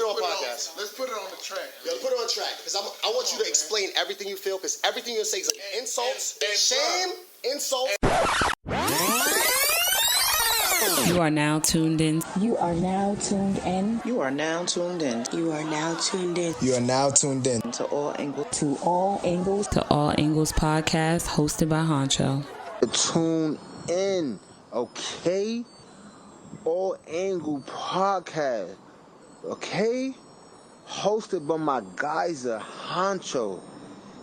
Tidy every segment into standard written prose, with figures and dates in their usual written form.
on podcast. Let's put it on the track. Yo, let's put it on track. Because I want you to explain everything you feel, because everything you say is like insults, shame, insults. You are now tuned in. You are now tuned in. You are now tuned in. You are now tuned in. You are now tuned in. To All Angles. To All Angles. To All Angles podcast, hosted by Huncho. Tune in, okay? All Angle podcast, okay? Hosted by my geyser, Huncho.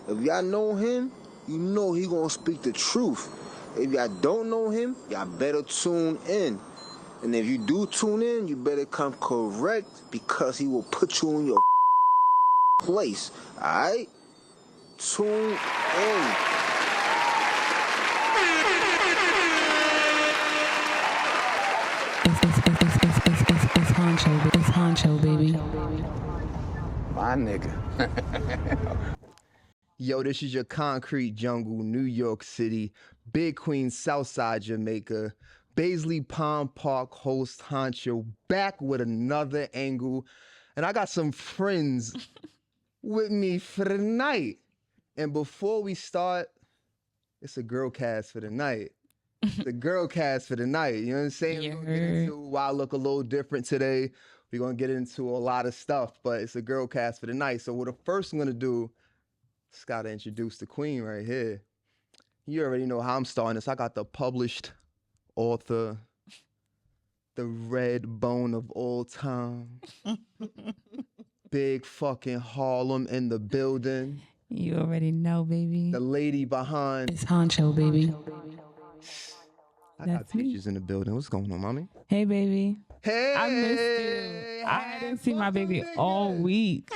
If y'all know him, you know he gonna speak the truth. If y'all don't know him, y'all better tune in. And if you do tune in, you better come correct, because he will put you in your place, alright? Tune in. It's Huncho, baby. My nigga. Yo, this is your Concrete Jungle, New York City, Big Queen, Southside Jamaica, Baisley Palm Park host Huncho, back with another angle. And I got some friends with me for the night. And before we start, it's a girl cast for the night. The girl cast for the night. You know what I'm saying? Yeah. We're gonna get into why I look a little different today. We're gonna get into a lot of stuff, but it's a girl cast for the night. So what the first I'm gonna do, just gotta introduce the queen right here. You already know how I'm starting this. I got the published author, the red bone of all time. Big fucking Harlem in the building. You already know, baby. The lady behind. It's Huncho, baby. I got That's me. Peaches in the building. What's going on, mommy? Hey, baby. Hey, I missed you. I didn't see my baby all week.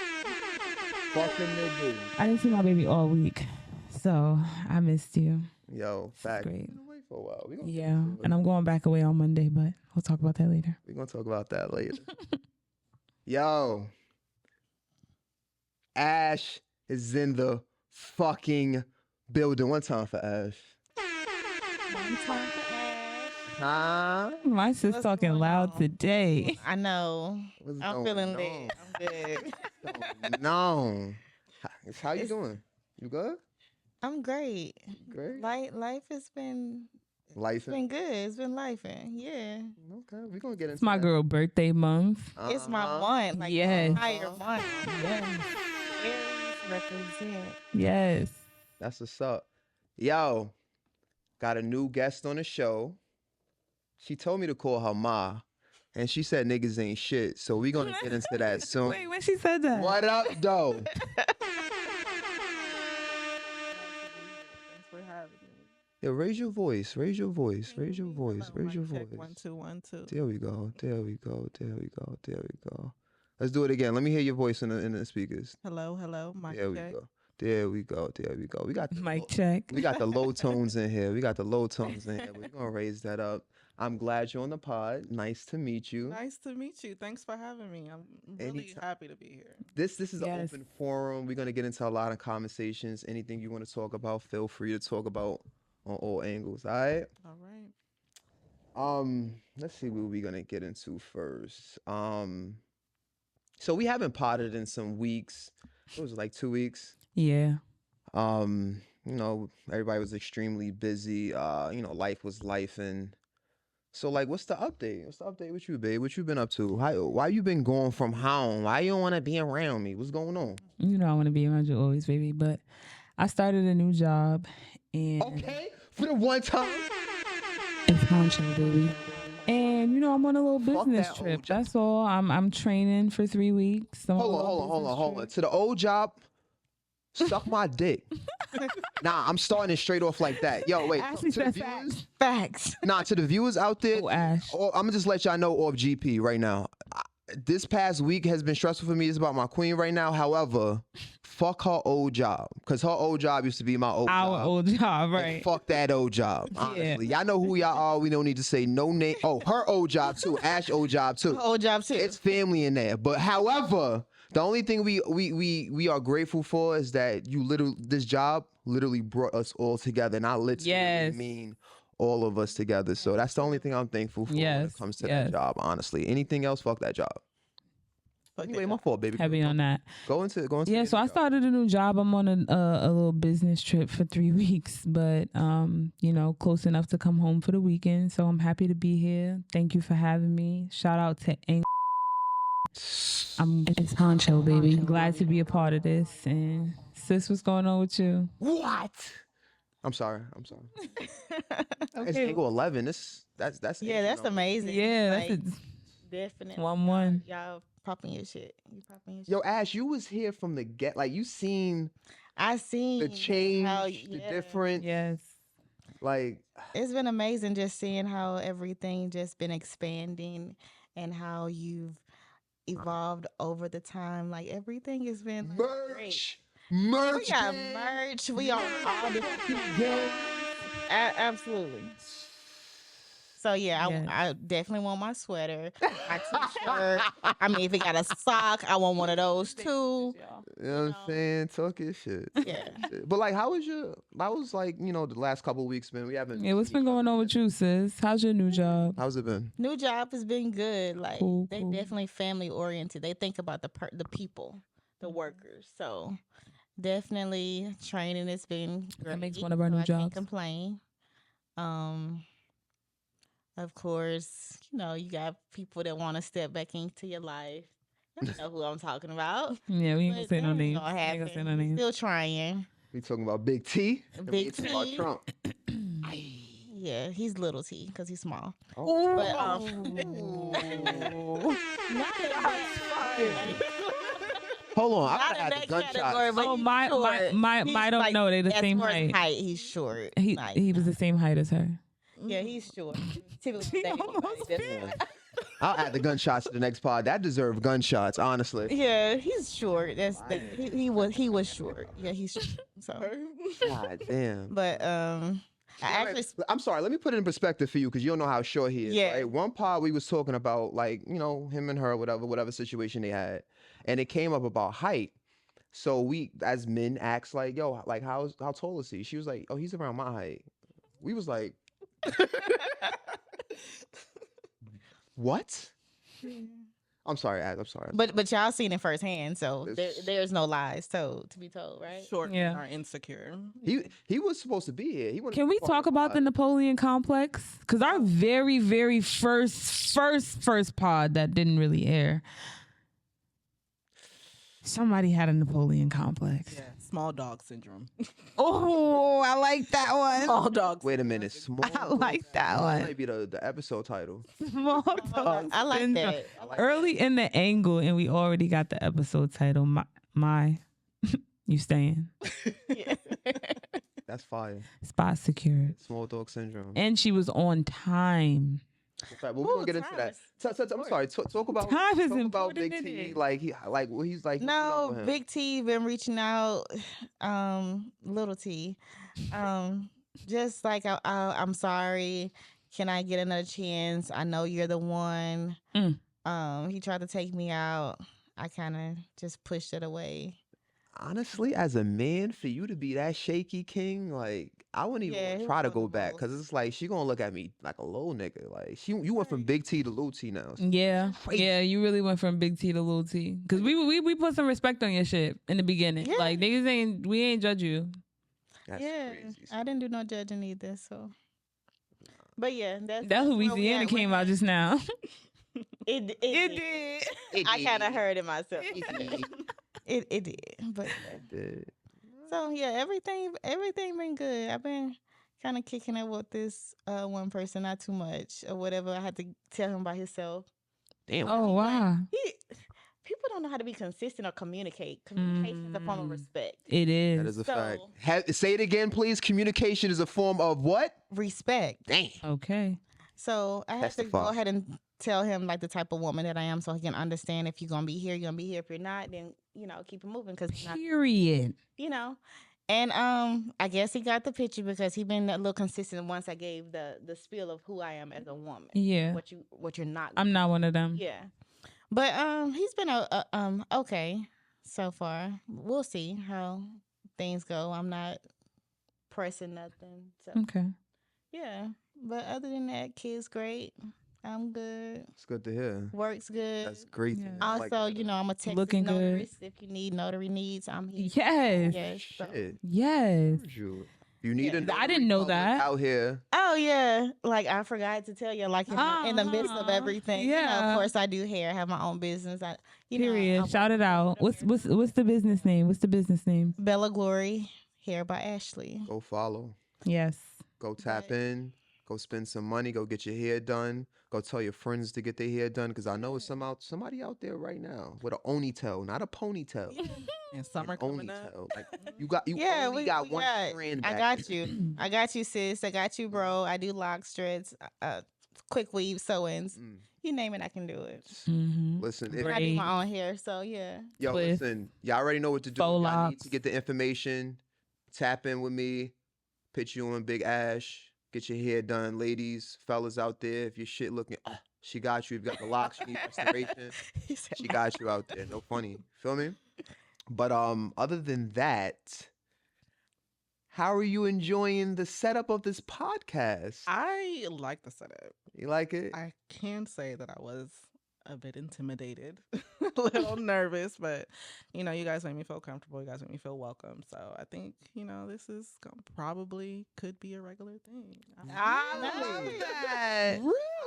Fucking nigga. I didn't see my baby all week. So I missed you. Yo, fact. Great. We're gonna wait for a while. We gonna Yeah. And I'm going back away on Monday, but we'll talk about that later. We're gonna talk about that later. Yo, Ash is in the fucking building. One time for Ash. One time for Ash. Huh? My sis What's talking going loud on? today. I know. What's I'm going feeling on? lit. I'm good. No. How you doing? You good? I'm great. Great. Life has been Life. good. It's been lifing. Yeah. Okay, we're gonna get into It's my that. girl birthday month. It's my month. Like Yes. entire month. Yes. Aries represent. Yes. That's what's up. Yo, got a new guest on the show. She told me to call her Ma, and she said niggas ain't shit. So we gonna get into that soon. Wait, when she said that? What up, though? Thanks for having me. Yo, raise your voice. Raise your voice. Raise your voice. Hello, Raise your mic check. voice. 1 2 1 2. There we go. There we go. There we go. There we go. Let's do it again. Let me hear your voice in the speakers. Hello. Mic There we check. go. There we go. There we go. We got the Mic check. We got the low tones in here. We got the low tones in here. We're gonna raise that up. I'm glad you're on the pod. Nice to meet you. Nice to meet you. Thanks for having me. I'm really Anytime. happy to be here. This is an Yes. open forum. We're gonna get into a lot of conversations. Anything you want to talk about, feel free to talk about on all angles. All right. All right. Let's see what we're gonna get into first. So we haven't potted in some weeks. What was it, like 2 weeks? Yeah. You know, everybody was extremely busy. You know, life was life, and so like, what's the update? What's the update with you, babe? What you been up to? Why you been going from home? Why you don't want to be around me? What's going on? You know I want to be around you always, baby. But I started a new job, and Okay, for the one time. it's Huncho, baby. And you know I'm on a little Fuck business that old trip. job. That's all. I'm training for 3 weeks. I'm on a little Hold business on. trip. To the old job, suck my dick. Nah, I'm starting it straight off like that. Yo, wait. Ashley To the said viewers, Facts. nah, to the viewers out there, Oh, Ash. I'm gonna just let y'all know off GP right now. This past week has been stressful for me. It's about my queen right now. However, fuck her old job, because her old job used to be my old Our job. old job, And right? fuck that old job. Honestly, y'all know who y'all are. We don't need to say no name. Oh, her old job too. Ash old job too. Old job too. It's family in there. But however, the only thing we are grateful for is that this job literally brought us all together. And I literally Yes. mean all of us together. So that's the only thing I'm thankful for when it Yes, comes to yes. that job, honestly. Anything else, fuck that job. Anyway, my fault, baby. Heavy on that. Go into. Yeah, your so I job. started a new job. I'm on a little business trip for 3 weeks, but you know, close enough to come home for the weekend. So I'm happy to be here. Thank you for having me. Shout out to it's Huncho, baby. Glad to be a part of this. And sis, what's going on with you? What? I'm sorry. It's angle 11. That's Yeah, Asian that's number. amazing. Yeah, Like, that's definitely. 1-1. Y'all popping your shit. You popping your shit. Yo, Ash, you was here from the get. Like you seen I seen the change, how, the difference. Yes. Like It's been amazing just seeing how everything just been expanding and how you've evolved over the time. Like everything has been like, great. merch. We got merch. We on all the absolutely. So yeah, Yes. I definitely want my sweater, my t-shirt. I mean, if it got a sock, I want one of those too. You know what I'm saying? Talk your shit. Yeah. But like, how was like, you know, the last couple of weeks, man? We haven't. Yeah, what's been going on with you, sis? How's your new job? How's it been? New job has been good. Like Cool, they cool. definitely family oriented. They think about the people, the workers. So definitely training has been great. makes one of our so new I can't jobs. complain. Of course, you know, you got people that want to step back into your life. You know who I'm talking about. Yeah, we ain't gonna But say no that ain't names. gonna We ain't gonna say happen. no names. Still trying. We talking about Big T. Big We talking about T. Trump. Yeah, he's little T because he's small. Oh. Hold on, I Not gotta in add that the gunshot. category, but Oh, he's my short. don't He's know they the as same far as height. He's short. He was the same height as her. Yeah, he's short. Typically, I'll add the gunshots to the next pod. That deserved gunshots, honestly. yeah, he's short. He was short. Yeah, he's short. So, God damn. but I actually I'm sorry. Let me put it in perspective for you because you don't know how short he is. Yeah. Right? One pod we was talking about, like, you know, him and her, whatever situation they had, and it came up about height. So we, as men, asked like, "Yo, like, how tall is he?" She was like, "Oh, he's around my height." We was like, "What?" I'm sorry, Az. I'm sorry. But y'all seen it firsthand, so there's no lies to be told, right? Short Yeah. men are insecure. He was supposed to be here. He wanted Can to we be part talk of the about the pod. Napoleon complex? Because our very, very first pod that didn't really air, somebody had a Napoleon complex. Yeah, small dog syndrome. Oh, I like that one. Small dog. Wait a minute. Small I like that That one. might be the episode title. Small dog I like syndrome. that. Early in the angle, and we already got the episode title. My you staying? Yeah. That's fire. Spot secured, Small dog syndrome. and she was on time. In fact, well, we're gonna get into that. I'm sorry. Talk about Time is talk about important, Big isn't T. it? Like what he's like. hooking up No, with him. Big T been reaching out, little T, just like I'm sorry. Can I get another chance? I know you're the one. He tried to take me out. I kind of just pushed it away. Honestly, as a man, for you to be that shaky, King, like I wouldn't Yeah, even he try to was go one of back those. because it's like she gonna look at me like a little nigga. Like you went from Big T to Little T now. Yeah, yeah, you really went from Big T to Little T. Cause we put some respect on your shit in the beginning. Yeah. Like niggas we ain't judge you. That's yeah, crazy. I didn't do no judging either. So, but yeah, that's That where we Louisiana at came with out it. just now. It did. I kind of heard it myself. It did, but so yeah, everything been good. I've been kind of kicking it with this one person, not too much or whatever. I had to tell him by himself. Damn. Oh wow, People don't know how to be consistent or communicate. Communication is a form of respect. it is. That is a fact. So- Say it again, please. Communication is a form of what? Respect. Damn. Okay. So I have to Testify. go ahead and tell him like the type of woman that I am, so he can understand if you're gonna be here, you're gonna be here. If you're not, then keep it moving because Period. And I guess he got the picture because he been a little consistent once I gave the spiel of who I am as a woman. Yeah. What you're not. I'm not one of them. Yeah. But he's been okay so far. We'll see how things go. I'm not pressing nothing. So Okay. yeah. But other than that, kid's great. I'm good. It's good to hear. Works good. That's great. Yeah. Also, you know, I'm a Texas Looking good. notarist. If you need notary needs, I'm here. Yes. Yes. So. Shit. Yes. Heard you. You need a I notary didn't know public that. out here. Oh yeah, like I forgot to tell you, like in the midst of everything, you know, Yeah. of course I do hair, I have my own business. Period. Shout it out. What's the business name? What's the business name? Bella Glory Hair by Ashley. Go follow. Yes. Go tap in. Go spend some money. Go get your hair done. Go tell your friends to get their hair done. Because I know it's somebody out there right now with an onitail, not a ponytail. And summer coming up. Like you only got one strand back. I got you. I got you, sis. I got you, bro. I do lock threads, quick weave, sew-ins. You name it, I can do it. Mm-hmm. Listen, I do my own hair, so yeah. Yo, Twist. listen, y'all already know what to do. Faux Y'all need locks. to get the information. Tap in with me. Pitch you on Big Ash. Get your hair done, ladies, fellas out there. If your shit looking, she got you. If you got the locks, you need restoration. She got you out there. No funny. Feel me? But other than that, how are you enjoying the setup of this podcast? I like the setup. You like it? I can say that I was a bit intimidated, a little nervous, but you know, you guys make me feel comfortable. You guys make me feel welcome. So I think, you know, this is probably could be a regular thing. I love that.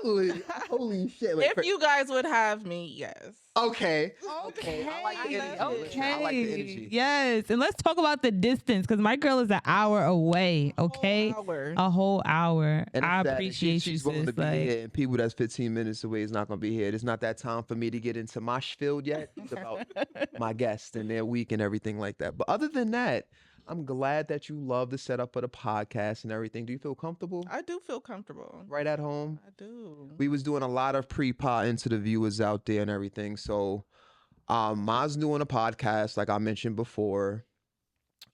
Really? Holy shit. Wait, If you guys would have me, yes. Okay. I like the energy. Listen, I like the energy. Yes. And let's talk about the distance because my girl is an hour away. Okay. A whole hour. And I it's sad. appreciate She's you, willing sis. to be here, and people that's 15 minutes away is not going to be here. It's not that time for me to get into my field yet. It's about my guests and their week and everything like that. But other than that, I'm glad that you love the setup of the podcast and everything. Do you feel comfortable? I do feel comfortable. Right at home? I do. We was doing a lot of pre-pod into the viewers out there and everything. So Ma's doing a podcast, like I mentioned before.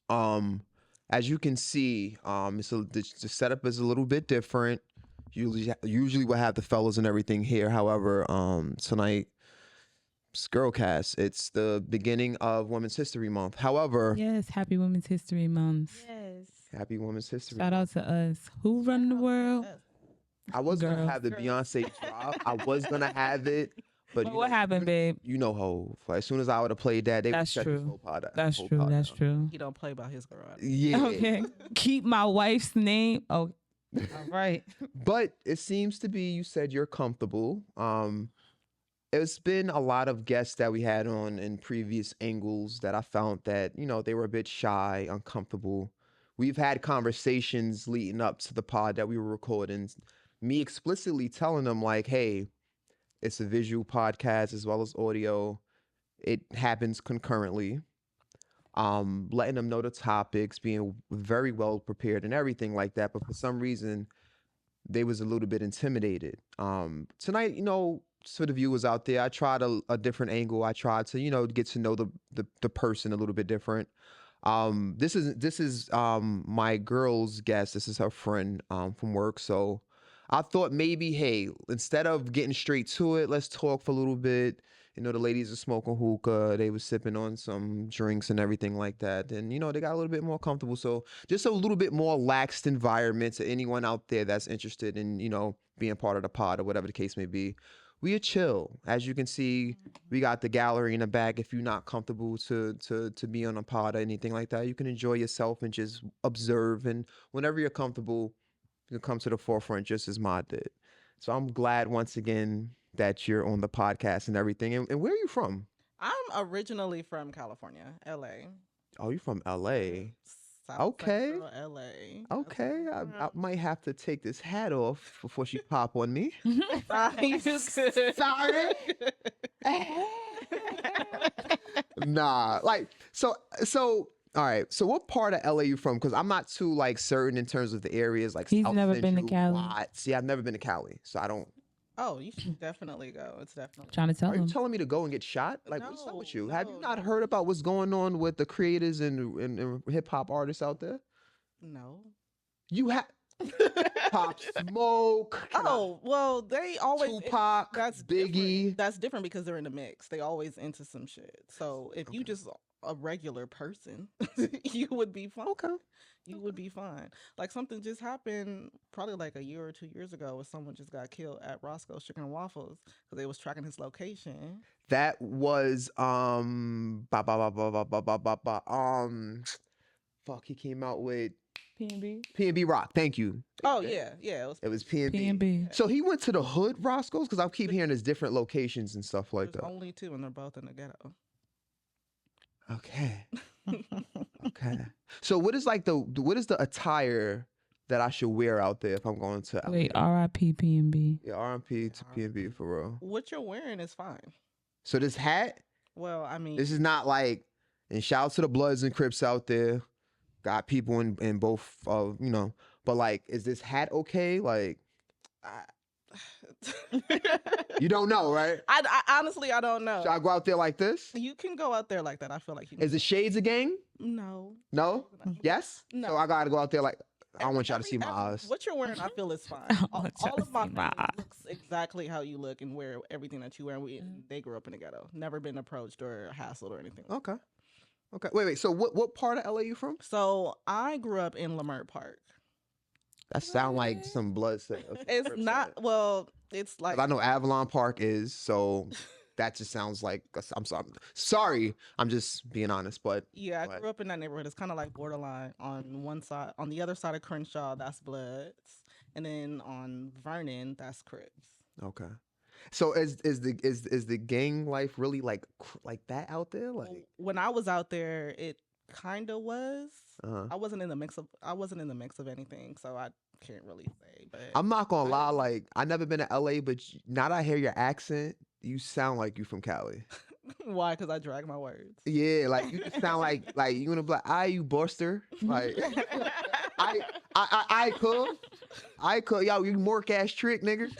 As you can see, the setup is a little bit different. Usually we'll have the fellas and everything here. However, tonight, it's Girlcast. It's the beginning of Women's History Month. However, Yes. Happy Women's History Month. Yes. Happy Women's History Shout Month. out to us. Who run the world? I was going to Girl. have the Beyonce drop. I was going to have it. But But you what know, happened, babe? You know how as soon as I would have played that, they would That's shut this true. whole pod out. That's whole true. pod That's down. true. He don't play by his girl. Yeah. Okay. Keep my wife's name. Oh, all right. But it seems to be you said you're comfortable. It's been a lot of guests that we had on in previous angles that I found that, you know, they were a bit shy, uncomfortable. We've had conversations leading up to the pod that we were recording. Me explicitly telling them like, hey, it's a visual podcast as well as audio. It happens concurrently. Letting them know the topics, being very well prepared and everything like that. But for some reason, they was a little bit intimidated. Tonight, you know, for the viewers out there, I tried a different angle. I tried to, you know, get to know the person a little bit different. This is my girl's guest. This is her friend from work. So I thought maybe, hey, instead of getting straight to it, let's talk for a little bit. You know, the ladies are smoking hookah. They were sipping on some drinks and everything like that. And, you know, they got a little bit more comfortable. So just a little bit more laxed environment to anyone out there that's interested in, you know, being part of the pod or whatever the case may be. We are chill. As you can see, we got the gallery in the back. If you're not comfortable to be on a pod or anything like that, you can enjoy yourself and just observe. And whenever you're comfortable, you come to the forefront just as Ma did. So I'm glad once again that you're on the podcast and everything. And where are you from? I'm originally from California, LA. Oh, you're from LA. South Okay. Central LA. Okay. I might have to take this hat off before she pop on me. You could. Sorry. Nah. Like, so all right. So what part of LA you from? Because I'm not too like certain in terms of the areas. Like He's South never been to Central, Cali. Watts. See, I've never been to Cali, so I don't. Oh, you should definitely go. It's definitely. Trying to tell Are you him. telling me to go and get shot? Like, what's up with you? No, Have you no, not no. heard about what's going on with the creators and hip hop artists out there? No. You have. Pop Smoke. Oh, well, they always Tupac. that's Biggie. different. That's different because they're in the mix. They always into some shit. So if you Okay. just a regular person, you would be fine. Okay. You would be fine. Like something just happened probably like a year or 2 years ago where someone just got killed at Roscoe's Chicken and Waffles because they was tracking his location. That was fuck, he came out with P&B. P&B Rock. Thank you. Oh yeah, yeah. It was P&B. P&B. So he went to the hood Roscoe's because I keep hearing there's different locations and stuff like There's that. only two, and they're both in the ghetto. Okay. Okay. So what is the attire that I should wear out there if I'm going to LA? Wait, R.I.P. P&B. Yeah, R&P to P&B for real. What you're wearing is fine. So this hat, Well, I mean, this is not like, and shout out to the Bloods and Crips out there. Got people in both, but like, is this hat okay? Like, you don't know, right? I honestly I don't know. Should I go out there like this? You can go out there like that. I feel like you. Is it shades a gang? No. No? Yes? No. So I gotta go out there like, I don't want y'all to see my eyes. What you're wearing, I feel is fine. All of my family looks exactly how you look and wear everything that you wear. They grew up in the ghetto. Never been approached or hassled or anything. Okay. Okay. Wait. So what part of LA you from? So I grew up in Lamert Park. That sound like some blood set. It's not. Well, it's like I know Avalon Park is, so that just sounds like I'm sorry. I'm just being honest, but yeah, I grew up in that neighborhood. It's kind of like borderline on one side. On the other side of Crenshaw, that's Bloods, and then on Vernon, that's Crips. Okay. So is the gang life really like that out there? Like when I was out there, it kind of was. Uh-huh. I wasn't in the mix of anything, so I can't really say. But I'm not gonna lie, like I never been to LA, but now that I hear your accent, you sound like you from Cali. Why? Because I drag my words. Yeah, like you just sound like you gonna be like, you buster. Like I could, yo, you mork ass trick, nigga.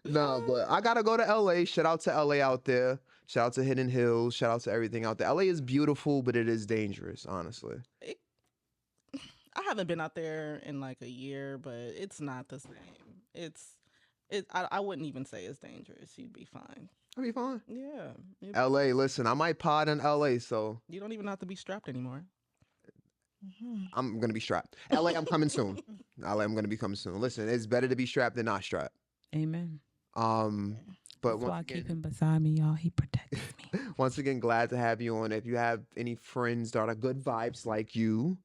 No, but I gotta go to LA. Shout out to LA out there. Shout out to Hidden Hills. Shout out to everything out there. LA is beautiful, but it is dangerous, honestly. I haven't been out there in like a year, but it's not the same. I wouldn't even say it's dangerous. You'd be fine. I'll be fine. Yeah. LA, listen, I might pod in LA, so you don't even have to be strapped anymore. I'm gonna be strapped. LA, I'm coming soon. LA, I'm gonna be coming soon. Listen, it's better to be strapped than not strapped. Amen. But so I keep him beside me, y'all. He protects me. Once again, glad to have you on. If you have any friends that are good vibes like you,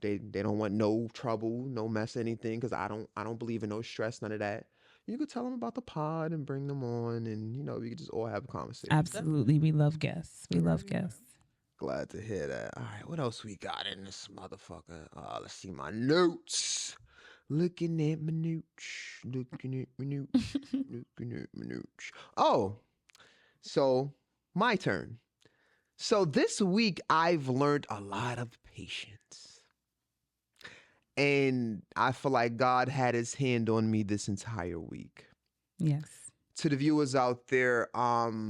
they don't want no trouble, no mess, anything, because I don't believe in no stress, none of that. You could tell them about the pod and bring them on, and we could just all have a conversation. Absolutely, we love guests. We love guests. Glad to hear that. All right, what else we got in this motherfucker? Let's see my notes. Looking at my notes. Looking at my notes. Looking at my notes. Oh, so my turn. So this week I've learned a lot of patience. And I feel like God had his hand on me this entire week. Yes. To the viewers out there, by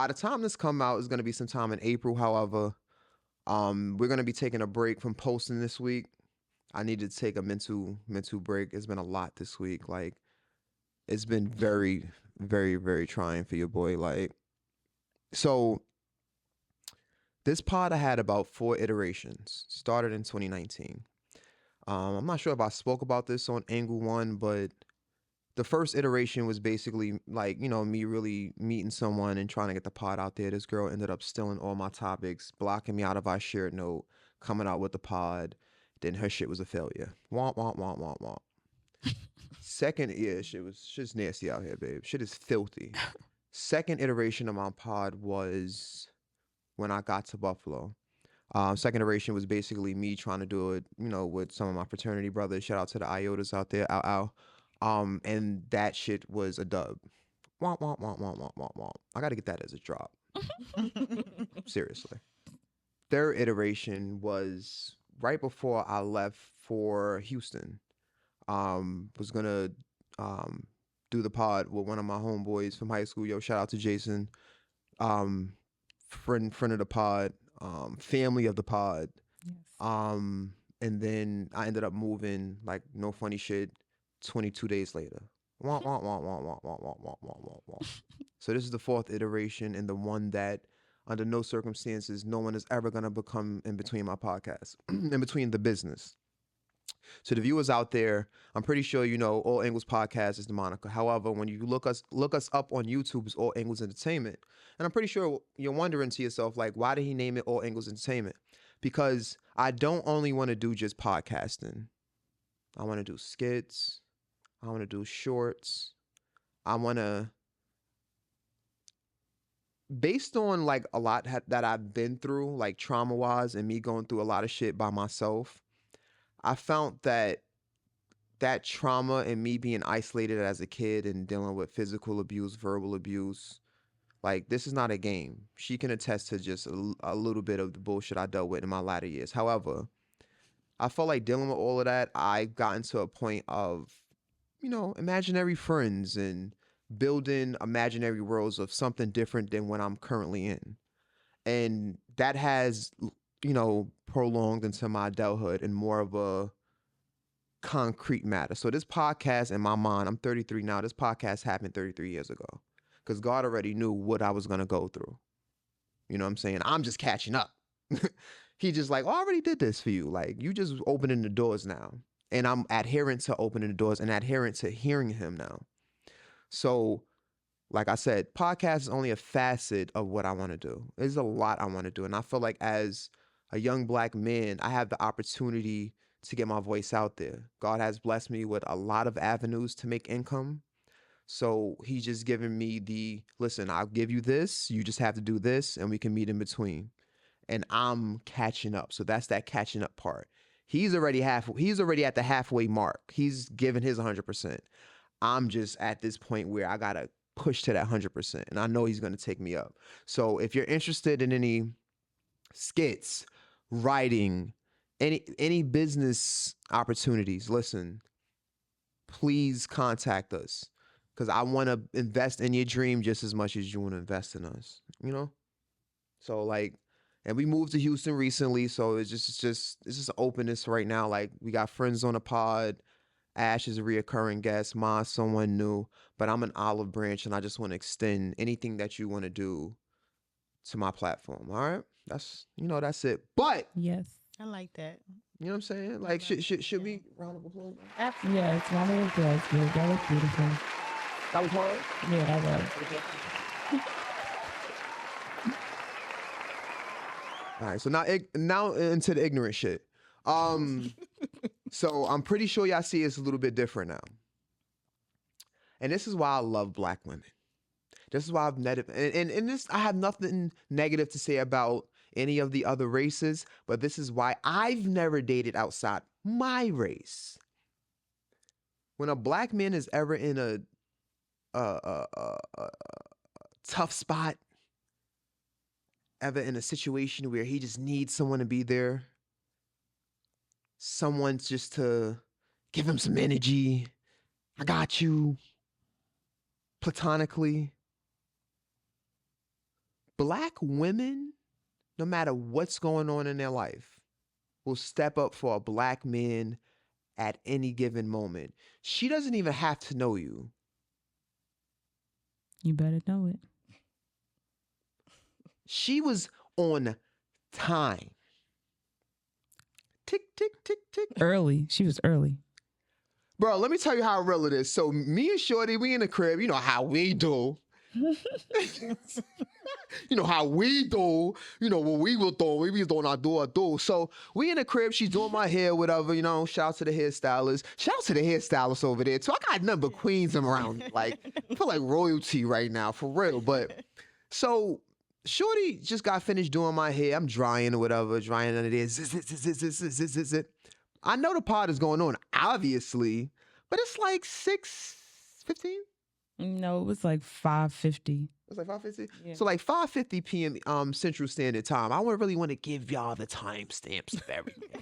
the time this come out, it's going to be sometime in April. However, we're going to be taking a break from posting this week. I needed to take a mental break. It's been a lot this week. Like, it's been very, very, very trying for your boy. Like, so this pod I had about 4 iterations. Started in 2019. I'm not sure if I spoke about this on Angle 1, but the first iteration was basically like, me really meeting someone and trying to get the pod out there. This girl ended up stealing all my topics, blocking me out of our shared note, coming out with the pod. Then her shit was a failure. Womp, womp, womp, womp, womp. Second, shit's nasty out here, babe. Shit is filthy. Second iteration of my pod was when I got to Buffalo. Second iteration was basically me trying to do it, with some of my fraternity brothers. Shout out to the IOTAs out there, ow, ow. And that shit was a dub. Womp, womp, womp, womp, womp, womp, womp. I got to get that as a drop. Seriously. Third iteration was right before I left for Houston. Was gonna do the pod with one of my homeboys from high school. Yo, shout out to Jason. Friend of the pod. family of the pod. Yes. And then I ended up moving, like, no funny shit, 22 days later. Wah, wah, wah, wah, wah, wah, wah, wah, wah, wah, wah. So this is the 4th iteration, and the one that, under no circumstances, no one is ever going to become in between my podcast, in between the business. So the viewers out there, I'm pretty sure you know All Angles Podcast is the moniker. However, when you look us up on YouTube, it's All Angles Entertainment. And I'm pretty sure you're wondering to yourself, like, why did he name it All Angles Entertainment? Because I don't only want to do just podcasting. I want to do skits. I want to do shorts. I want to, based on like a lot that I've been through, like trauma-wise, and me going through a lot of shit by myself, I found that trauma and me being isolated as a kid and dealing with physical abuse, verbal abuse, like, this is not a game. She can attest to just a little bit of the bullshit I dealt with in my latter years. However, I felt like dealing with all of that, I got into a point of, imaginary friends and building imaginary worlds of something different than what I'm currently in. And that has, prolonged into my adulthood in more of a concrete matter. So this podcast, in my mind, I'm 33 now, this podcast happened 33 years ago. Because God already knew what I was going to go through. You know what I'm saying? I'm just catching up. He just like, I already did this for you. Like, you just opening the doors now. And I'm adherent to opening the doors and adherent to hearing him now. So, like I said, podcast is only a facet of what I want to do. There's a lot I want to do. And I feel like as a young Black man, I have the opportunity to get my voice out there. God has blessed me with a lot of avenues to make income. So he's just giving me listen, I'll give you this, you just have to do this, and we can meet in between. And I'm catching up. So that's that catching up part. He's already at the halfway mark. He's given his 100%. I'm just at this point where I got to push to that 100%. And I know he's going to take me up. So if you're interested in any skits, writing, any business opportunities, listen, please contact us. Because I want to invest in your dream just as much as you want to invest in us, So, like, and we moved to Houston recently, so it's just openness right now. Like, we got friends on the pod. Ash is a reoccurring guest. Ma, someone new. But I'm an olive branch, and I just want to extend anything that you want to do to my platform, all right? That's it. But Yes. I like that. You know what I'm saying? Like, should we round of applause? Absolutely. Yeah, it's round of applause. Yeah, that was beautiful. That was hard? Yeah, that was. All right, so now into the ignorant shit. So I'm pretty sure y'all see it's a little bit different now. And this is why I love Black women. This is why I've I have nothing negative to say about any of the other races, but this is why I've never dated outside my race. When a Black man is ever in a tough spot, ever in a situation where he just needs someone to be there, someone just to give him some energy, I got you, platonically. Black women, no matter what's going on in their life, will step up for a Black man at any given moment. She doesn't even have to know you. You better know it. She was on time. Tick, tick, tick, tick. Early. She was early. Bro, let me tell you how real it is. So me and Shorty, we in the crib. You know how we do. You know how we do. You know what we will do. We be doing our do. So we in the crib. She's doing my hair, whatever. Shout out to the hairstylist. Shout out to the hairstylist over there too. I got nothing but queens around. Like, I feel like royalty right now, for real. But so Shorty just got finished doing my hair. I'm drying or whatever, drying under there. Zit. I know the pod is going on, obviously, but it's like 6:15. No, it was like 5:50. It's like 5:50? Yeah. So like 5:50 p.m. Central Standard Time. I really want to give y'all the timestamps of everything.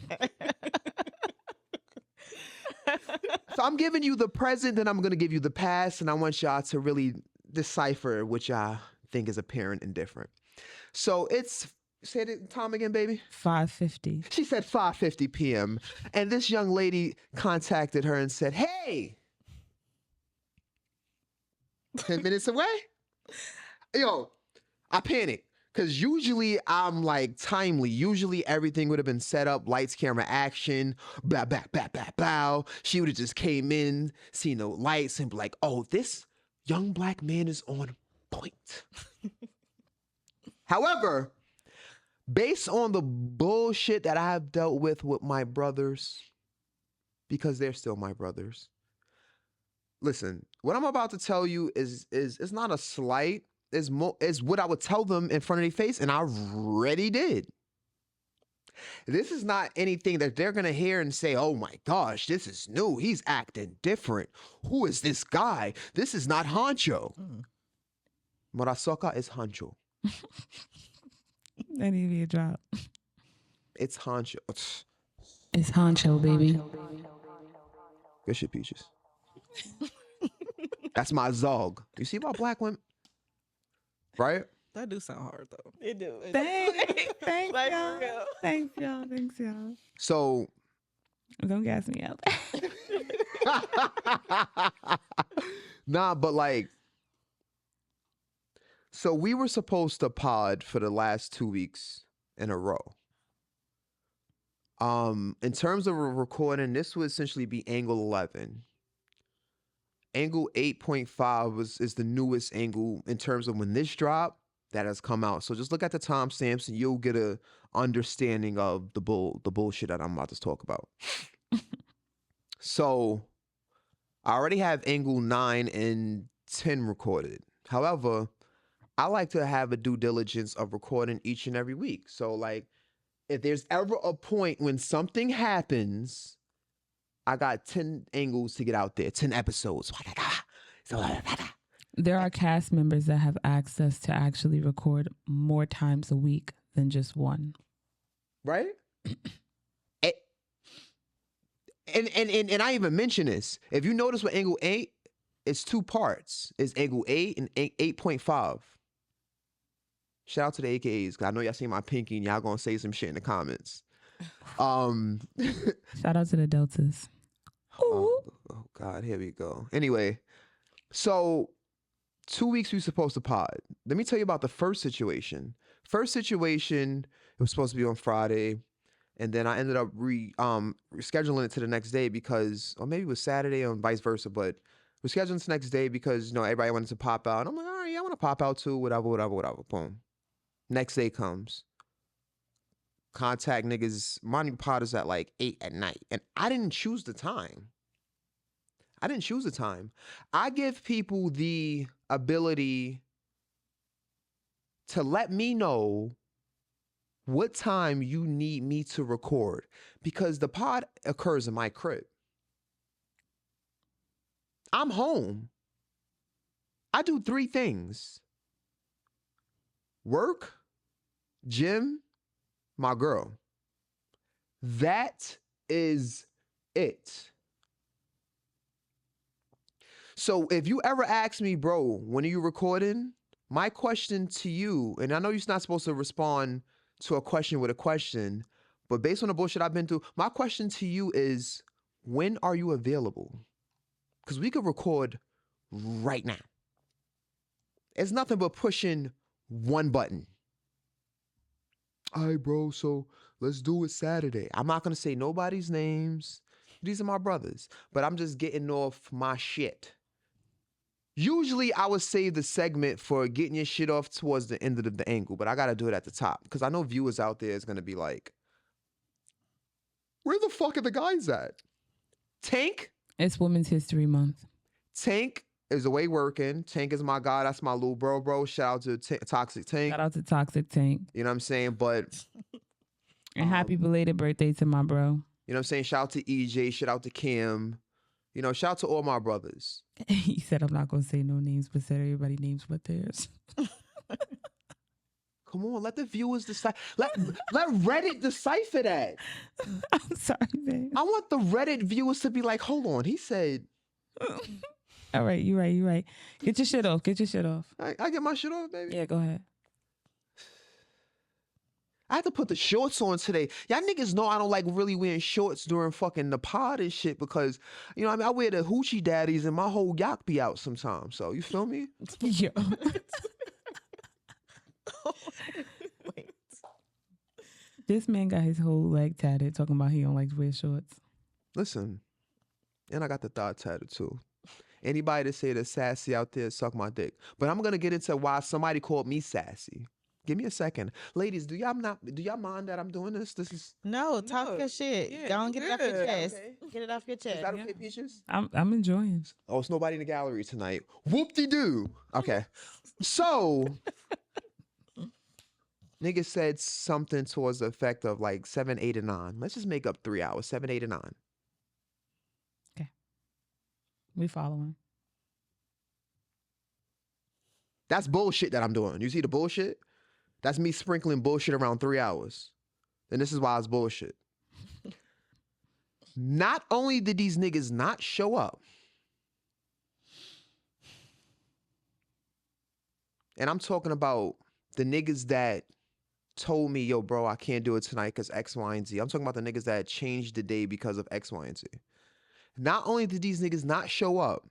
So I'm giving you the present, then I'm going to give you the past, and I want y'all to really decipher which I think is apparent and different. So it's Say the time again, baby. 5:50. She said 5:50 p.m. And this young lady contacted her and said, hey, 10 minutes away? Yo, I panicked. Because usually I'm like timely. Usually everything would have been set up, lights, camera, action, blah, blah, blah, blah, blah. She would have just came in, seen the lights, and be like, oh, this young black man is on point. However, based on the bullshit that I have dealt with my brothers, because they're still my brothers, listen, what I'm about to tell you is not a slight. Is what I would tell them in front of their face, and I already did. This is not anything that they're gonna hear and say, oh my gosh, this is new. He's acting different. Who is this guy? This is not Huncho. Murasoka is Huncho. That need to be a drop. It's Huncho. It's Huncho, baby. Good shit, Peaches. That's my zog. You see about black women? Right? That do sound hard though. It do. Thanks, Like, y'all. for real. Thanks, y'all. So Don't gas me up. nah, but like, so we were supposed to pod for the last 2 weeks in a row. In terms of a recording, this would essentially be angle 11. Angle 8.5 is the newest angle in terms of when this dropped that has come out. So just look at the timestamps and you'll get a understanding of the bullshit that I'm about to talk about. So I already have angle 9 and 10 recorded. However, I like to have a due diligence of recording each and every week. So like, if there's ever a point when something happens, I got 10 angles to get out there, 10 episodes. There are cast members that have access to actually record more times a week than just one. Right? And I even mentioned this. If you notice with angle 8, it's 2 parts. It's angle 8 and 8.5. Shout out to the AKAs, because I know y'all see my pinky and y'all gonna say some shit in the comments. Shout out to the Deltas. Oh God, here we go. Anyway, so 2 weeks we were supposed to pod. Let me tell you about the first situation. First situation, it was supposed to be on Friday, and then I ended up rescheduling it to the next day because, or maybe it was Saturday or vice versa, but we're scheduling it the next day because, everybody wanted to pop out. And I'm like, all right, yeah, I want to pop out too, whatever. Boom. Next day comes. Contact niggas, Monty Potter's at like 8 at night. And I didn't choose the time. I give people the ability to let me know what time you need me to record, because the pod occurs in my crib. I'm home. I do 3 things: work, gym, my girl. That is it. So if you ever ask me, bro, when are you recording? My question to you, and I know you're not supposed to respond to a question with a question, but based on the bullshit I've been through, my question to you is, when are you available? Because we could record right now. It's nothing but pushing one button. All right, bro, so let's do it Saturday. I'm not going to say nobody's names. These are my brothers. But I'm just getting off my shit. Usually, I would save the segment for getting your shit off towards the end of the angle, but I got to do it at the top because I know viewers out there is going to be like, where the fuck are the guys at? Tank? It's Women's History Month. Tank is away working. Tank is my guy. That's my little bro. Shout out to Toxic Tank. Shout out to Toxic Tank. You know what I'm saying? But and happy belated birthday to my bro. You know what I'm saying? Shout out to EJ. Shout out to Kim. Shout out to all my brothers. He said I'm not going to say no names, but said everybody names but theirs. Come on, let the viewers decide. Let Reddit decipher that. I'm sorry, man. I want the Reddit viewers to be like, hold on, he said. All right, you're right. Get your shit off. I get my shit off, baby. Yeah, go ahead. I had to put the shorts on today. Y'all niggas know I don't like really wearing shorts during fucking the pod and shit because, you know what I mean? I wear the hoochie daddies and my whole yak be out sometimes. So, you feel me? Yo. Wait. This man got his whole leg tatted talking about he don't like to wear shorts. Listen, and I got the thought tatted too. Anybody that say they're sassy out there, suck my dick. But I'm going to get into why somebody called me sassy. Give me a second. Ladies, do y'all mind that I'm doing this? This is... No, talk your shit. Yeah, Go and get it off your good. chest. Okay. Get it off your chest. Is that okay, Peaches? I'm enjoying. Oh, it's nobody in the gallery tonight. Whoop-de-doo. Okay. So, nigga said something towards the effect of like 7, 8, and 9. Let's just make up 3 hours. 7, 8, and 9. We following. That's bullshit that I'm doing. You see the bullshit? That's me sprinkling bullshit around 3 hours. And this is why it's bullshit. Not only did these niggas not show up, and I'm talking about the niggas that told me, yo, bro, I can't do it tonight because X, Y, and Z. I'm talking about the niggas that changed the day because of X, Y, and Z. Not only did these niggas not show up,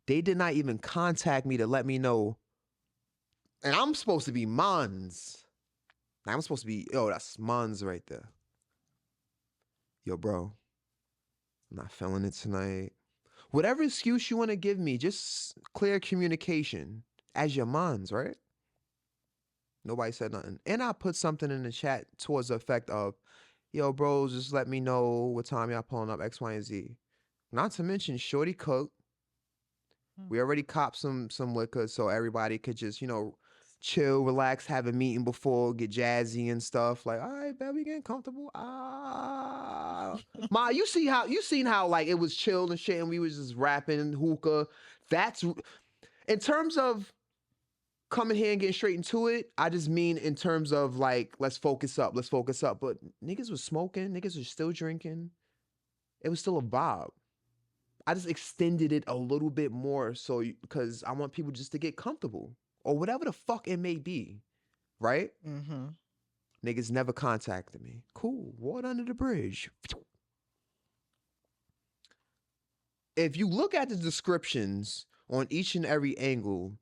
they did not even contact me to let me know. And I'm supposed to be Mons. I'm supposed to be, yo, that's Mons right there. Yo, bro, I'm not feeling it tonight. Whatever excuse you want to give me, just clear communication as your Mons, right? Nobody said nothing. And I put something in the chat towards the effect of, yo, bros, just let me know what time y'all pulling up X, Y, and Z. Not to mention, Shorty cooked. We already copped some liquor so everybody could just, you know, chill, relax, have a meeting before, get jazzy and stuff. Like, all right, bet we getting comfortable. Ma, you seen how like it was chill and shit and we was just rapping hookah. That's in terms of coming here and getting straight into it. I just mean in terms of like, let's focus up. But niggas was smoking, niggas was still drinking. It was still a vibe. I just extended it a little bit more so because I want people just to get comfortable or whatever the fuck it may be, right? Mm-hmm. Niggas never contacted me. Cool, water under the bridge. If you look at the descriptions on each and every angle,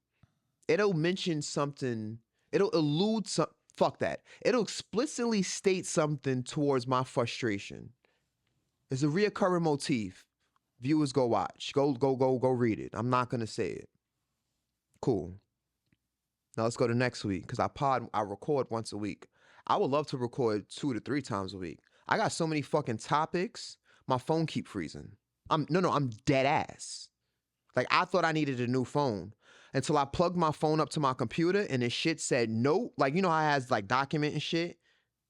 it'll mention something, it'll allude some, fuck that. It'll explicitly state something towards my frustration. It's a reoccurring motif. Viewers, go watch. Go read it. I'm not gonna say it. Cool. Now let's go to next week because I record once a week. I would love to record 2 to 3 times a week. I got so many fucking topics. My phone keep freezing. I'm dead ass. Like I thought I needed a new phone until I plugged my phone up to my computer and the shit said no. Like you know how it has like document and shit.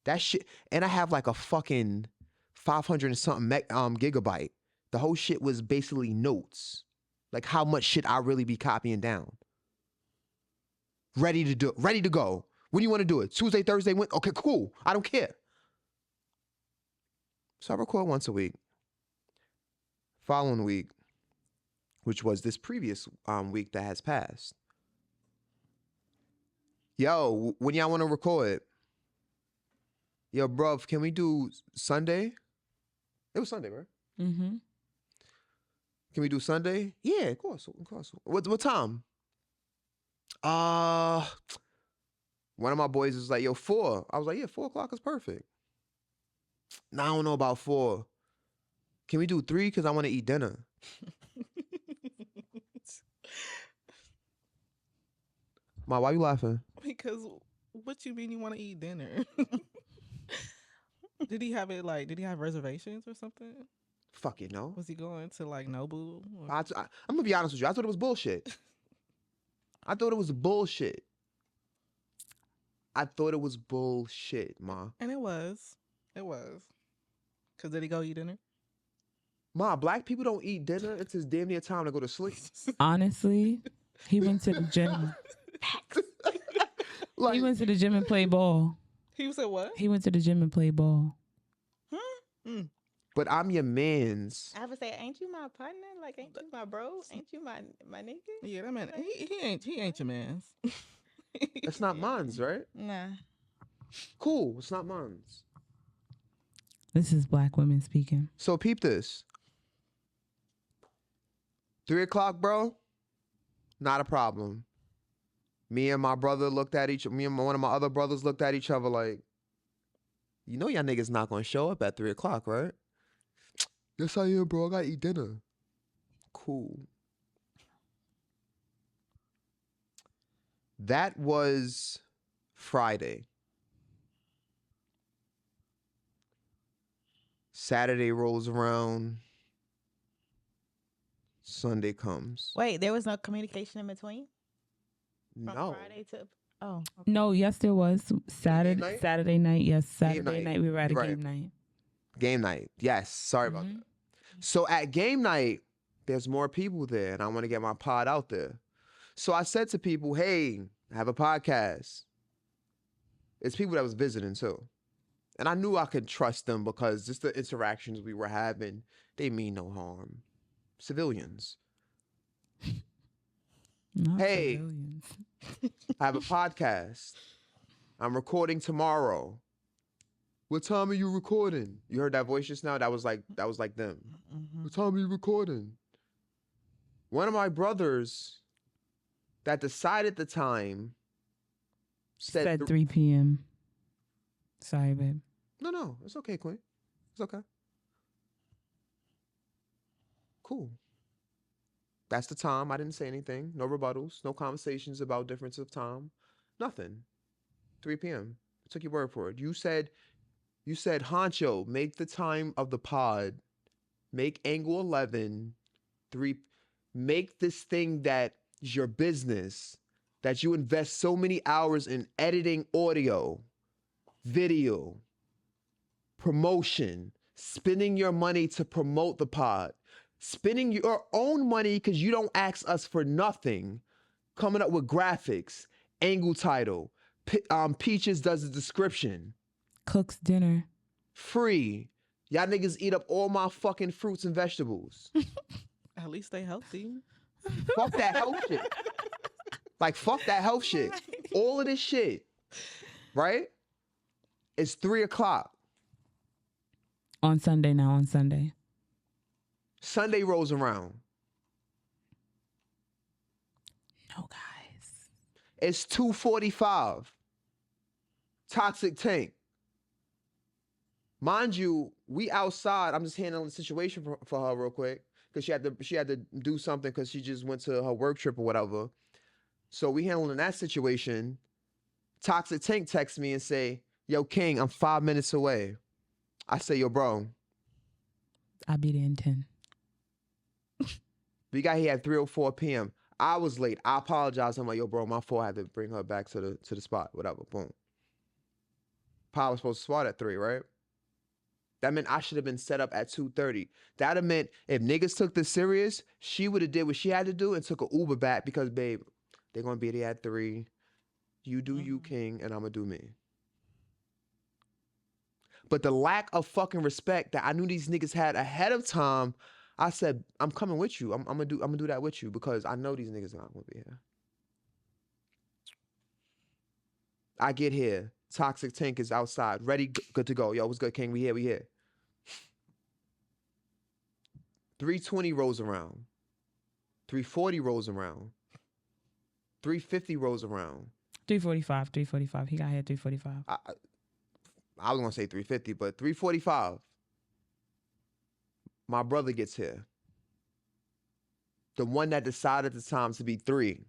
That shit, and I have like a fucking 500 and something gigabyte. The whole shit was basically notes. Like how much shit I really be copying down. Ready to go. When do you want to do it? Tuesday, Thursday, Wednesday? Okay, cool. I don't care. So I record once a week. Following week, which was this previous week that has passed. Yo, when y'all want to record? Yo, bruv, can we do Sunday? It was Sunday, right? Mm-hmm. Can we do Sunday? Yeah, of course. What time? One of my boys was like, yo, 4. I was like, yeah, 4 o'clock is perfect. Nah, I don't know about 4. Can we do 3? Because I want to eat dinner. Ma, why you laughing? Because what you mean you want to eat dinner? Did he have reservations or something? Fuck it, no. Was he going to like Nobu? I'm gonna be honest with you. I thought it was bullshit. I thought it was bullshit. Ma. And it was. Cause did he go eat dinner? Ma, black people don't eat dinner. It's his damn near time to go to sleep. Honestly, he went to the gym. Like, He went to the gym and played ball. He said what? He went to the gym and played ball. but I'm your mans. I would say, ain't you my partner? Like, ain't you my bro? Ain't you my nigga? Yeah, that man. He ain't your man's. That's not mines, right? Nah. Cool. It's not mine. This is black women speaking. So peep this. 3 o'clock, bro. Not a problem. Me and my brother looked at one of my other brothers looked at each other like, you know y'all niggas not gonna show up at 3 o'clock, right? Yes, I am, bro. I gotta eat dinner. Cool. That was Friday. Saturday rolls around. Sunday comes. Wait, there was no communication in between? From No. Friday to... Oh. Okay. No, yes, there was Game night? Saturday night. Yes, Saturday night. night. We were at a Right. game night. Game night. Yes. Sorry about that. So at game night, there's more people there, and I want to get my pod out there. So I said to people, hey, I have a podcast. It's people that was visiting too. And I knew I could trust them because just the interactions we were having, they mean no harm. Civilians. Not Hey. civilians. I have a podcast. I'm recording tomorrow. What time are you recording? You heard that voice just now? That was like them. What time are you recording? One of my brothers that decided the time Said 3 p.m. Sorry, babe. No, it's okay, Queen. It's okay. Cool. That's the time. I didn't say anything. No rebuttals. No conversations about difference of time. Nothing. 3 p.m. I took your word for it. You said, Huncho, make the time of the pod. Make angle 11. 3. Make this thing that is your business, that you invest so many hours in editing audio, video, promotion, spending your money to promote the pod, spending your own money because you don't ask us for nothing, coming up with graphics, angle title, Peaches does the description. Cooks dinner. Free. Y'all niggas eat up all my fucking fruits and vegetables. At least they healthy. Fuck that health shit. Like, fuck that health shit. All of this shit, right? It's 3 o'clock. On Sunday now, on Sunday. Sunday rolls around. No, guys. It's 2:45. Toxic tank. Mind you, we outside. I'm just handling the situation for her real quick because she had to do something because she just went to her work trip or whatever. So we handling that situation. Toxic tank texts me and say, "Yo, King, I'm 5 minutes away." I say, "Yo, bro, I'll be there in 10. we got here at 3:04 p.m. I was late. I apologize. I'm like, "Yo, bro, my fault. I had to bring her back to the spot. Whatever." Boom. Pod was supposed to start at 3, right? That meant I should have been set up at 2:30. That have meant if niggas took this serious, she would have did what she had to do and took an Uber back because, babe, they're gonna be there at 3. You do you, King, and I'm gonna do me. But the lack of fucking respect that I knew these niggas had ahead of time, I said, I'm coming with you. I'm gonna do that with you because I know these niggas not gonna be here. I get here. Toxic tank is outside, ready, good to go. Yo, what's good, King? We here. 3:20 rolls around. 3:40 rolls around. 3:50 rolls around. 3:45. He got here at 3:45. I was gonna say 3:50, but 3:45. My brother gets here. The one that decided the time to be 3.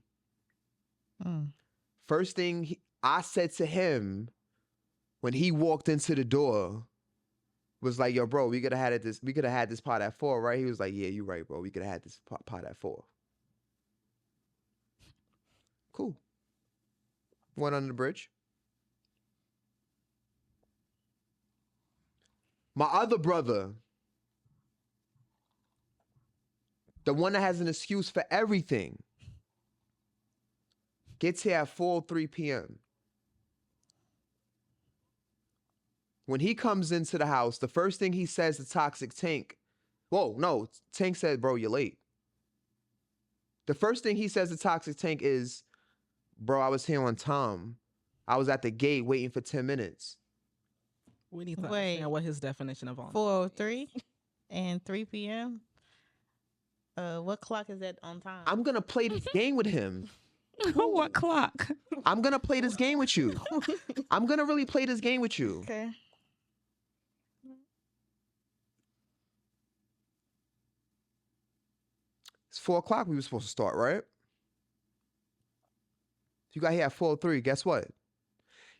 First thing I said to him when he walked into the door was like, "Yo, bro, we could have had this pot at 4, right?" He was like, "Yeah, you're right, bro. We could have had this pot at 4. Cool. Went under the bridge. My other brother, the one that has an excuse for everything, gets here at 4:03 p.m. When he comes into the house, the first thing he says to Toxic Tank, Tank said, "Bro, you're late." The first thing he says to Toxic Tank is, "Bro, I was here on time. I was at the gate waiting for 10 minutes. We need to understand what his definition of on. 4:03 and 3 p.m. What clock is that on time? I'm gonna play this game with him. What clock? I'm gonna play this game with you. I'm gonna really play this game with you. Okay. It's 4 o'clock. We were supposed to start, right? You got here at 4:03. Guess what?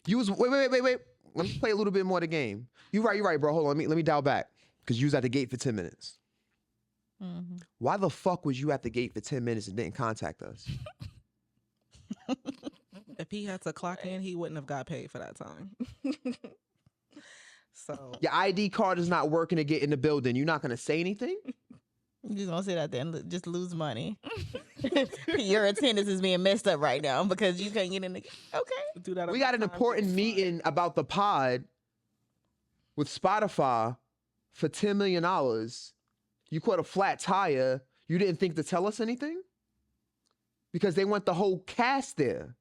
You was wait. Let me play a little bit more of the game. You're right, bro. Hold on. Let me dial back because you was at the gate for 10 minutes. Mm-hmm. Why the fuck was you at the gate for 10 minutes and didn't contact us? If he had to clock in, he wouldn't have got paid for that time. So Your ID card is not working to get in the building. You're not gonna say anything? You just gonna sit out there and just lose money. Your attendance is being messed up right now because you can't get in the. Okay. do that. We got an important meeting about the pod with Spotify for $10 million. You caught a flat tire. You didn't think to tell us anything? Because they want the whole cast there.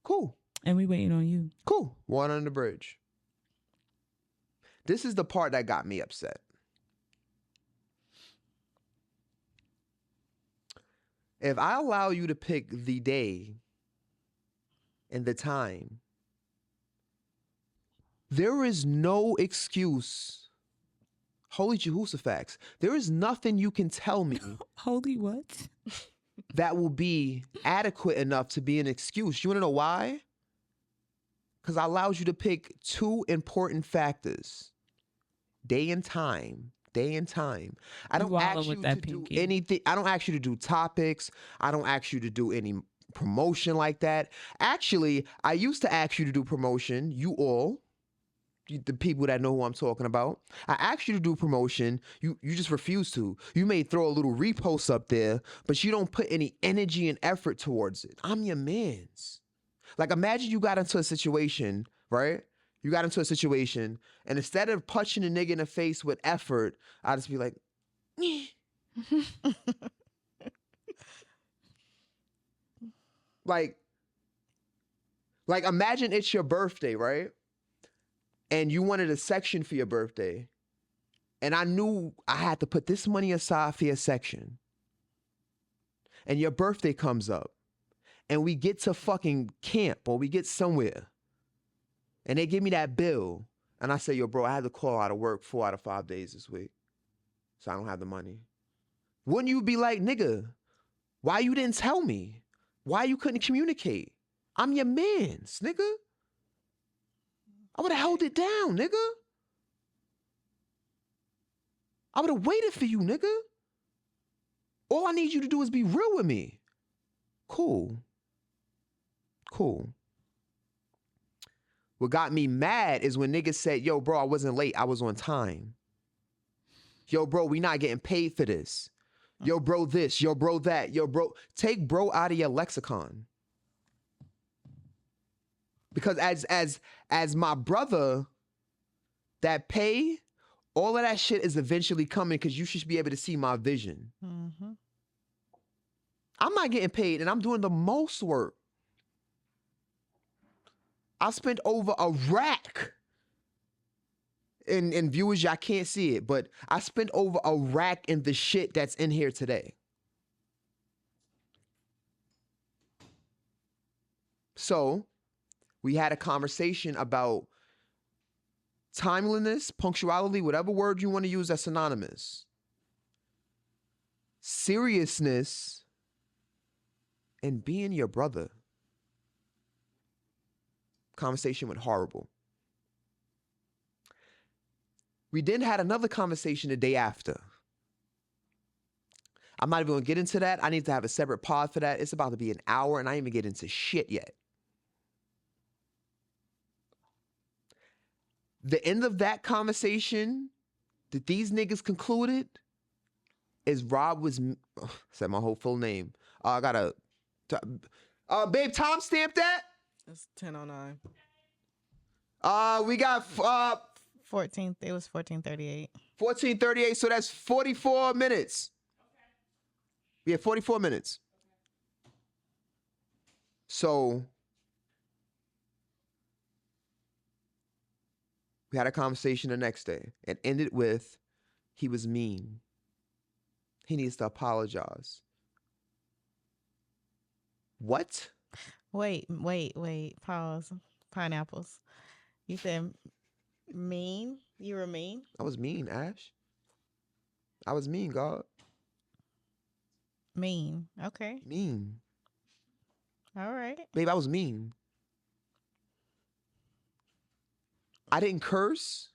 Cool. And we waiting on you. Cool. Water under the bridge. This is the part that got me upset. If I allow you to pick the day and the time, there is no excuse. Holy Jehoshaphat, there is nothing you can tell me Holy what? that will be adequate enough to be an excuse. You want to know why? Because I allowed you to pick 2 important factors. Day and time. I don't ask you to do anything. I don't ask you to do topics. I don't ask you to do any promotion like that. Actually, I used to ask you to do promotion. You all, the people that know who I'm talking about. I asked you to do promotion. You just refuse to. You may throw a little repost up there, but you don't put any energy and effort towards it. I'm your mans. Like, imagine you got into a situation, right? You got into a situation, and instead of punching a nigga in the face with effort, I'd just be like, like imagine it's your birthday, right? And you wanted a section for your birthday, and I knew I had to put this money aside for your section. And your birthday comes up, and we get to fucking camp, or we get somewhere, and they give me that bill, and I say, yo, bro, I had to call out of work 4 out of 5 days this week, so I don't have the money. Wouldn't you be like, nigga, why you didn't tell me? Why you couldn't communicate? I'm your mans, nigga. I would have held it down, nigga. I would have waited for you, nigga. All I need you to do is be real with me. Cool. What got me mad is when niggas said, yo, bro, I wasn't late. I was on time. Yo, bro, we not getting paid for this. Yo, bro, this. Yo, bro, that. Yo, bro. Take bro out of your lexicon. Because as my brother, that pay, all of that shit is eventually coming because you should be able to see my vision. Mm-hmm. I'm not getting paid and I'm doing the most work. I spent over a rack. And viewers, y'all can't see it, but I spent over a rack in the shit that's in here today. So, we had a conversation about timeliness, punctuality, whatever word you want to use that's synonymous. Seriousness, and being your brother. Conversation went horrible. We then had another conversation the day after. I'm not even going to get into that. I need to have a separate pod for that. It's about to be an hour and I ain't even get into shit yet. The end of that conversation that these niggas concluded is Rob was, said my whole full name. I got a, babe, timestamp that? It's 10:09. We got 14th. It was 14:38. 14:38. So that's 44 minutes. Okay. Yeah, 44 minutes. So we had a conversation the next day. It ended with, he was mean. He needs to apologize. What? Wait. Pause. Pineapples. You said mean? You were mean? I was mean, Ash. I was mean, God. Mean. Okay. Mean. All right. Babe, I was mean. I didn't curse.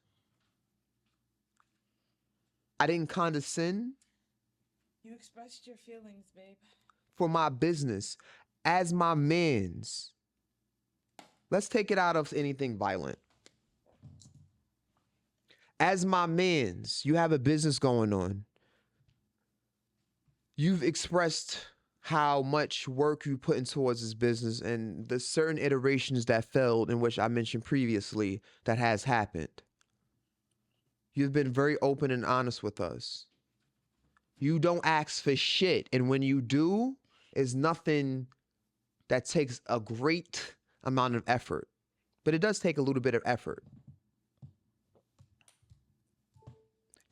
I didn't condescend. You expressed your feelings, babe. For my business. As my mans. Let's take it out of anything violent. As my mans, you have a business going on. You've expressed how much work you put in towards this business and the certain iterations that failed, in which I mentioned previously, that has happened. You've been very open and honest with us. You don't ask for shit, and when you do, it's nothing that takes a great amount of effort. But it does take a little bit of effort.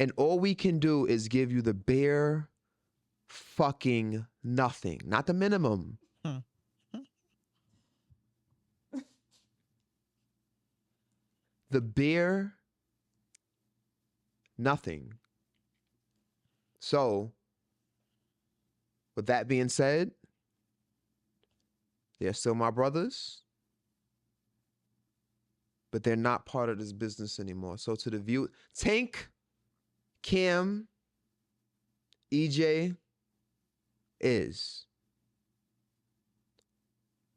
And all we can do is give you the bare fucking nothing. Not the minimum. The bare nothing. So, with that being said, they're still my brothers, but they're not part of this business anymore. So to the view, Tank, Kim, EJ is.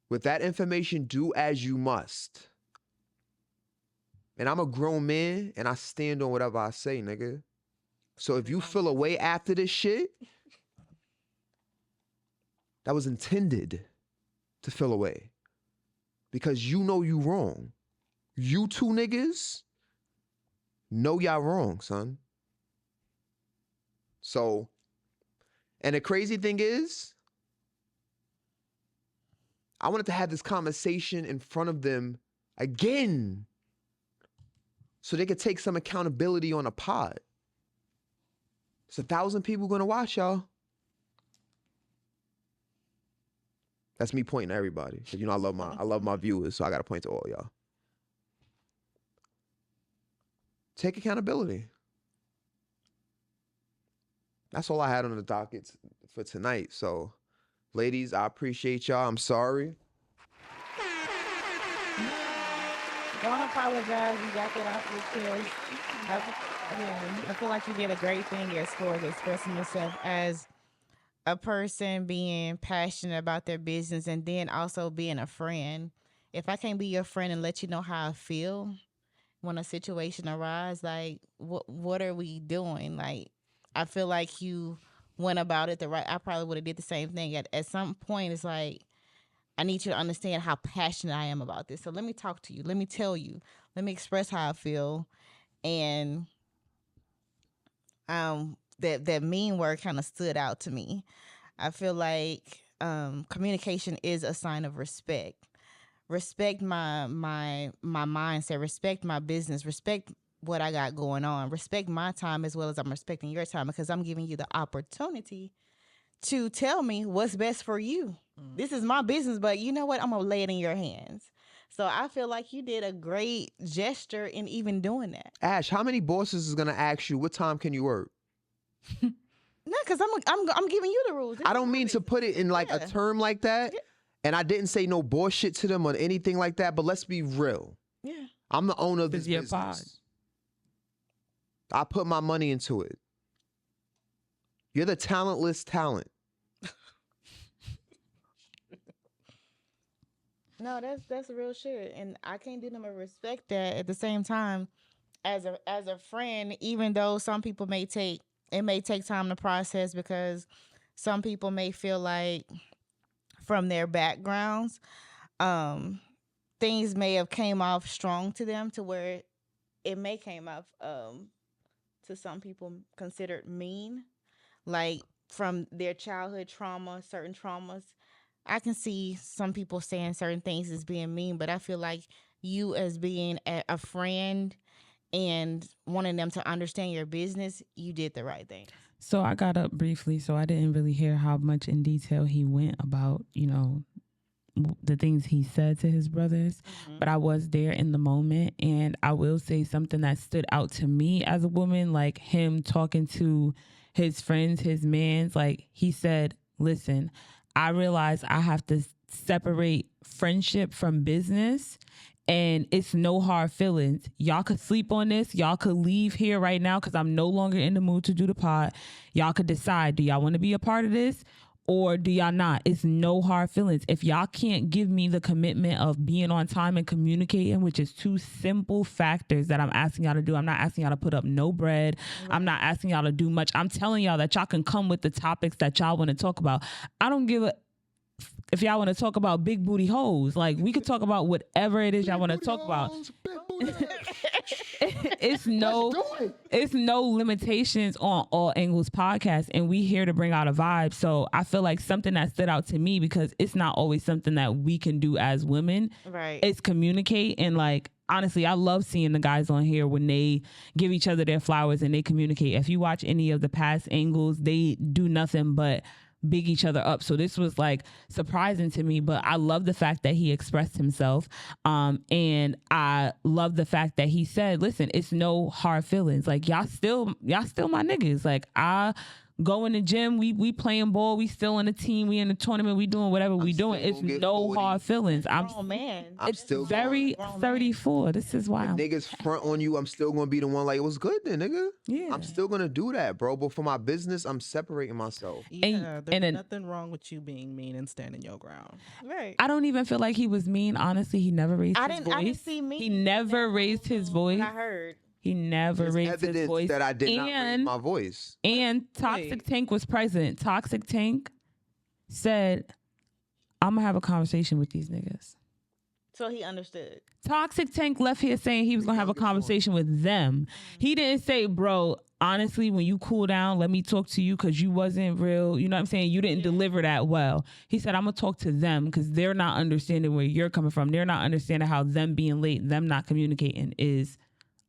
With that information, do as you must. And I'm a grown man, and I stand on whatever I say, nigga. So if you feel away after this shit, that was intended to feel away. Because you know you wrong. You two niggas know y'all wrong, son. So, and the crazy thing is, I wanted to have this conversation in front of them again so they could take some accountability on a pod. It's 1,000 people gonna watch y'all. That's me pointing to everybody. 'Cause you know I love my viewers, so I gotta point to all y'all. Take accountability. That's all I had on the docket for tonight. So, ladies, I appreciate y'all. I'm sorry. Don't apologize. You got that off your chest. I feel like you did a great thing as far as expressing yourself as a person being passionate about their business and then also being a friend. If I can't be your friend and let you know how I feel when a situation arises, like what are we doing? Like, I feel like you went about it the right. I probably would have did the same thing. At some point, it's like, I need you to understand how passionate I am about this. So let me talk to you. Let me tell you. Let me express how I feel. And that mean word kind of stood out to me. I feel like communication is a sign of respect. Respect my mindset. Respect my business. Respect what I got going on. Respect my time as well as I'm respecting your time, because I'm giving you the opportunity to tell me what's best for you. This is my business, but you know what? I'm going to lay it in your hands. So I feel like you did a great gesture in even doing that. Ash, how many bosses is going to ask you, what time can you work? No, because I'm giving you the rules. I don't mean to put it in like a term like that. Yeah. And I didn't say no bullshit to them or anything like that, but let's be real. Yeah. I'm the owner of this business. I put my money into it. You're the talentless talent. No, that's real shit, and I can't do them but respect that. At the same time, as a friend, even though some people may take time to process, because some people may feel like from their backgrounds, things may have came off strong to them to where it may came off to some people considered mean, like from their childhood trauma, certain traumas. I can see some people saying certain things as being mean, but I feel like you as being a friend and wanting them to understand your business, you did the right thing. So I got up briefly, so I didn't really hear how much in detail he went about, the things he said to his brothers, but I was there in the moment. And I will say something that stood out to me as a woman, like him talking to his friends, his mans, like he said, listen, I realize I have to separate friendship from business. And it's no hard feelings. Y'all could sleep on this. Y'all could leave here right now because I'm no longer in the mood to do the pod. Y'all could decide, do y'all want to be a part of this or do y'all not? It's no hard feelings. If y'all can't give me the commitment of being on time and communicating, which is two simple factors that I'm asking y'all to do. I'm not asking y'all to put up no bread. Right. I'm not asking y'all to do much. I'm telling y'all that y'all can come with the topics that y'all want to talk about. I don't give a... If y'all want to talk about big booty hoes, like we could talk about whatever it is y'all want to talk about. It's no limitations on All Angles podcast, and we here to bring out a vibe. So I feel like something that stood out to me, because it's not always something that we can do as women. Right. It's communicate, and like honestly, I love seeing the guys on here when they give each other their flowers and they communicate. If you watch any of the past angles, they do nothing but big each other up. So this was like surprising to me, but I love the fact that he expressed himself. And I love the fact that he said, listen, it's no hard feelings. Like y'all still my niggas. Like I go in the gym, we playing ball, we still in the team, we in the tournament, we doing whatever we doing. It's no 40. Hard feelings. I'm still very 34. This is why niggas front on you. I'm still gonna be the one like, it was good then, nigga. Yeah. I'm still gonna do that, bro. But for my business, I'm separating myself. Yeah, there's nothing wrong with you being mean and standing your ground. Right. I don't even feel like he was mean. Honestly, he never raised his voice. I didn't see mean. He never raised his voice. I heard. He never raised his voice. That I did not raise my voice. And Toxic Tank was present. Toxic Tank said, I'm going to have a conversation with these niggas. So he understood. Toxic Tank left here saying he was going to have a conversation with them. He didn't say, bro, honestly, when you cool down, let me talk to you because you wasn't real. You know what I'm saying? You didn't deliver that well. He said, I'm going to talk to them because they're not understanding where you're coming from. They're not understanding how them being late, them not communicating is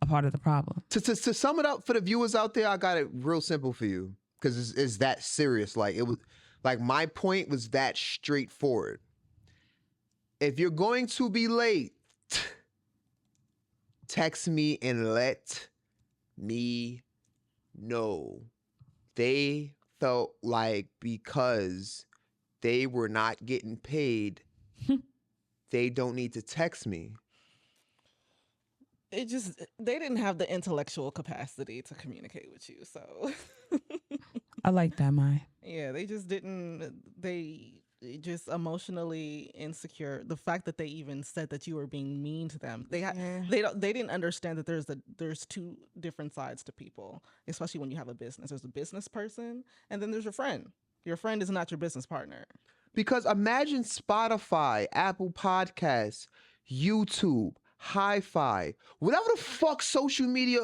a part of the problem. To sum it up for the viewers out there, I got it real simple for you because it's that serious. Like it was, like my point was that straightforward. If you're going to be late, text me and let me know. They felt like because they were not getting paid, they don't need to text me. They didn't have the intellectual capacity to communicate with you. So I like that, Mai. Yeah, they just didn't. They just emotionally insecure. The fact that they even said that you were being mean to them, they didn't understand that there's two different sides to people, especially when you have a business. There's a business person, and then there's your friend. Your friend is not your business partner. Because imagine Spotify, Apple Podcasts, YouTube, Hi-Fi, whatever the fuck social media,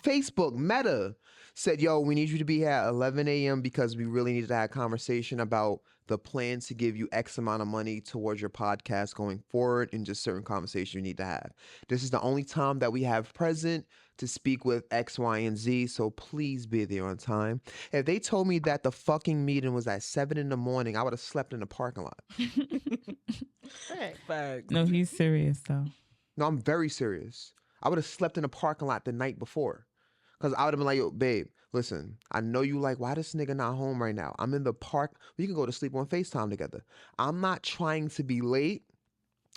Facebook, Meta said, yo, we need you to be here at 11 a.m. because we really need to have a conversation about the plans to give you X amount of money towards your podcast going forward and just certain conversations you need to have. This is the only time that we have present to speak with X, Y, and Z, so please be there on time. If they told me that the fucking meeting was at 7 in the morning, I would have slept in the parking lot. No, he's serious though. No, I'm very serious. I would have slept in the parking lot the night before. Because I would have been like, yo, babe, listen, I know you like, why this nigga not home right now? I'm in the park. We can go to sleep on FaceTime together. I'm not trying to be late.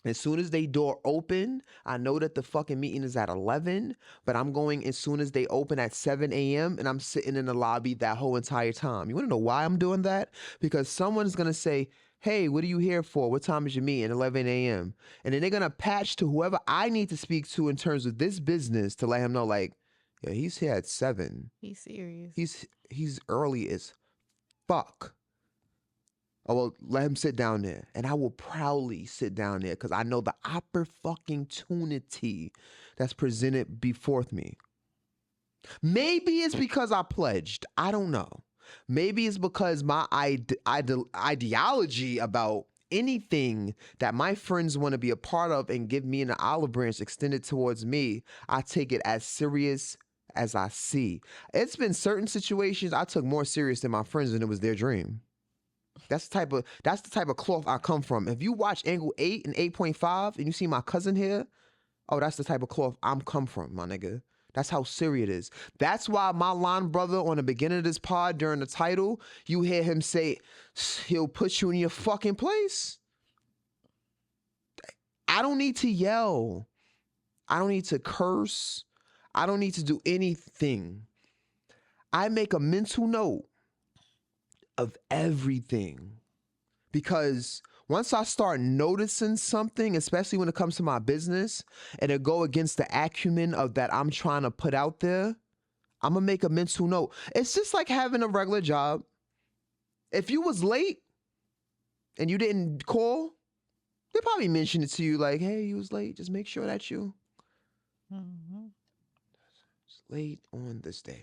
As soon as they door open, I know that the fucking meeting is at 11, but I'm going as soon as they open at 7 a.m. and I'm sitting in the lobby that whole entire time. You want to know why I'm doing that? Because someone's going to say, hey, what are you here for? What time is your meeting? 11 a.m. And then they're going to patch to whoever I need to speak to in terms of this business to let him know, like, yeah, he's here at 7. He's serious. He's early as fuck. Oh, well, let him sit down there. And I will proudly sit down there because I know the opportunity that's presented before me. Maybe it's because I pledged. I don't know. Maybe it's because my ideology about anything that my friends want to be a part of and give me an olive branch extended towards me, I take it as serious as I see. It's been certain situations I took more serious than my friends and it was their dream. That's the type of cloth I come from. If you watch Angle 8 and 8.5 and you see my cousin here, oh, that's the type of cloth I'm come from, my nigga. That's how serious it is. That's why my line brother on the beginning of this pod during the title, you hear him say, he'll put you in your fucking place. I don't need to yell. I don't need to curse. I don't need to do anything. I make a mental note of everything. Because once I start noticing something, especially when it comes to my business, and it go against the acumen of that I'm trying to put out there, I'm going to make a mental note. It's just like having a regular job. If you was late and you didn't call, they probably mention it to you like, hey, you was late. Just make sure that you late on this day.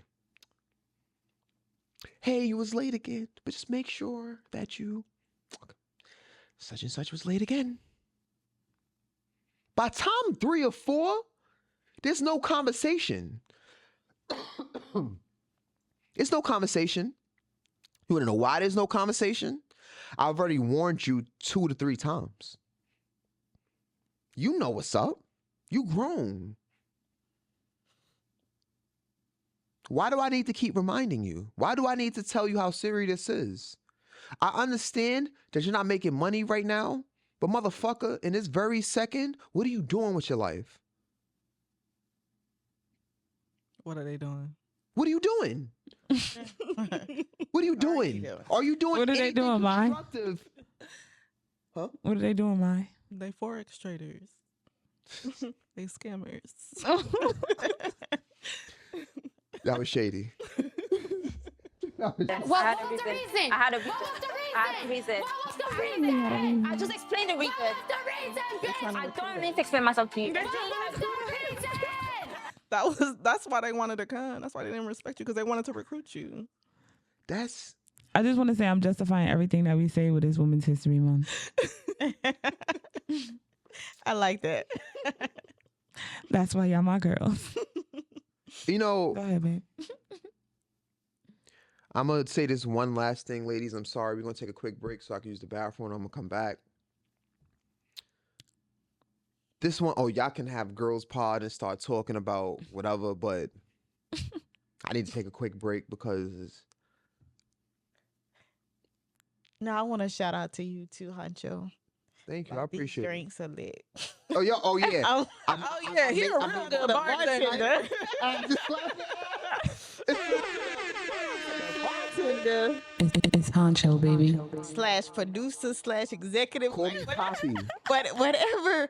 Hey, you was late again, but just make sure that you such and such was late again. By time 3 or 4, there's no conversation. It's no conversation. You want to know why there's no conversation? I've already warned you 2 to 3 times. You know what's up. You grown. Why do I need to keep reminding you? Why do I need to tell you how serious this is? I understand that you're not making money right now, but motherfucker, in this very second, what are you doing with your life? What are they doing? What are you doing? What are you doing? Are you doing What are they doing, Mai? constructive? Huh? What are they doing, Mai? They forex traders. They scammers. That was shady. What was the reason? I had a reason. What was the reason? I just explained the reason. What was the reason, bitch? I don't need to explain myself to you. What was the reason? That's why they wanted to come. That's why they didn't respect you, because they wanted to recruit you. I just want to say I'm justifying everything that we say with this Women's History Month. I like that. That's why y'all my girls. You know, Go ahead, babe. I'm going to say this one last thing, ladies. I'm sorry. We're going to take a quick break so I can use the bathroom. I'm going to come back. This one, oh, y'all can have girls pod and start talking about whatever, but I need to take a quick break because... No, I want to shout out to you too, Huncho. Thank you. I appreciate it. Drinks are lit. Oh, yeah. Oh, yeah. He's a real good bartender. It's Huncho, baby. / producer / executive. Call me Poppy. Whatever.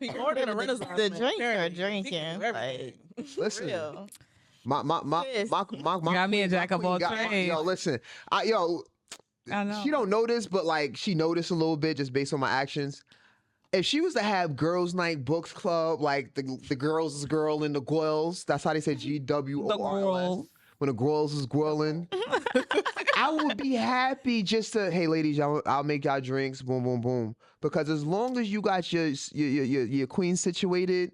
He more than a Renaissance The man. drinks are Apparently. drinking. Like, Listen. real. My Got me a jack of all trades. Yo, listen. I know. She don't know this, but like she noticed a little bit just based on my actions. If she was to have girls' night books club, like the girls is girl and the girls, that's how they say GWORLS. When the girls is gwirling, I would be happy just to, hey ladies, I'll make y'all drinks, boom, boom, boom. Because as long as you got your queen situated,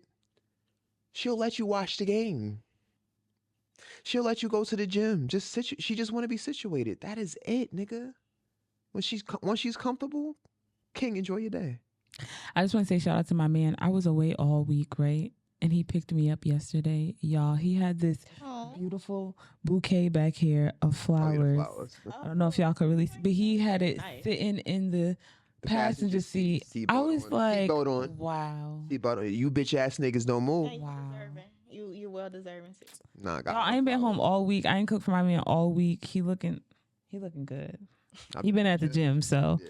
she'll let you watch the game. She'll let you go to the gym. She just want to be situated. That is it, nigga. Once she's comfortable, king, enjoy your day. I just want to say shout out to my man. I was away all week, right? And he picked me up yesterday. Y'all, he had this beautiful bouquet back here of flowers. I don't know if y'all could really see, but he had it sitting in the passenger seat. I was like, wow. You bitch ass niggas don't move. Wow. You well deserving. Nah, I ain't been home all week. I ain't cooked for my man all week. He looking good. He been at the gym, so. Yeah.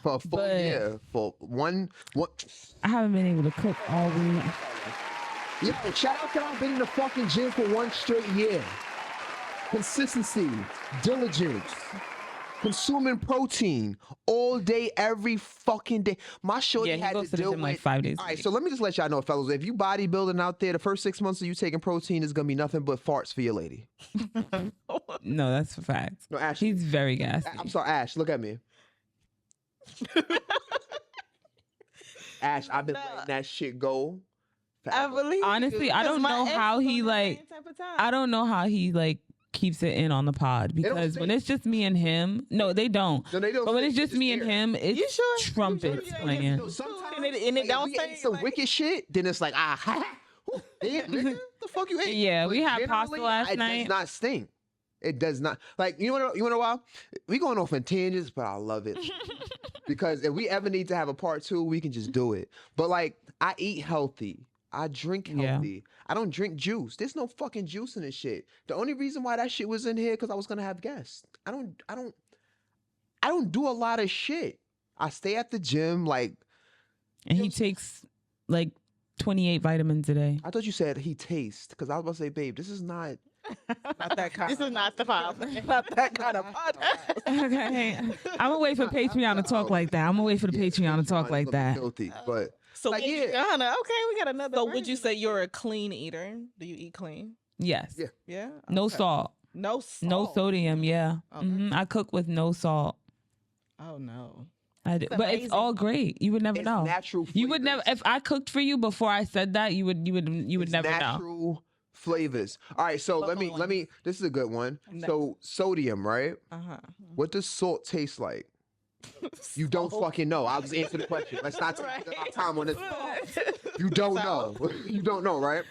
For a full year. For one. I haven't been able to cook all week. Yo, shout out to I've been in the fucking gym for 1 straight year. Consistency, diligence, consuming protein all day, every fucking day. My shorty had to deal with like 5 days. All right, so let me just let y'all know, fellas. If you bodybuilding out there, the first 6 months of you taking protein is gonna be nothing but farts for your lady. No, that's a fact. No, Ash. He's very gassy. I'm sorry, Ash. Look at me. Ash, I've been letting that shit go. I believe. Honestly, I don't know how he like. I don't know how he like keeps it in on the pod because when it's just me and him, no, they don't. No, they don't. But when it's just me and him, it's trumpets playing. No, sometimes And it don't say some wicked shit. Then it's like damn, nigga, the fuck you ate? Yeah, But we had pasta generally, last it night. does not stink. It does not. Like you want to know why? We going off on tangents, but I love it because if we ever need to have a part 2, we can just do it. But like, I eat healthy. I drink healthy. I don't drink juice. There's no fucking juice in this shit. The only reason why that shit was in here because I was gonna have guests. I don't do a lot of shit. I stay at the gym, like. And he takes like 28 vitamins a day. I thought you said he tastes because I was about to say, babe, this is not. Not that kind. This is not the problem. Not that kind of podcast. Okay, I'm gonna wait for Patreon to talk like that. I'm gonna wait for the Patreon to talk like that. Filthy, but So like, Okay, we got another. So would you say you're a clean eater? Do you eat clean? Yes. Yeah. Yeah. No Okay. salt. No salt. No sodium. Yeah. Okay. I cook with no salt. Oh no. I do. But it's all great. You would never it's know. natural. You would never. flavors. If I cooked for you before I said that, you would It's never know. natural flavors. All right, so let me. This is a good one. So sodium, right? What does salt taste like? You don't fucking know. I'll just answer the question. Let's not take our time on this. You don't know. You don't know, right?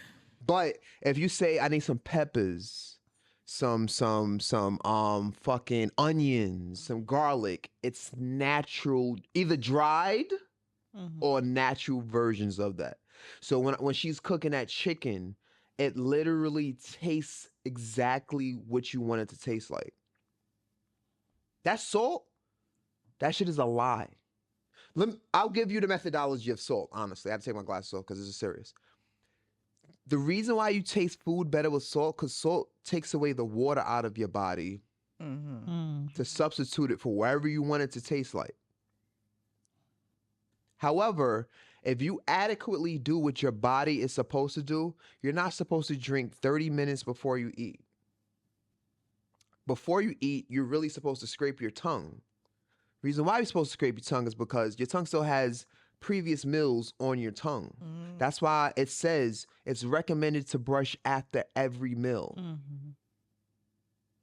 But if you say I need some peppers, some fucking onions, some garlic, it's natural, either dried or natural versions of that. So when she's cooking that chicken, it literally tastes exactly what you want it to taste like. That salt, that shit is a lie. I'll give you the methodology of salt, honestly. I have to take my glass of salt because this is serious. The reason why you taste food better with salt, because salt takes away the water out of your body to substitute it for wherever you want it to taste like. However, if you adequately do what your body is supposed to do, you're not supposed to drink 30 minutes before you eat. Before you eat, you're really supposed to scrape your tongue. Reason why you're supposed to scrape your tongue is because your tongue still has previous meals on your tongue. That's why it says it's recommended to brush after every meal.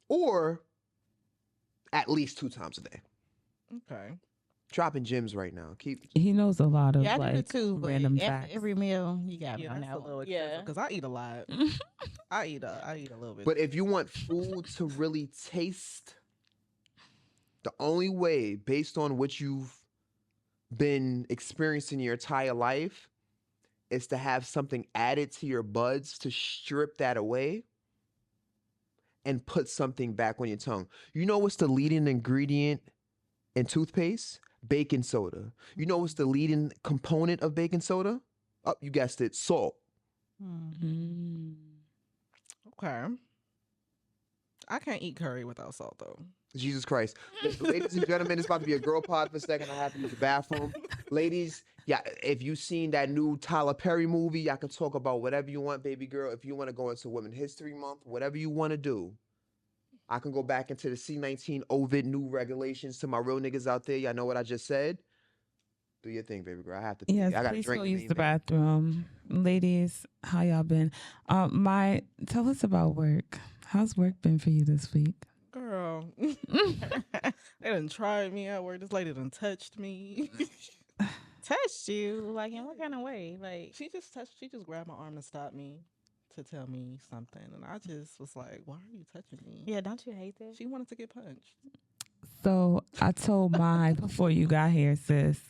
Or at least 2 times a day. Okay. Dropping gems right now. He knows a lot of I do like too, but random after facts. every meal, you got Yeah, one that's a out. little excessive because I eat a lot. I eat a little bit. But if you want food to really taste, the only way, based on what you've been experiencing your entire life, is to have something added to your buds to strip that away and put something back on your tongue. You know what's the leading ingredient in toothpaste? Baking soda. You know what's the leading component of baking soda? Oh, you guessed it, salt. Okay. I can't eat curry without salt though. Jesus Christ. Ladies and gentlemen, it's about to be a girl pod for a second. I have to use the bathroom. Ladies, yeah, if you've seen that new Tyler Perry movie, y'all can talk about whatever you want, baby girl. If you want to go into Women's History Month, whatever you want to do, I can go back into the C-19 Ovid new regulations to my real niggas out there. Y'all know what I just said? Do your thing, baby girl. I have to. Yes, I gotta please drink. go use the bathroom. Ladies, how y'all been? Tell us about work. How's work been for you this week? Girl. They done tried me at work. This lady done touched me. Touched you? Like, in what kind of way? Like, She just grabbed my arm and stopped me to tell me something. And I just was like, why are you touching me? yeah, don't you hate that? She wanted to get punched. So I told my before you got here, sis,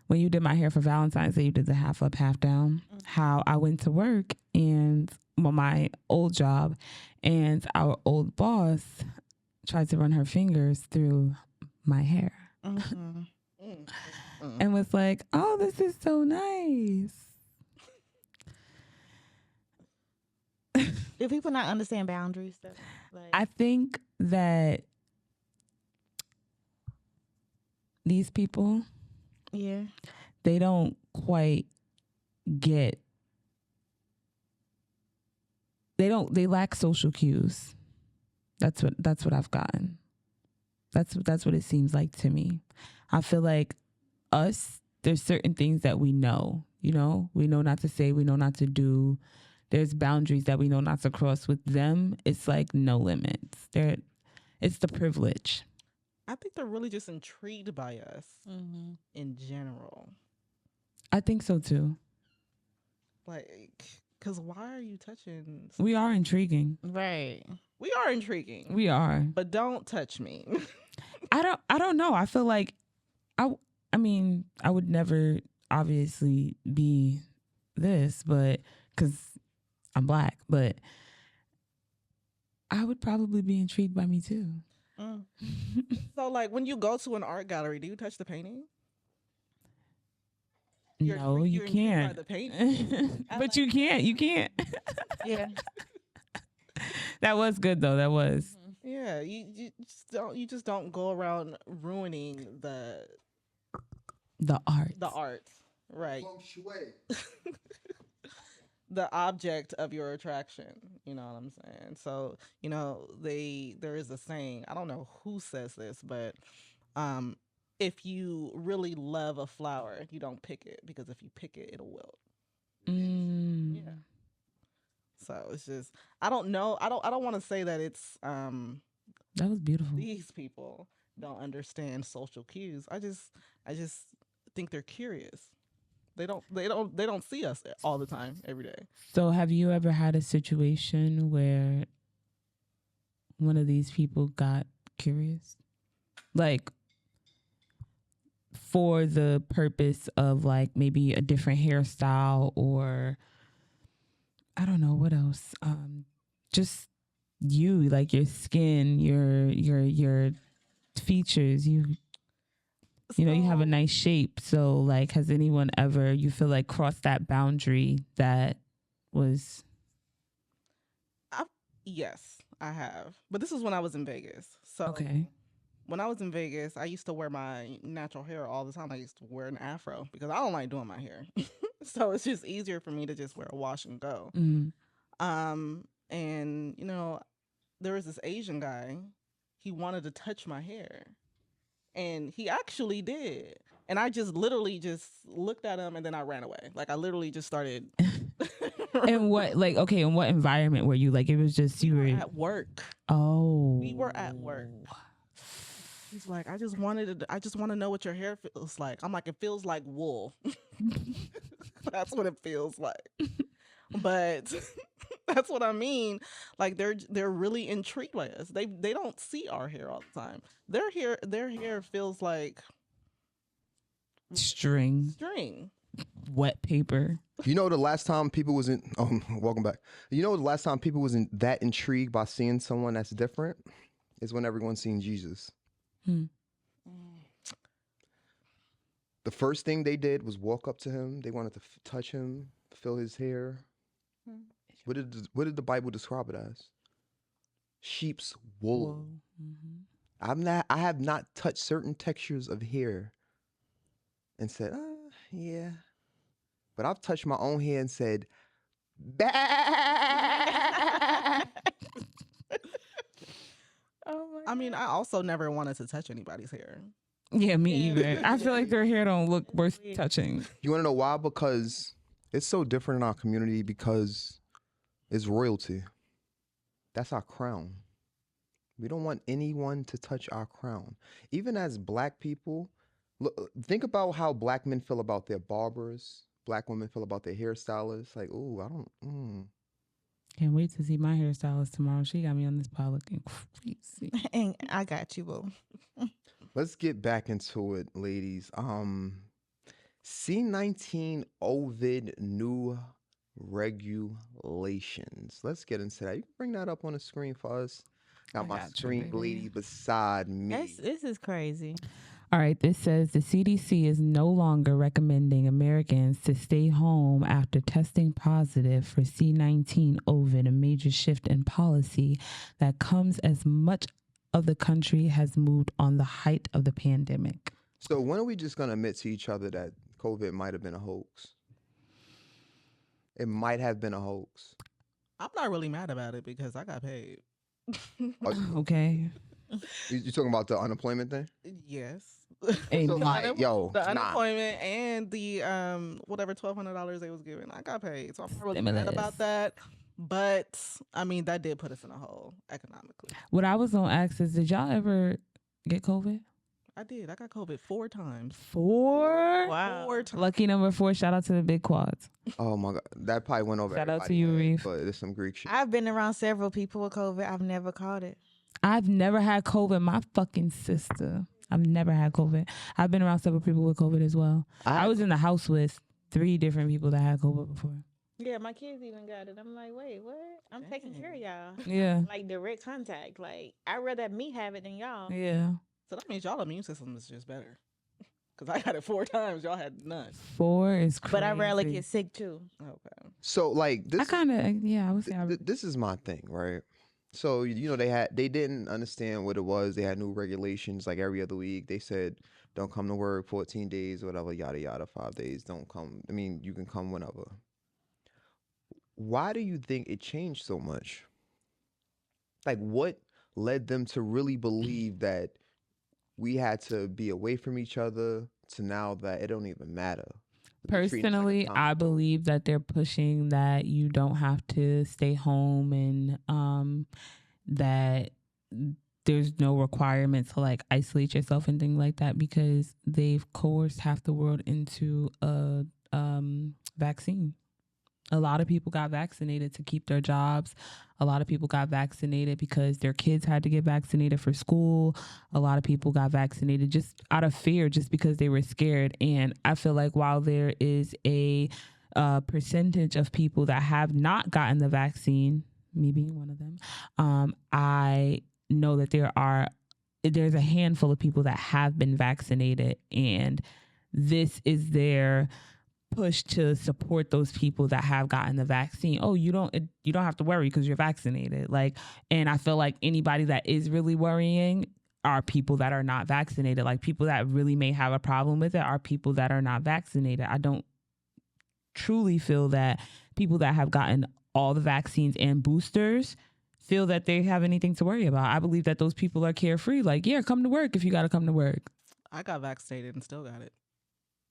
when you did my hair for Valentine's Day, you did the half up, half down, how I went to work and my old job, and our old boss tried to run her fingers through my hair and was like, oh, this is so nice. Do people not understand boundaries though? Like, I think that these people, yeah. they don't quite get, they lack social cues. That's what I've gotten. That's what it seems like to me. I feel like there's certain things that we know, we know not to say, we know not to do. There's boundaries that we know not to cross. With them. It's like no limits. It's the privilege. I think they're really just intrigued by us in general. I think so too. Like, because why are you touching? We are intriguing. Right. We are intriguing. We are. But don't touch me. I don't know. I feel like I mean, I would never obviously be this, but because I'm Black, but I would probably be intrigued by me too. So, like, when you go to an art gallery, do you touch the painting? No, you can't. By the painting. But you can't. You can't. Yeah. That was good though. That was. Yeah, you just don't go around ruining the art, right? The object of your attraction, you know what I'm saying? So, there is a saying, I don't know who says this, but if you really love a flower, you don't pick it, because if you pick it, it'll wilt. Yeah. So it's just, I don't know. I don't want to say that it's that was beautiful. These people don't understand social cues. I just think they're curious. They don't see us all the time, every day. So have you ever had a situation where one of these people got curious? Like for the purpose of like maybe a different hairstyle, or I don't know what else. Just you, like your skin, your features, you have a nice shape. So like, has anyone ever, you feel like, crossed that boundary that was? Yes, I have. But this is when I was in Vegas. So okay. When I was in Vegas, I used to wear my natural hair all the time. I used to wear an afro because I don't like doing my hair. So it's just easier for me to just wear a wash and go. And there was this Asian guy. He wanted to touch my hair. And he actually did. And I just literally just looked at him and then I ran away. Like I literally just started. And what, like, okay, in what environment were you? Like it was just you were at work. Oh. We were at work. He's like, I just want to know what your hair feels like. I'm like, it feels like wool. That's what it feels like. But that's what I mean. Like they're really intrigued by us. They don't see our hair all the time. Their hair feels like string, wet paper. The last time people wasn't welcome back. The last time people wasn't that intrigued by seeing someone that's different is when everyone's seen Jesus. The first thing they did was walk up to him. They wanted to touch him, feel his hair. What did the Bible describe it as? Sheep's wool. I have not touched certain textures of hair and said, yeah. But I've touched my own hair and said, bah! I mean, I also never wanted to touch anybody's hair. Yeah, me either. I feel like their hair don't look worth touching. You want to know why? Because it's so different in our community, because it's royalty. That's our crown. We don't want anyone to touch our crown. Even as Black people, look, think about how Black men feel about their barbers. Black women feel about their hairstylists. Like, ooh, I don't. Can't wait to see my hairstylist tomorrow. She got me on this pod looking crazy. And I got you, boo. Let's get back into it, ladies. C-19 Ovid new regulations. Let's get into that. You can bring that up on the screen for us. Got my screen lady beside me. This is crazy. All right, this says the CDC is no longer recommending Americans to stay home after testing positive for C-19 Ovid, a major shift in policy that comes as much of the country has moved on the height of the pandemic. So when are we just going to admit to each other that COVID might have been a hoax? It might have been a hoax. I'm not really mad about it because I got paid. Okay. You talking about the unemployment thing? Yes. So like, yo, the unemployment and the whatever $1,200 they was giving. I got paid, so I'm not really mad about that. But I mean, that did put us in a hole economically. What I was gonna ask is, did y'all ever get COVID? I did. I got COVID 4 times. 4? Wow. 4 times. Lucky number 4. Shout out to the big quads. Oh my God, that probably went over. Shout out to you, Reef. But there's some Greek shit. I've been around several people with COVID. I've never caught it. I've never had COVID. My fucking sister. I've never had COVID. I've been around several people with COVID as well. I was in the house with 3 different people that had COVID before. Yeah, my kids even got it. I'm like, wait, what? I'm taking care of y'all. Yeah. Like direct contact. Like, I'd rather me have it than y'all. Yeah. So that means y'all immune system is just better. Because I got it 4 times. Y'all had none. 4 is crazy. But I rarely get sick too. Okay. So like this, I kind of, I would say this is my thing, right? So you know they didn't understand what it was. They had new regulations like every other week. They said don't come to work 14 days, whatever, yada yada, 5 days. Don't come. I mean, you can come whenever. Why do you think it changed so much? Like, what led them to really believe that we had to be away from each other to now that it don't even matter? Personally, I believe that they're pushing that you don't have to stay home and that there's no requirement to like isolate yourself and things like that because they've coerced half the world into a vaccine. A lot of people got vaccinated to keep their jobs. A lot of people got vaccinated because their kids had to get vaccinated for school. A lot of people got vaccinated just out of fear, just because they were scared. And I feel like while there is a percentage of people that have not gotten the vaccine, me being one of them, I know that there's a handful of people that have been vaccinated, and this is their push to support those people that have gotten the vaccine. Oh, you don't have to worry because you're vaccinated. Like, and I feel like anybody that is really worrying are people that are not vaccinated. Like, people that really may have a problem with it are people that are not vaccinated. I don't truly feel that people that have gotten all the vaccines and boosters feel that they have anything to worry about. I believe that those people are carefree. Like, yeah, come to work if you got to come to work. I got vaccinated and still got it.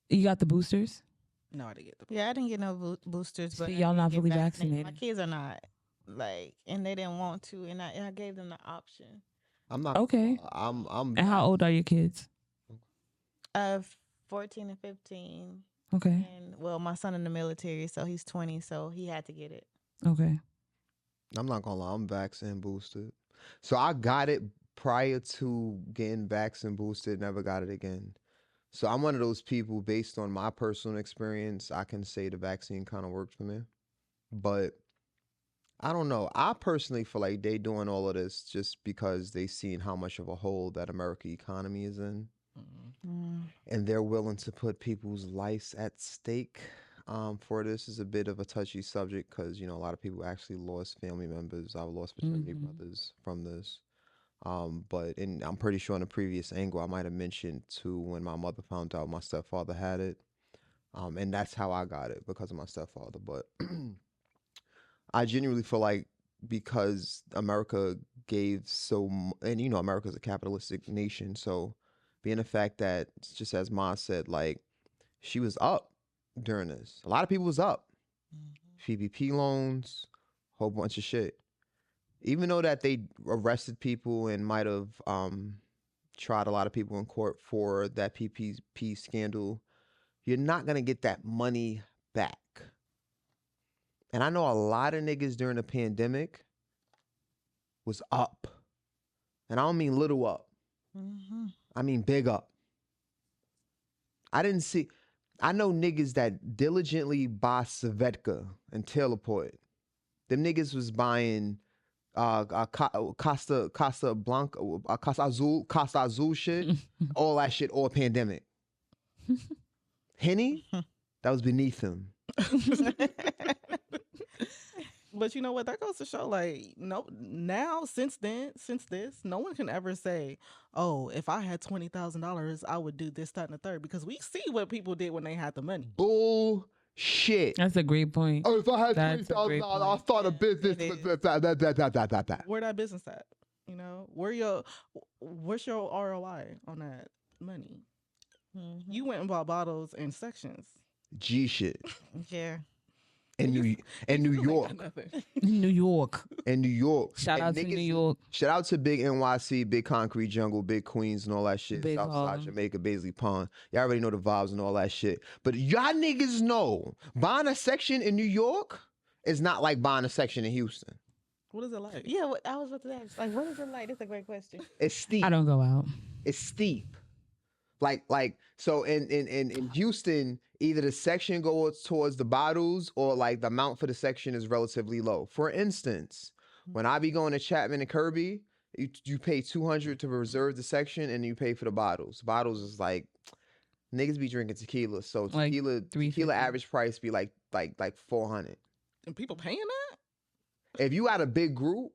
You got the boosters? No, I didn't get the boosters. Yeah, I didn't get no boosters. But y'all not fully vaccinated. My kids are not. Like, and they didn't want to, and I gave them the option. I'm not. Okay. I'm. And how old are your kids? 14 and 15. Okay. And well, my son in the military, so he's 20, so he had to get it. Okay. I'm not gonna lie. I'm vaccine boosted. So I got it prior to getting vaccine boosted. Never got it again. So I'm one of those people, based on my personal experience, I can say the vaccine kind of worked for me. But I don't know. I personally feel like they doing all of this just because they seen how much of a hole that American economy is in. Mm-hmm. And they're willing to put people's lives at stake for this. Is a bit of a touchy subject because, you know, a lot of people actually lost family members. I've lost fraternity brothers from this. But I'm pretty sure in a previous angle, I might have mentioned too when my mother found out my stepfather had it. And that's how I got it, because of my stepfather. But I genuinely feel like because America gave and you know, America's a capitalistic nation. So being the fact that, just as Ma said, like, she was up during this. A lot of people was up. PPP loans, whole bunch of shit. Even though that they arrested people and might have tried a lot of people in court for that PPP scandal, you're not going to get that money back. And I know a lot of niggas during the pandemic was up. And I don't mean little up. I mean big up. I know niggas that diligently buy Svedka and Taylor-Port. Them niggas was buying Costa Blanca, Costa Azul shit, all that shit, all pandemic. Henny, that was beneath him. But you know what? That goes to show, like, no, now since this, no one can ever say, "Oh, if I had $20,000, I would do this, that, and the third," because we see what people did when they had the money. Bullshit. That's a great point. Oh, if I had $20,000, I'll start a business. Where that business at? You know, what's your ROI on that money? You went and bought bottles in sections. G shit. Yeah. In New York. In New York. In New York. Shout out to New York. Shout out to Big NYC, Big Concrete Jungle, Big Queens and all that shit. Big Southside Harlem. Jamaica, Baisley Pond. Y'all already know the vibes and all that shit. But y'all niggas know buying a section in New York is not like buying a section in Houston. What is it like? Yeah, I was about to ask. Like, what is it like? That's a great question. It's steep. I don't go out. It's steep. So in Houston, either the section goes towards the bottles or like the amount for the section is relatively low. For instance, when I be going to Chapman and Kirby, you pay $200 to reserve the section and you pay for the bottles. Bottles is like niggas be drinking tequila, so Like tequila average price be like $400. And people paying that? If you had a big group,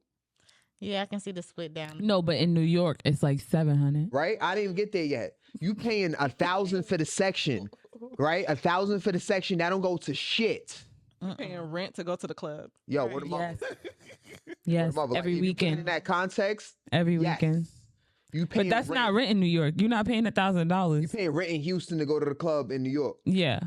Yeah, I can see the split down. No, but in New York, it's like 700. right? I didn't even get there yet. You paying $1,000 for the section, right? $1,000 for the section. That don't go to shit. Paying rent to go to the club. Yo, what about? Yes. Yes, Like, every if you put it in weekend. that context, Every yes. weekend. You But paying that's rent, not rent in New York. You're not paying You $1,000. paying rent in Houston to go to the club in New York. Yeah.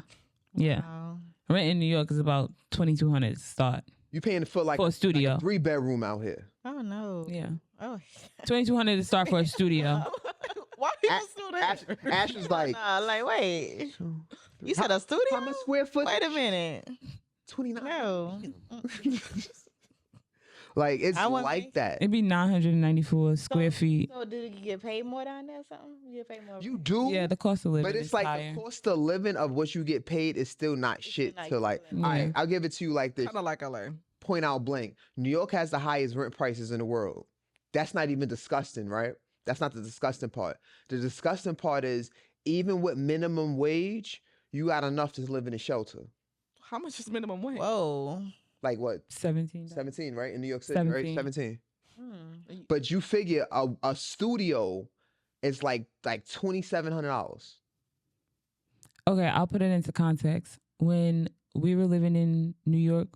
Yeah. Wow. Rent in New York is about $2,200 to start You paying for like for a studio. like a 3-bedroom out here. Oh no. Yeah. Oh. $2,200 to start for a studio. Why people still there? Ash was like, No, like wait. You said a studio? how much square foot? Wait a minute. 29. No. Like it's I wouldn't like think that. It'd be 994 square feet. So did you get paid more down there or something? You get paid more? You do, Yeah, the cost of living but it's is like higher. the cost of living of what you get paid is still not shit. not To like, equivalent. all right, Yeah. I'll give it to you like this. Kind of like LA. Point out blank. New York has the highest rent prices in the world. That's not even disgusting, right? That's not the disgusting part. The disgusting part is even with minimum wage, you got enough to live in a shelter. How much is minimum wage? Whoa. Like what? 17. 17, right? In New York City, right? 17. 17. Hmm. But you figure a studio is like $2,700. Okay, I'll put it into context. When we were living in New York,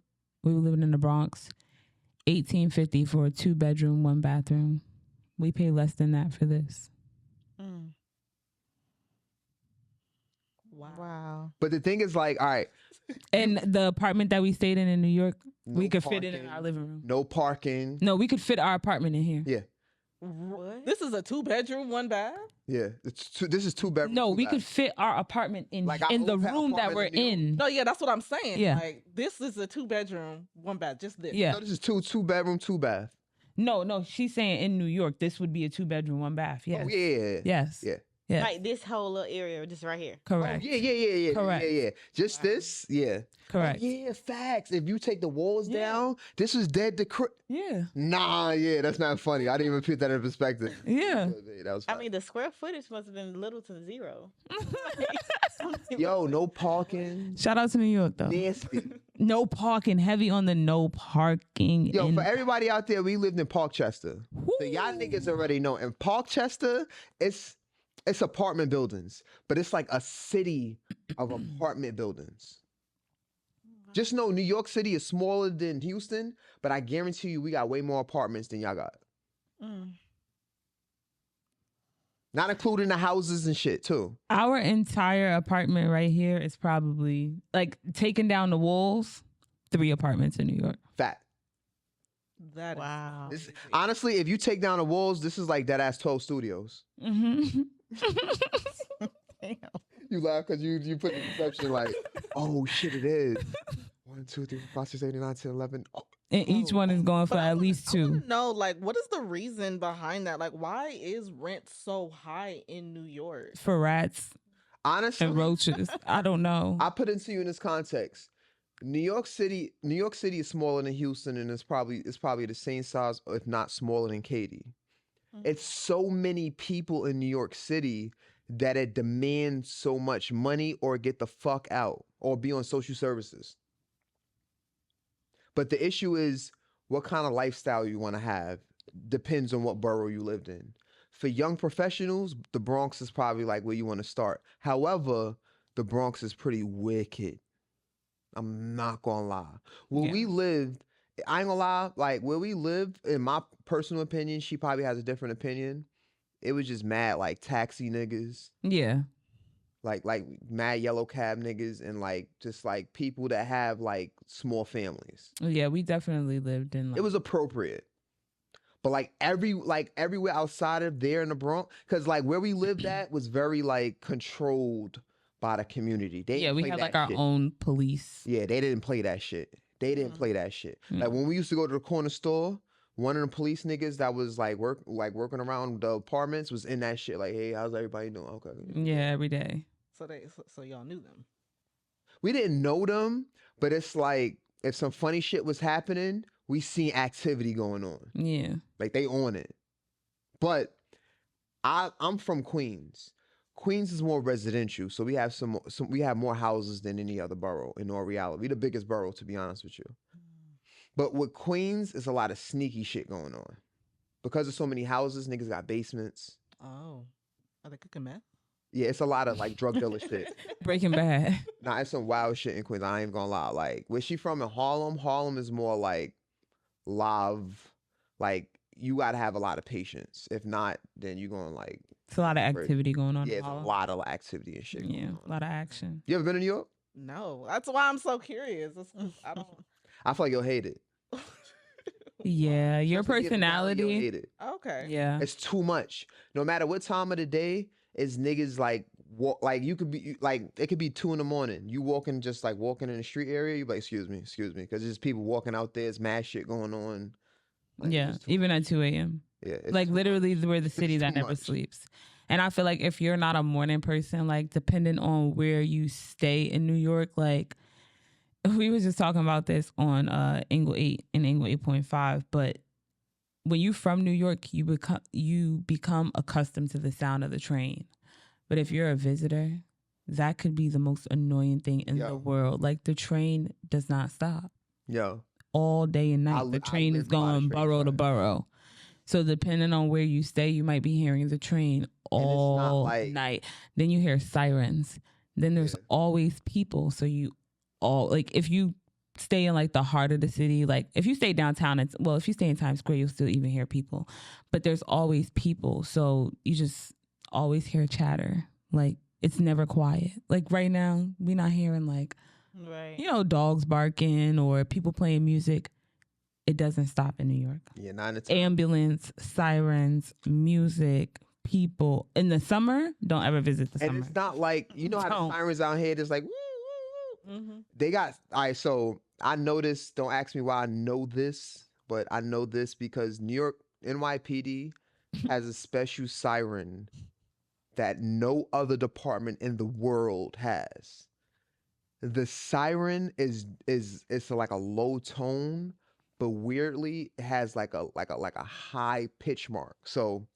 we were living in the Bronx, $1,850 for a 2-bedroom, 1-bathroom. We pay less than that for this. Mm. Wow. But the thing is like, all right, And the apartment that we stayed in New York, we no could fit it in parking, our living room. no parking. No, we could fit our apartment in here. Yeah. What? This is a 2-bedroom, 1 bath? Yeah. This is 2 bedrooms. No, 2 we baths. could fit our apartment in Like our in the old room that apartment we're in New York? in. No, yeah, that's what I'm saying. Yeah. Like, this is a 2-bedroom, 1 bath, just this. Yeah. No, this is two bedroom, 2 bath. No, she's saying in New York, this would be a 2-bedroom, 1-bath. Yes. Oh yeah. Yes. Yeah. Yes. Like this whole little area just right here. Correct. Oh, yeah. Correct. Yeah. Just this, yeah. Correct. Oh, yeah, facts. If you take the walls Yeah. down, this was dead to Yeah. Nah, yeah, that's not funny. I didn't even put that in perspective. Yeah. That was I funny. mean, the square footage must have been little to zero. Yo, no parking. Shout out to New York though. Nasty. No parking. Heavy on the no parking. Yo, in- for everybody out there, we lived in Parkchester. So y'all niggas already know. In Parkchester, it's apartment buildings, but it's like a city of apartment buildings. Just know New York City is smaller than Houston, but I guarantee you we got way more apartments than y'all got. Mm. Not including the houses and shit too. Our entire apartment right here is probably like taking down the walls. 3 apartments in New York. Fat. That is Wow. This, honestly, if you take down the walls, this is like dead ass 12 studios. Mm-hmm. Damn. You laugh because you put the perception like, oh shit, it is. 1, 2, 3, 4, 5, 6, 7, 8, 9, 10, 11. Oh, And each one is going for at least I 2. wanna know, like, what is the reason behind that? Like, why is rent so high in New York? For rats honestly, and roaches. I don't know. I put it to you in this context. New York City is smaller than Houston, and it's probably the same size, if not smaller than Katy. It's so many people in New York City that it demands so much money or get the fuck out or be on social services. But the issue is what kind of lifestyle you want to have depends on what borough you lived in. For young professionals, the Bronx is probably like where you want to start. However, the Bronx is pretty wicked. I'm not gonna lie. Where we lived, I ain't gonna lie, like where we lived, in my personal opinion, she probably has a different opinion. It was just mad, like taxi niggas. Yeah. like mad yellow cab niggas and like just like people that have like small families. Yeah, we definitely lived in. Like, it was appropriate, but like everywhere outside of there in the Bronx, because like where we lived at was very like controlled by the community. They didn't we play had that like our shit. own police. Yeah, they didn't play that shit. They didn't play that shit. Like when we used to go to the corner store, one of the police niggas that was like working around the apartments was in that shit. Like, hey, how's everybody doing? Okay. Yeah, every day. So y'all knew them. We didn't know them, but it's like if some funny shit was happening, we seen activity going on. Yeah. Like they on it. But I'm from Queens. Queens is more residential, so we have we have more houses than any other borough in all reality. We the biggest borough, to be honest with you. But with Queens, it's a lot of sneaky shit going on. Because there's so many houses, niggas got basements. Oh. Are they cooking meth? Yeah, it's a lot of like drug dealer shit. Breaking Bad. Nah, it's some wild shit in Queens. I ain't gonna lie. Like, where she from in Harlem? Harlem is more like live. Like, you gotta have a lot of patience. If not, then you're going like. It's a lot of activity going on. Yeah, it's a lot of activity and shit. Yeah, a lot of action. You ever been to New York? No, that's why I'm so curious. I don't. I feel like you'll hate it. Yeah, your personality. You'll hate it. Okay. Yeah, it's too much. No matter what time of the day, it's niggas like like you could be like it could be 2 a.m. You walking in the street area. You like excuse me, because there's people walking out there. It's mad shit going on. Like, yeah, even at 2 a.m. Yeah, like literally we're the city that never sleeps. And I feel like if you're not a morning person, like depending on where you stay in New York, like we was just talking about this on Angle 8 and Angle 8.5, but when you from New York, you become accustomed to the sound of the train. But if you're a visitor, that could be the most annoying thing in the world. Like the train does not stop. Yo. All day and night. The train is going borough to borough. So depending on where you stay, you might be hearing the train all night. Then you hear sirens. Then there's always people. So if you stay in like the heart of the city, like if you stay downtown, if you stay in Times Square, you'll still even hear people. But there's always people. So you just always hear chatter. Like it's never quiet. Like right now, we're not hearing like, dogs barking or people playing music. It doesn't stop in New York. Yeah, 9 to 10. Ambulance, sirens, music, people. In the summer, don't ever visit the summer. And it's not like, you know how the sirens out here, just like, woo, woo, woo. Mm-hmm. They got, all right, so I noticed, don't ask me why I know this, but I know this because New York NYPD has a special siren that no other department in the world has. The siren is like a low tone, but weirdly it has like a high pitch mark. So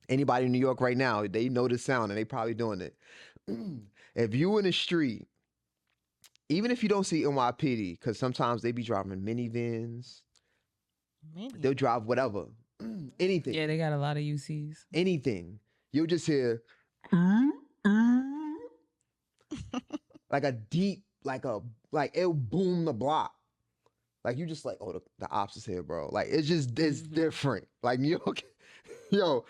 anybody in New York right now, they know the sound and they probably doing it. If you in the street, even if you don't see NYPD, because sometimes they be driving minivans, they'll drive whatever, anything. Yeah, they got a lot of UCs. Anything. You'll just hear like a deep, like it'll boom the block. Like you just like, oh, the ops is here, bro. Like it's different. Like New York, yo,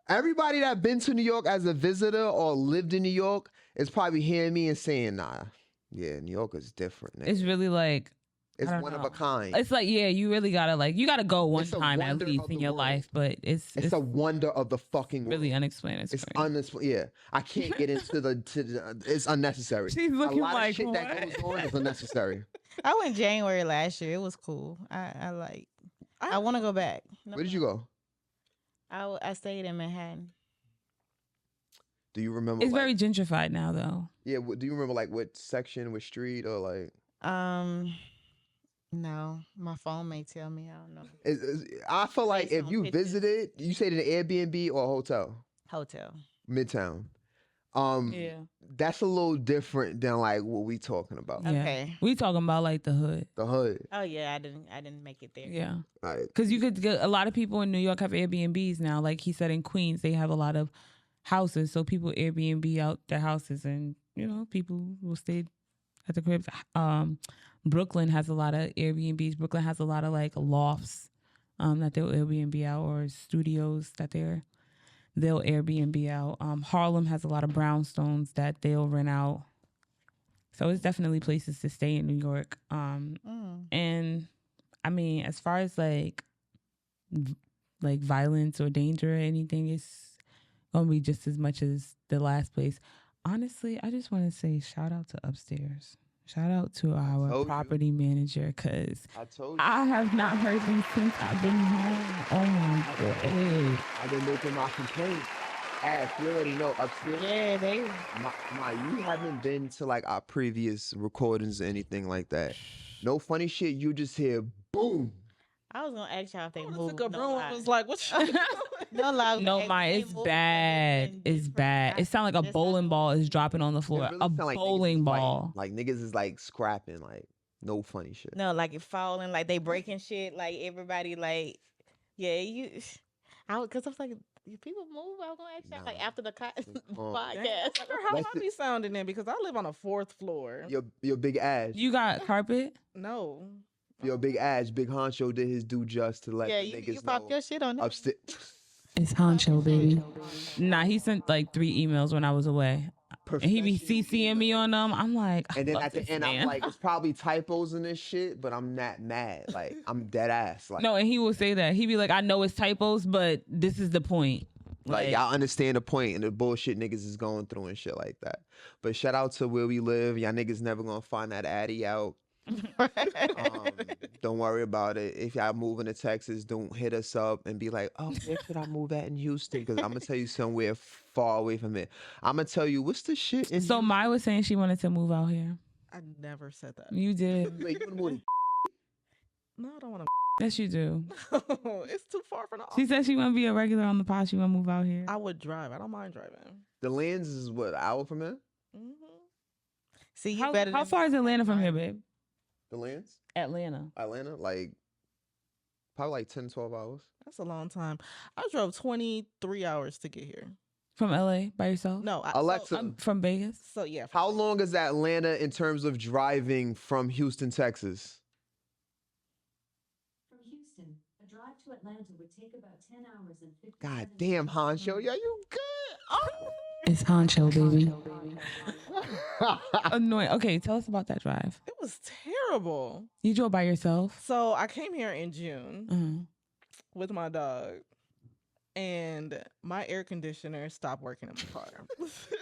everybody that been to New York as a visitor or lived in New York is probably hearing me and saying, nah, yeah, New York is different. It's really like, it's one of a kind. It's like, yeah, you really gotta you gotta go one time at least in your life, but it's a wonder of the fucking really unexplainable. It's unexplainable. Yeah, I can't get into it's unnecessary. She's looking a lot like of shit what? that goes on is unnecessary. I went January last year. It was cool. I want to go back. Where did you go? I stayed in Manhattan. Do you remember? It's very gentrified now, though. Yeah. Do you remember like what section, what street, or like? No, my phone may tell me. I don't know. I feel like if you visited, you stayed in an Airbnb or a hotel. Hotel. Midtown. Yeah. That's a little different than like what we talking about. Yeah. Okay. We talking about like the hood. The hood. Oh yeah, I didn't make it there. Yeah. All right. Because you could get a lot of people in New York have Airbnbs now. Like he said in Queens, they have a lot of houses, so people Airbnb out their houses, and people will stay at the cribs. Brooklyn has a lot of Airbnbs. Brooklyn has a lot of like lofts that they'll Airbnb out, or studios that they're they'll Airbnb out. Harlem has a lot of brownstones that they'll rent out. So it's definitely places to stay in New York. And I mean, as far as like violence or danger or anything, it's gonna be just as much as the last place. Honestly, I just want to say shout out to Upstairs. Shout out to our property manager, because I have not heard them since I've been home. Oh my God. I've been making my complaint. Ash, you already know Upstairs. Yeah, they. You haven't been to like our previous recordings or anything like that. No funny shit. You just hear boom. I was gonna ask y'all if they moved. Was like, what? No lie. No, it's bad. It's bad. It sounds like a bowling ball is dropping on the floor. Really A like bowling ball. Like niggas is like scrapping. Like no funny shit. No, like it falling, like they breaking shit, like everybody, like because I was like, if people move, I was gonna ask y'all like after the podcast. How I be sounding then, because I live on a 4th floor. Your big ass. You got carpet? No. Your big ass, Big Honcho did his due just to let the niggas you pop your shit on it. Upstairs. It's Huncho, baby. Nah, he sent like 3 emails when I was away. And he be CCing me on them. I'm like, and then at the end, I'm like, it's probably typos in this shit, but I'm not mad. Like, I'm dead ass. Like, no, and he will say that. He be like, I know it's typos, but this is the point. Like, y'all understand the point and the bullshit niggas is going through and shit like that. But shout out to where we live. Y'all niggas never gonna find that Addy out. Don't worry about it. If y'all moving to Texas, don't hit us up and be like, oh, where should I move at in Houston? Because I'm gonna tell you somewhere far away from it. I'm gonna tell you what's the shit in So Mai was saying she wanted to move out here. I never said that. You did. Wait, you wanna move No, I don't want to. Yes, you do. It's too far from the office. She said she want to be a regular on the pod. She want to move out here. I would drive. I don't mind driving. The Lands is what, an hour from here? See, you How far is Atlanta from here, babe? The Lands? Atlanta, like probably like 10, 12 hours. That's a long time. I drove 23 hours to get here. From LA by yourself? No, Alexa. I'm from Vegas. So yeah. How long is Atlanta in terms of driving from Houston, Texas? From Houston, a drive to Atlanta would take about 10 hours and 50 God damn, Honcho. Yeah, you good. Oh. It's Huncho, baby. Annoying. Okay, tell us about that drive. It was terrible. You drove by yourself? So I came here in June with my dog, and my air conditioner stopped working in my car.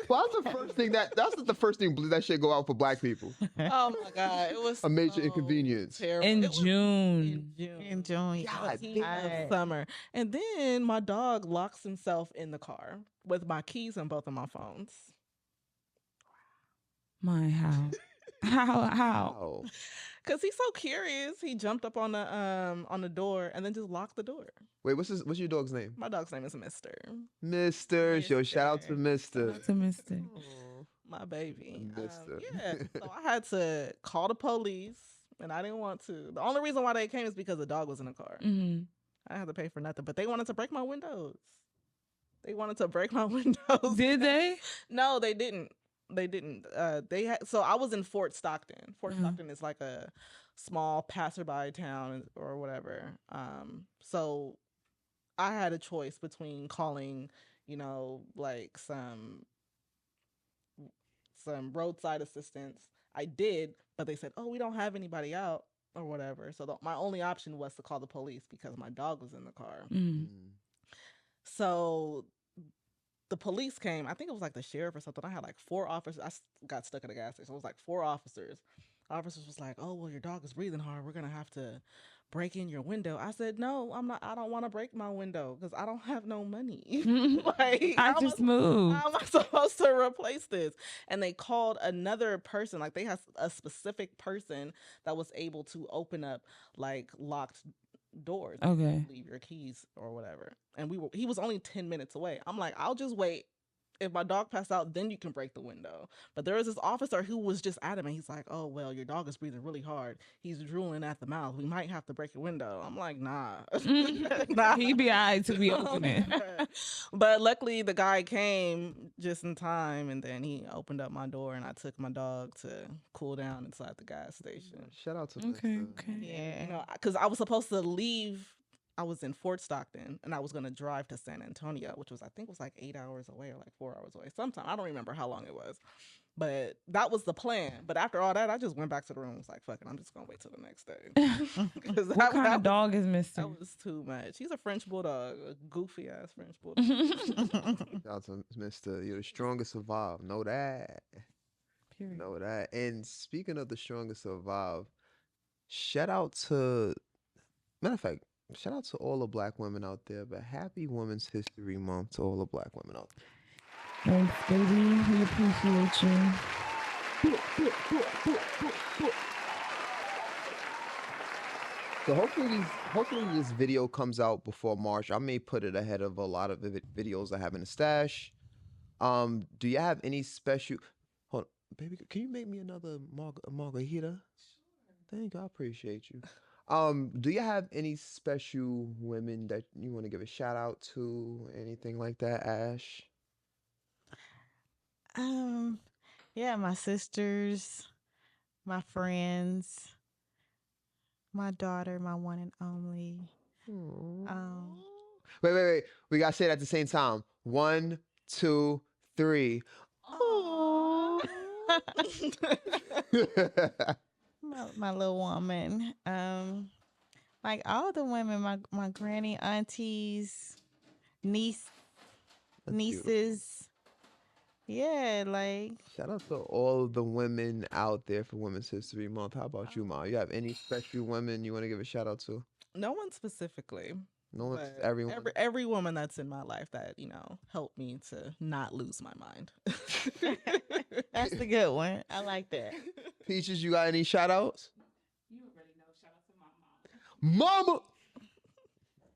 Well, that's the first thing that's the first thing that shit go out for black people. Oh my God, it was a major inconvenience. Terrible. In June. In June. God damn. Summer. And then my dog locks himself in the car with my keys and both of my phones. My, how? Because he's so curious. He jumped up on the door and then just locked the door. Wait, what's your dog's name? My dog's name is Mister. Mister. Yo, shout out to Mister. Shout out to Mister. My baby. Mister. Yeah. So I had to call the police, and I didn't want to. The only reason why they came is because the dog was in the car. Mm-hmm. I didn't have to pay for nothing, but they wanted to break my windows. Did they? No, they didn't. So I was in Fort Stockton. Fort Stockton is like a small passerby town or whatever. So I had a choice between calling, like some roadside assistance. I did, but they said, "Oh, we don't have anybody out or whatever." So my only option was to call the police because my dog was in the car. So the police came. I think it was like the sheriff or something. I had like 4 officers. I got stuck at a gas station. So it was like 4 officers. Officers was like, "Oh, well, your dog is breathing hard. We're going to have to break in your window." I said, "No, I'm not. I don't want to break my window because I don't have no money." Like, I just moved. How am I supposed to replace this? And they called another person. Like, they had a specific person that was able to open up like locked doors. Okay. Leave your keys or whatever. And he was only 10 minutes away. I'm like, I'll just wait. If my dog passed out, then you can break the window. But there was this officer who was just adamant. He's like, "Oh, well, your dog is breathing really hard. He's drooling at the mouth. We might have to break a window." I'm like, nah. Nah. He'd be all right to be opening. But luckily, the guy came just in time, and then he opened up my door, and I took my dog to cool down inside the gas station. Shout out to Okay. Yeah. Because I was supposed to leave I was in Fort Stockton and I was going to drive to San Antonio, which I think was like 8 hours away or like 4 hours away. Sometime, I don't remember how long it was. But that was the plan. But after all that, I just went back to the room and was like, fuck it, I'm just going to wait till the next day. What kind of dog is Mr.? That was too much. He's a French bulldog, a goofy ass French bulldog. Shout out to Mr. You're the strongest survive. Know that. Period. Know that. And speaking of the strongest survive, shout out to, matter of fact, shout out to all the black women out there, but happy Women's History Month to all the black women out there. Thanks, baby. We appreciate you. So hopefully this video comes out before March. I may put it ahead of a lot of videos I have in the stash. Do you have any special? Hold on, baby. Can you make me another margarita? Thank you. I appreciate you. Do you have any special women that you want to give a shout out to? Anything like that, Ash? Yeah, my sisters, my friends, my daughter, my one and only. Wait. We gotta say it at the same time. 1, 2, 3. My little woman. Like all the women, my granny, aunties, nieces. Yeah, like Shout out to all the women out there for Women's History Month. How about you, Ma? You have any special women you want to give a shout out to? No one specifically. No one, But everyone. every woman that's in my life that, helped me to not lose my mind. that's the good one. I like that. Peaches, you got any shout outs? You already know. Shout out to my mom. Mama!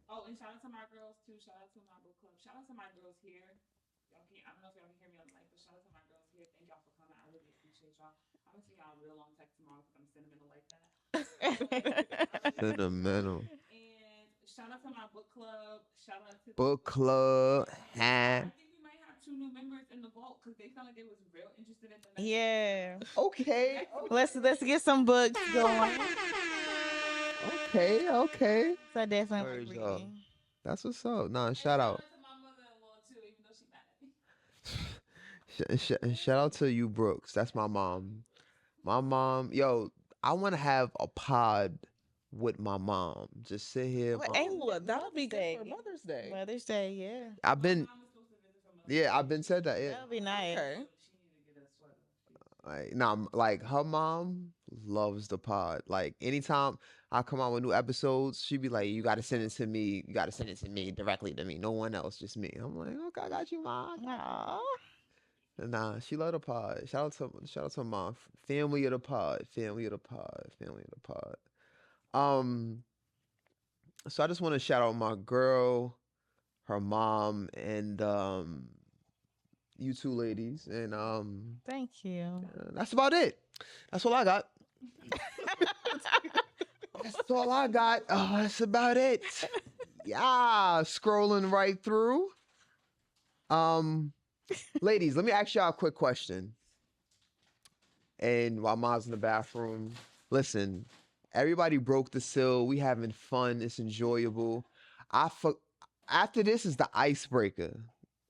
Oh, and shout out to my girls too. Shout out to my book club. Shout out to my girls here. I don't know if y'all can hear me on the mic, but shout out to my girls here. Thank y'all for coming. I really appreciate y'all. I'm gonna send y'all a real long text tomorrow because I'm sentimental like that. Sentimental. And shout out to my book club. Shout out to Book club. I think we might have 2 new members in the vault because they sound like they was real interested in the next Yeah. Okay. Let's get some books going. Okay. So definitely Where's, reading. That's what's up. Nah, shout out. to my mother-in-law too, even though she mad at me. Shout out to you, Brooks. That's my mom. My mom, yo, I want to have a pod with my mom. Just sit here. Oh, that'll be good for Mother's Day. Mother's Day, yeah. I've been said that. Yeah. That'll be nice. Okay. Like, nah, like her mom loves the pod. Like anytime I come out with new episodes, she be like, "You gotta send it to me. You gotta send it to me directly to me. No one else, just me." I'm like, "Okay, I got you, mom." Aww. Nah, she love the pod. Shout out to mom. Family of the pod. So I just want to shout out my girl, her mom, and you two ladies, and Thank you. that's about it. That's all I got. That's all I got. Oh, that's about it. Yeah, scrolling right through. Ladies, let me ask y'all a quick question. And while Mom's in the bathroom, listen, everybody broke the seal. We having fun. It's enjoyable. After this is the icebreaker.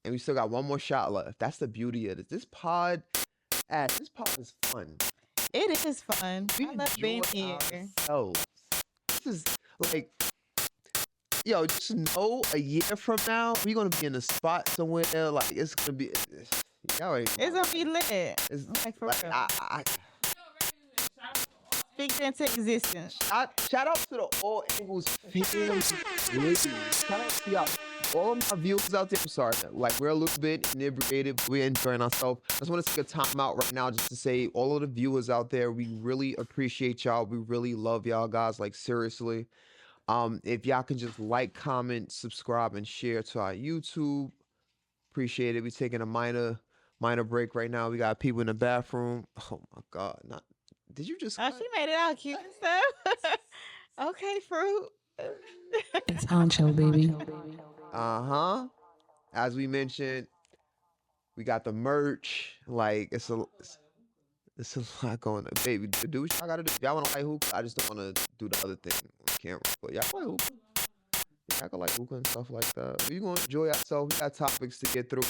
And we still got one more shot left. That's the beauty of this. This pod is fun. It is fun. We I love being enjoy here. ourselves. This is like, yo, just know a year from now, we're going to be in a spot somewhere. Like, it's going to be, y'all ain't It's gonna be lit. It's Like for like, real. Speak into existence. shout out to the All Angles family. Shout out to y'all. All of my viewers out there, I'm sorry, like we're a little bit inebriated, but we're enjoying ourselves. I just want to take a time out right now just to say, all of the viewers out there, we really appreciate y'all. We really love y'all guys, like seriously. If y'all can just like, comment, subscribe, and share to our YouTube, appreciate it. We're taking a minor break right now. We got people in the bathroom. Oh my God, did you just? Oh, she made it all cute and stuff. Okay, fruit. It's Huncho, baby. As we mentioned, we got the merch. Like it's a lot going on. Baby, do what y'all gotta do. If y'all wanna play hoop, I just don't wanna do the other thing on camera. But y'all play hoop. I could like hookah and stuff like that. We gonna enjoy ourselves. We got topics to get through.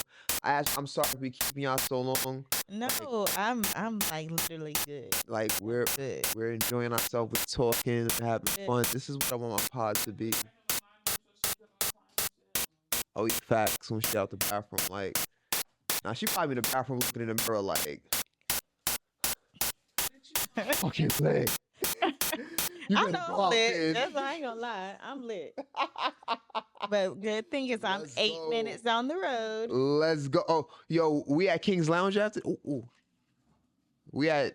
I'm sorry if we keeping y'all so long. No, I'm like literally good. Like we're enjoying ourselves. We're talking, having fun. This is what I want my pod to be. Oh, yeah, facts. When she out the bathroom, like, now she probably in the bathroom looking in the mirror, like, fucking lit. I know I'm lit. That's why I ain't gonna lie. I'm lit. But good thing is I'm 8 minutes down the road. Let's go. Oh, yo, we at King's Lounge after? Ooh. We at...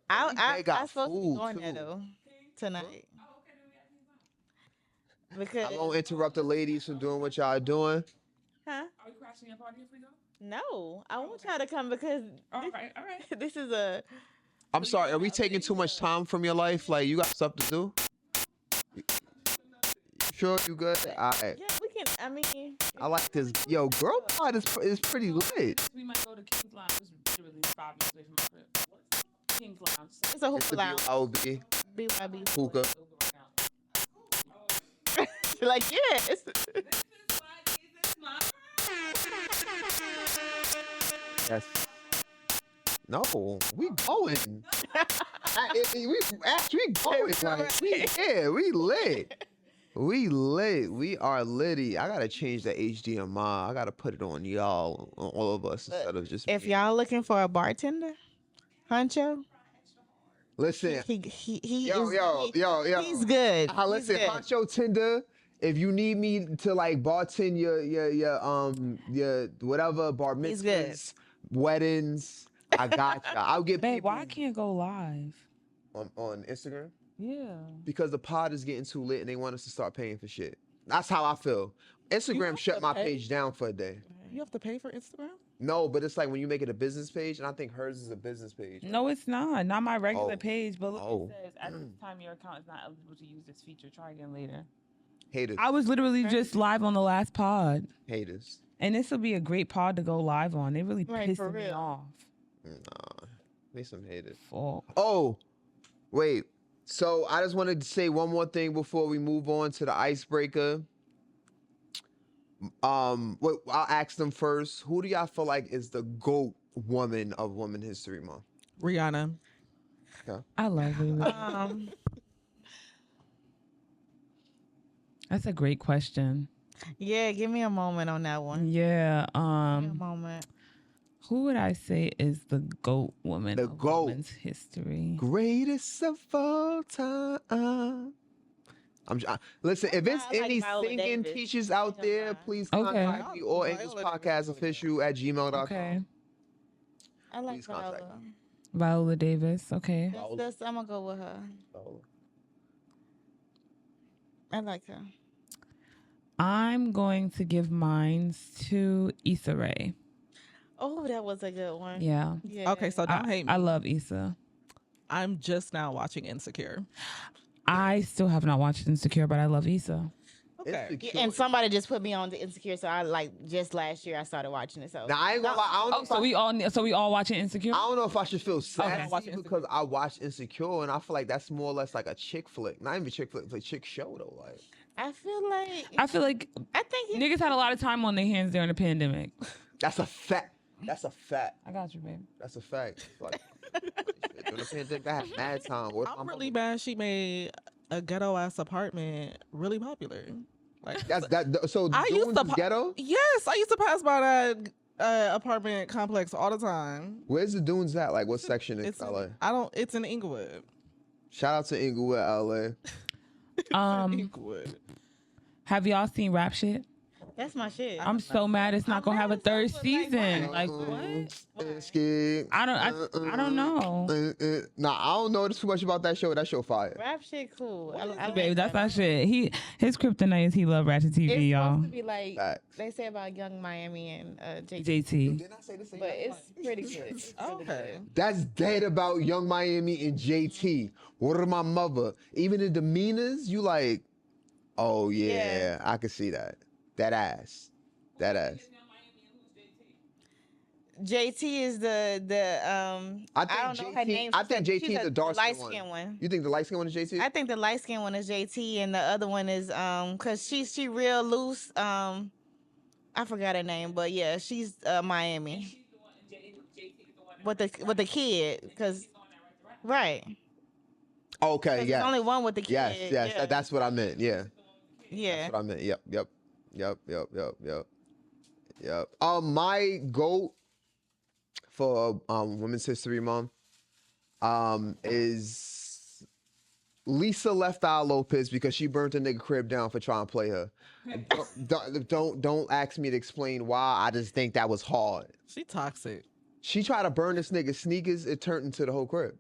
I supposed to be going there, though, tonight. Because I won't interrupt the ladies from doing what y'all doing. Huh? Are we crashing your party if we go? No, I want y'all to come because All right. this is a... I'm sorry, are we taking too much time from your life? Like, you got stuff to do? Sure, you good? All right. Yeah, we can, I mean... I like this. Yo, girl pod is pretty lit. We might go to King's Lounge. It's literally 5 minutes away from my crib. King's Lounge. It's a hookah lounge. BYOB. BYB. Hookah. Like, yes. Yes. No, we going. we actually going. Like, we lit. We lit. We are litty. I gotta change the HDMI. I gotta put it on y'all, on all of us, instead of just. If y'all looking for a bartender, Huncho. Listen. He yo. He's good. Listen, Huncho Tinder. If you need me to like bartend your whatever bar mitzvahs, weddings, I got you. I'll get Babe, people why I can't go live? on Instagram. Yeah. Because the pod is getting too lit and they want us to start paying for shit. That's how I feel. Instagram shut my page down for a day. You have to pay for Instagram? No, but it's like when you make it a business page, and I think hers is a business page. No, it's not. Not my regular page, but look, Oh. it says, at this time, your account is not eligible to use this feature. Try again later. Haters. I was literally just live on the last pod. Haters. And this will be a great pod to go live on. They really pissed me off. Nah, need some haters. Fuck. Oh, wait. So I just wanted to say one more thing before we move on to the icebreaker. I'll ask them first. Who do y'all feel like is the GOAT woman of Women History Month? Rihanna. Yeah. I love it. That's a great question. Yeah, give me a moment on that one. Yeah. Give me a moment. Who would I say is the GOAT woman of women's history? Greatest of all time. Listen, if it's any singing teachers out there, please contact me or English Podcast Official at gmail.com. Okay. I like Viola. Viola Davis. Okay. I'm gonna go with her. I like her. I'm going to give mine to Issa Rae. Oh, that was a good one. Yeah. Okay, so don't hate me. I love Issa. I'm just now watching Insecure. I still have not watched Insecure, but I love Issa. Okay. Yeah, and somebody just put me on the Insecure, so I just last year I started watching it. So now I ain't gonna lie. I don't know so we all watching Insecure. I don't know if I should feel sad because I watched Insecure and I feel like that's more or less like a chick flick. Not even a chick flick, it's a chick show though. Like I feel like I think niggas had a lot of time on their hands during the pandemic. That's a fact. That's a fact. I got you, babe. That's a fact. Like during the pandemic, I had mad time. I'm really mad she made a ghetto ass apartment really popular. Like So Dunes is ghetto? Yes, I used to pass by that apartment complex all the time. Where's the Dunes at? Like what section in LA? It's in Inglewood. Shout out to Inglewood, LA. Inglewood. Have y'all seen Rap Shit? That's my shit. I'm so mad it's not gonna have a third season. Like what? I don't know. Nah, I don't know too much about that show. That show fire. Rap Shit cool. I Babe, like that's my shit. His kryptonite is he love Ratchet TV, it's y'all. supposed to be like they say about Young Miami and JT. JT. But it's pretty good. Okay. That's dead about Young Miami and JT. What are my mother? Even the demeanors, you like, oh yeah. I can see that. That ass. JT is I don't know her name. I think JT she's is the dark light skin skin one. You think the light skin one is JT? I think the light skin one is JT, and the other one is cause she real loose. I forgot her name, but yeah, she's Miami. With the kid, cause right. Okay, yeah. There's only one with the kid. Yes, Yeah. that's what I meant. Yeah. Yeah. That's what I meant. Yep. My goat for Women's History Month is Lisa Left Eye Lopez, because she burnt a nigga crib down for trying to play her. Don't ask me to explain why. I just think that was hard. She toxic. She tried to burn this nigga's sneakers. It turned into the whole crib.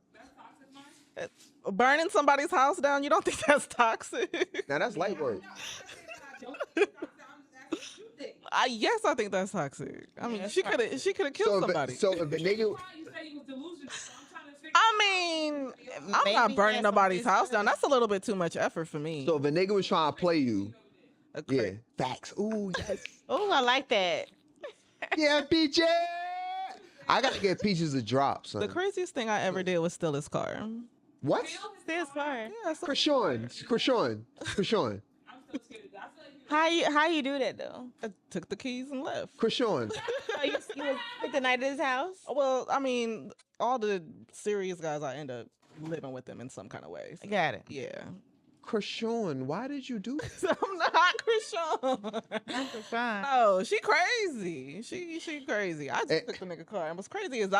Burning somebody's house down, you don't think that's toxic? Now that's light work. Yes, I think that's toxic. I mean, she could have killed somebody. So if the nigga, I mean, I'm not burning nobody's house down. That's a little bit too much effort for me. so if a nigga was trying to play you, yeah, facts. Ooh, yes. Oh, I like that. Yeah, Peaches. I gotta get Peaches a drop, son. The craziest thing I ever did was steal his car. What? Steal his car. Yeah, Krishawn. How you do that though? I took the keys and left. Krishawn. You spent the night at his house? Well, I mean, all the serious guys, I end up living with them in some kind of way. I got it. Yeah. Krishawn, why did you do this? I'm not Krishawn. That's fine. No, she crazy. She crazy. I just took the nigga car. And what's crazy is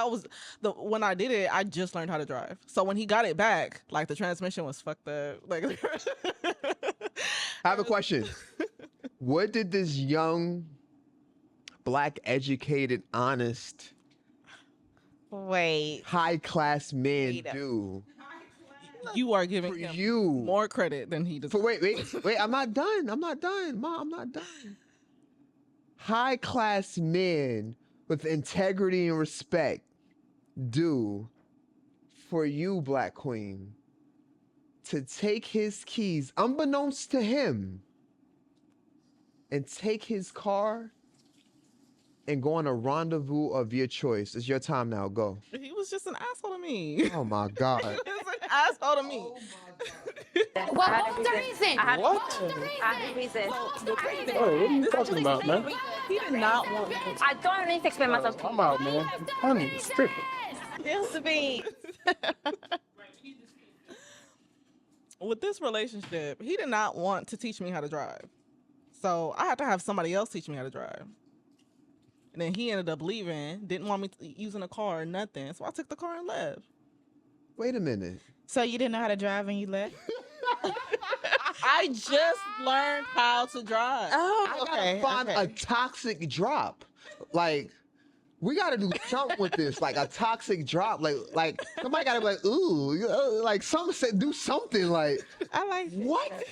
when I did it, I just learned how to drive. So when he got it back, like the transmission was fucked up. Like I have a question. What did this young, black, educated, honest, high class man do? You are giving him more credit than he deserves. Wait, I'm not done. Ma, I'm not done. High class men with integrity and respect do for you, Black Queen, to take his keys, unbeknownst to him, and take his car and go on a rendezvous of your choice. It's your time now. Go. He was just an asshole to me. Oh my God. He was an asshole to me. What was the reason? What? I had a reason. Oh, what are you talking about, man? He did not want me. I don't need to explain myself. I'm out, man. Honey, strip it. Spill the beans. With this relationship, he did not want to teach me how to drive. So I had to have somebody else teach me how to drive. And then he ended up leaving, didn't want me using a car or nothing. So I took the car and left. Wait a minute. So you didn't know how to drive and you left? I just learned how to drive. Oh, I gotta find a toxic drop. Like, we gotta do something with this. Like a toxic drop. Like somebody gotta be like, ooh, like something said, do something. Like, I like that. what?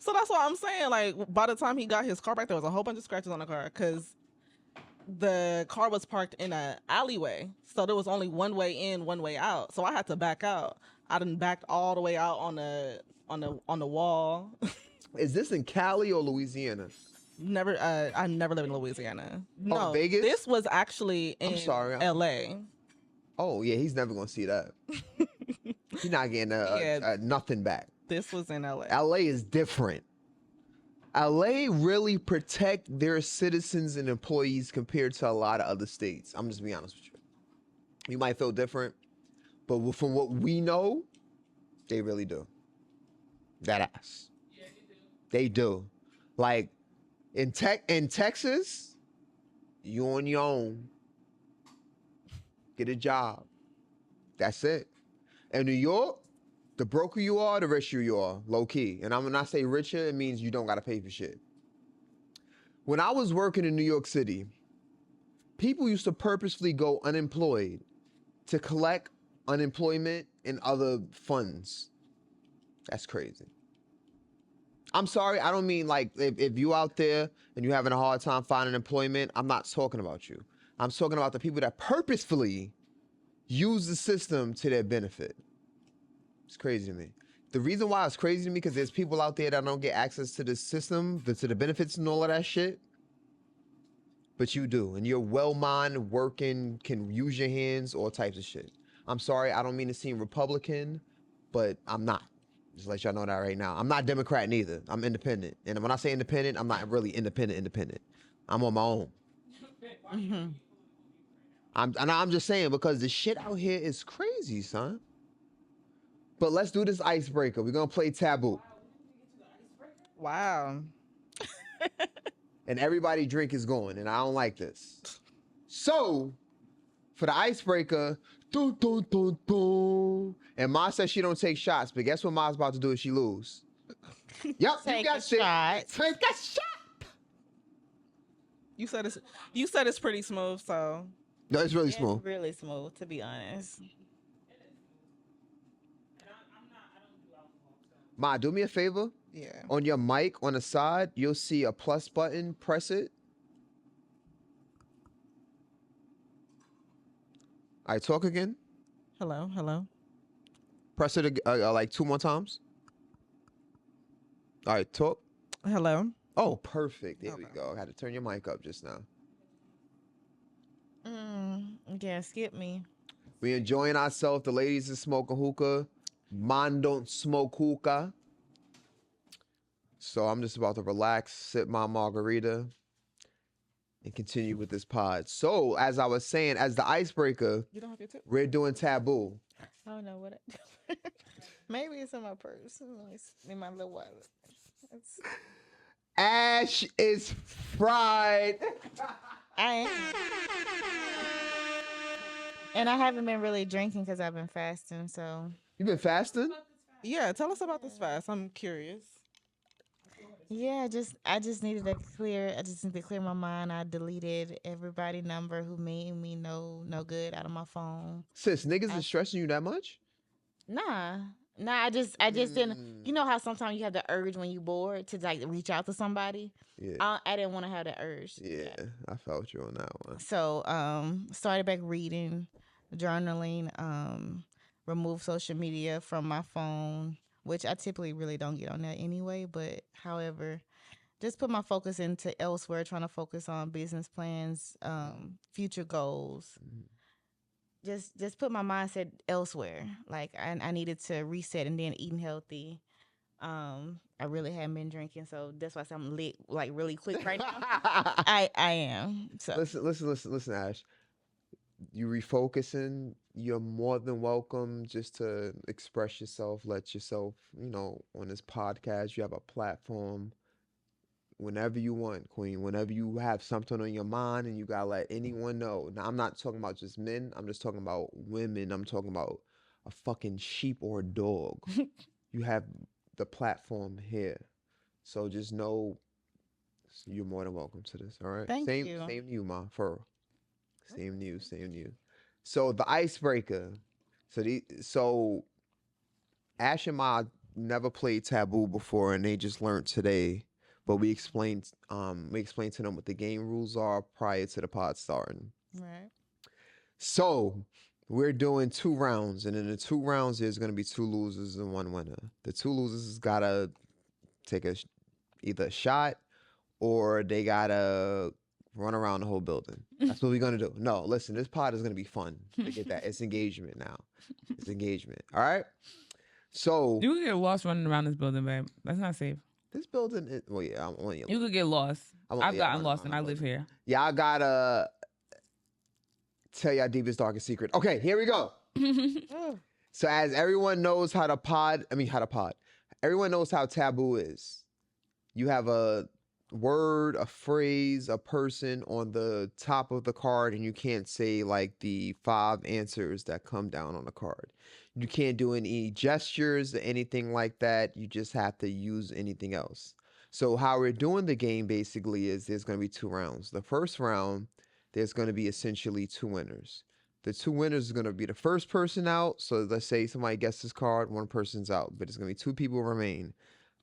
So that's what I'm saying. Like, by the time he got his car back, there was a whole bunch of scratches on the car because the car was parked in an alleyway. So there was only one way in, one way out. So I had to back out. I done backed all the way out on the wall. Is this in Cali or Louisiana? I never lived in Louisiana. No, Vegas? This was actually in LA. Oh yeah, he's never gonna see that. He's not getting nothing back. This was in LA. LA is different. LA really protect their citizens and employees compared to a lot of other states. I'm just being honest with you. You might feel different, but from what we know, they really do. That ass. Yeah, they do. Like in Texas, you on your own. Get a job. That's it. In New York, the broker you are, the richer you are, low key. And when I say richer, it means you don't gotta pay for shit. When I was working in New York City, people used to purposefully go unemployed to collect unemployment and other funds. That's crazy. I'm sorry, I don't mean like if you out there and you're having a hard time finding employment, I'm not talking about you. I'm talking about the people that purposefully use the system to their benefit. It's crazy to me. The reason why it's crazy to me because there's people out there that don't get access to the system, to the benefits and all of that shit. but you do, and you're well-minded, working, can use your hands, all types of shit. I'm sorry, I don't mean to seem Republican, but I'm not. Just let y'all know that right now. I'm not Democrat neither. I'm independent, and when I say independent, I'm not really independent. I'm on my own. Mm-hmm. I'm just saying because the shit out here is crazy, son. But let's do this icebreaker. We're gonna play Taboo. Wow. And everybody drink is going, and I don't like this. So, for the icebreaker, dun, dun, dun, dun. And Ma says she don't take shots, but guess what Ma's about to do if she lose? Yep, Take you got a shit. shot. Take a shot. You said it's pretty smooth, so No, it's really smooth. It's really smooth, to be honest. Ma, do me a favor. yeah. On your mic on the side, you'll see a plus button. Press it. All right, talk again. Hello. Press it like 2 more times. All right, talk. Hello. Oh, perfect. There we go. I had to turn your mic up just now. Yeah, skip me. We enjoying ourselves. The ladies is smoking hookah. Man don't smoke hookah. So I'm just about to relax, sip my margarita, and continue with this pod. So, as I was saying, as the icebreaker, You don't have your tip? we're doing Taboo. I don't know what maybe it's in my purse. In my little wallet. Ash is fried. I am. And I haven't been really drinking because I've been fasting, so. You been fasting? Yeah, tell us about this fast. I'm curious. Yeah, I just needed to clear my mind. I deleted everybody number who made me no good out of my phone. Sis, niggas is stressing you that much? Nah, I just didn't. You know how sometimes you have the urge when you bored to like reach out to somebody. Yeah. I didn't want to have that urge. Yeah, I felt you on that one. So started back reading, journaling, removed social media from my phone, which I typically really don't get on that anyway. But however, just put my focus into elsewhere, trying to focus on business plans, future goals. Just put my mindset elsewhere. Like I needed to reset, and then eating healthy. I really haven't been drinking, so that's why I'm lit like really quick right now. I am. So Listen, Ash. You refocusing, you're more than welcome just to express yourself, let yourself, on this podcast, you have a platform whenever you want, Queen, whenever you have something on your mind and you gotta let anyone know. Now, I'm not talking about just men, I'm just talking about women, I'm talking about a fucking sheep or a dog. You have the platform here. So just know you're more than welcome to this, all right? Thank Same you. to you, Ma, for real. Same to you. So the icebreaker. So Ash and Ma never played Taboo before, and they just learned today. But we explained to them what the game rules are prior to the pod starting. Right. So we're doing 2 rounds, and in the 2 rounds, there's gonna be 2 losers and 1 winner. The 2 losers gotta take either a shot or they gotta run around the whole building. That's what we're gonna do. No, listen, this pod is gonna be fun. Forget that. It's engagement now. It's engagement. All right. So You could get lost running around this building, babe. That's not safe. this building is I'm on you. You could get lost. I've gotten lost and I live here. Yeah, I gotta tell y'all deepest, darkest secret. Okay, here we go. So as everyone knows everyone knows how Taboo is. You have a word, a phrase, a person on the top of the card, and you can't say like the 5 answers that come down on the card. You can't do any gestures or anything like that. You just have to use anything else. So how we're doing the game basically is there's going to be 2 rounds. The first round, there's going to be essentially 2 winners. The 2 winners is going to be the first person out. So let's say somebody gets this card, 1 person's out, but it's going to be 2 people remain.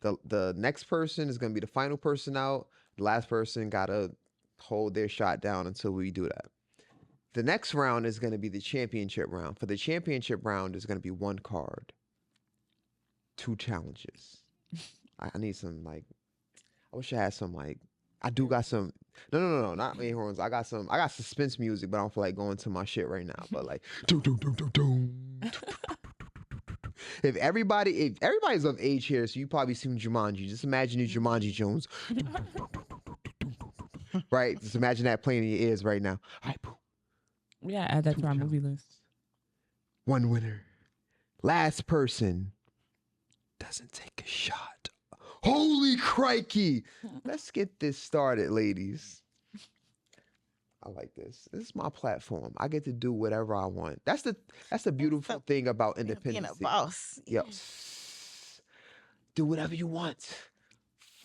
The next person is going to be the final person out. The last person got to hold their shot down until we do that. The next round is going to be the championship round. For the championship round, there's going to be 1 card. 2 challenges. I need some, I wish I had some, I do got some No, not main horns. I got suspense music, but I don't feel like going to my shit right now. But like, doom, doom, doom, doom, doom. If everybody's of age here, so you probably seen Jumanji. Just imagine you Jumanji Jones. Right? Just imagine that playing in your ears right now. Yeah, add that to our movie list. One winner. Last person doesn't take a shot. Holy crikey! Let's get this started, ladies. I like this. This is my platform. I get to do whatever I want. That's the beautiful thing about independence. Being a boss. Yep. Do whatever you want.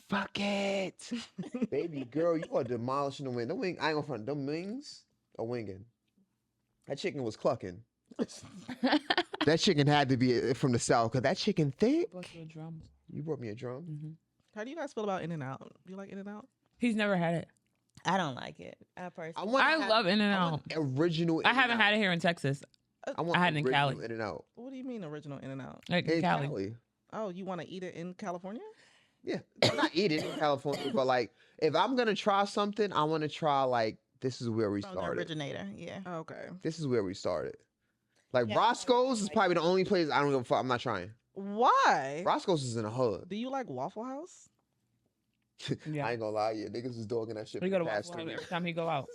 Fuck it. Baby girl, you are demolishing the wing. The wing, I ain't gonna front. Them wings are winging. That chicken was clucking. That chicken had to be from the south, because that chicken thick. I brought you a drum. You brought me a drum? Mm-hmm. How do you guys feel about In-N-Out? Do you like In-N-Out? He's never had it. I don't like it. I personally. I love In-N-Out. Original I haven't had it here in Texas. I had it in Cali. In-N-Out. What do you mean original In-N-Out? Like in Cali. Oh, you want to eat it in California? Yeah. I'm not eating in California, but like, if I'm going to try something, I want to try like, this is where we From started. the originator, yeah. Oh, okay. This is where we started. Like, Roscoe's is probably the only place I don't give a fuck. I'm not trying. Why? Roscoe's is in the hood. Do you like Waffle House? I ain't gonna lie, yeah, niggas was dogging that shit. We go to Waffle House every time he go out.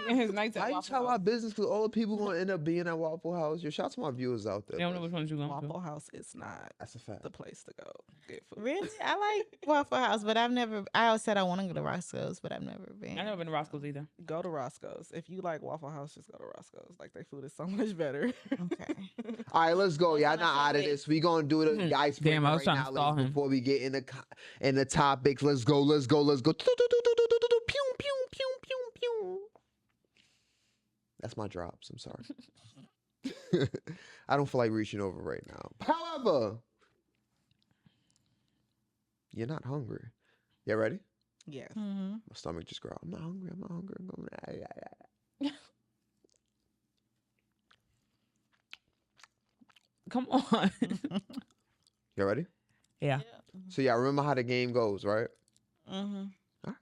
His nights at Why you Waffle tell House. our business? Because all the people gonna end up being at Waffle House. Yo, shout out to my viewers out there. They don't know which ones you going to. Waffle House is not. That's a fact. The place to go get food. Really? I like Waffle House, but I always said I want to go to Roscoe's, but I've never been. I've never been to Roscoe's either. Go to Roscoe's. If you like Waffle House, just go to Roscoe's. Like, their food is so much better. Okay. All right, let's go. Y'all not out of this. We gonna do the ice Damn, I was right trying to stall him. before we get in the topics. Let's go. Pew, pew, pew, pew, pew. That's my drops. I'm sorry. I don't feel like reaching over right now. However, you're not hungry. You ready? Yes. Mm-hmm. My stomach just growled. I'm not hungry. I'm going. Come on. You ready? Yeah. So yeah, remember how the game goes, right? Mm-hmm. All right.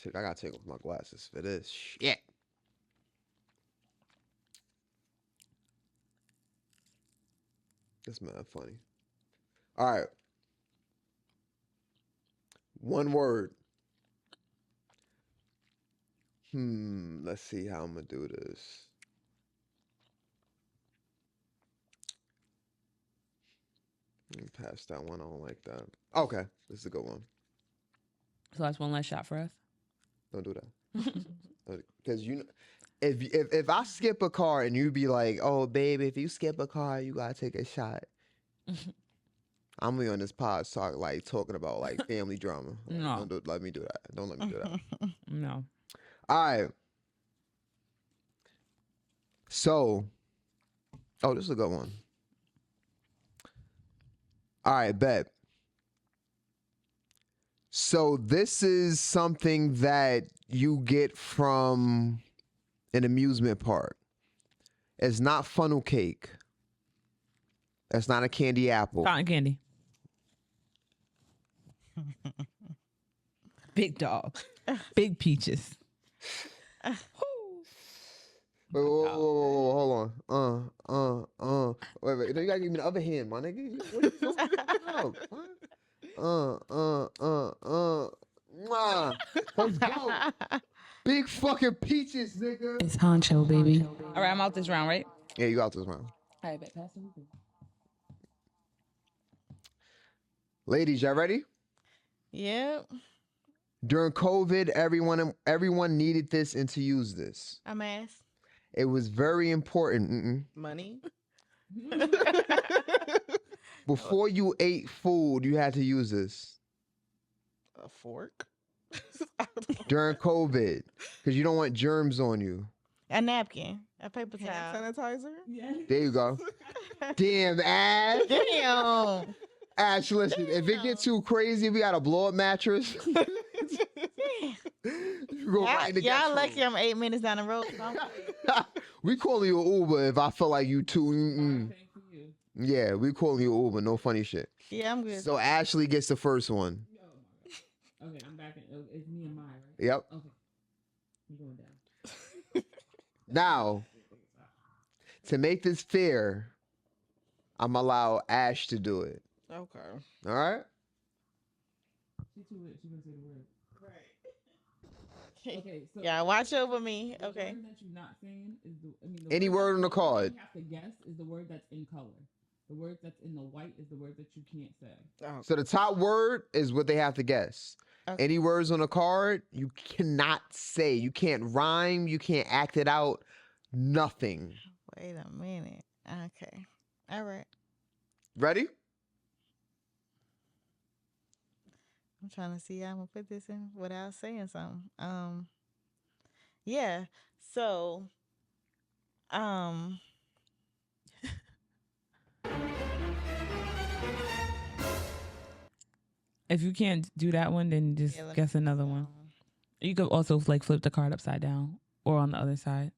I gotta take off my glasses for this shit. That's mad funny. All right. One word. Let's see how I'm gonna do this. Let me pass that one. I don't like that. Okay, this is a good one. So that's one last shot for us. Don't do that. Because you know, if I skip a car and you be like, "Oh, baby, if you skip a car, you gotta take a shot." I'm gonna be on this pod talking about like family drama. Like, No, don't let me do that. Don't let me do that. No. All right. So, this is a good one. All right, bet. So this is something that you get from an amusement park. It's not funnel cake. It's not a candy apple. Cotton candy. Big dog. Big peaches. Wait, hold on. Wait. You gotta give me the other hand, my nigga. What are you doing? Let's go. Big fucking peaches, nigga. It's Huncho, baby. All right, I'm out this round, right? Yeah, you out this round. All right, bet. Pass it. Ladies, y'all ready? Yep. During COVID, everyone needed this and to use this. A mask. It was very important. Money. Before you ate food, you had to use this. A fork. During COVID, because you don't want germs on you. A napkin. A paper towel. Hand sanitizer. Yeah. There you go. Damn, Ash. Damn. Ash, listen, if it gets too crazy, we got a blow-up mattress. Y'all lucky I'm 8 minutes down the road. We call you an Uber if I feel like you too. Yeah, we calling you Uber. No funny shit. Yeah, I'm good. So Ashley gets the first one. Okay, I'm back. It's me and Maya, right? Yep. Okay. I'm going down. Now, to make this fair, I'm allow Ash to do it. Okay. All right? She's too lit. She's gonna say the word. Right. Okay. So yeah, watch over me. The Okay. word that you're not saying is the. Any word on the card. You have to guess is the word that's in color. The word that's in the white is the word that you can't say. Oh. So the top word is what they have to guess. Okay. Any words on the card, you cannot say. You can't rhyme. You can't act it out. Nothing. Wait a minute. Okay. All right. Ready? I'm trying to see how I'm gonna put this in without saying something. Yeah. So, If you can't do that one, then just guess another one. You could also like flip the card upside down or on the other side.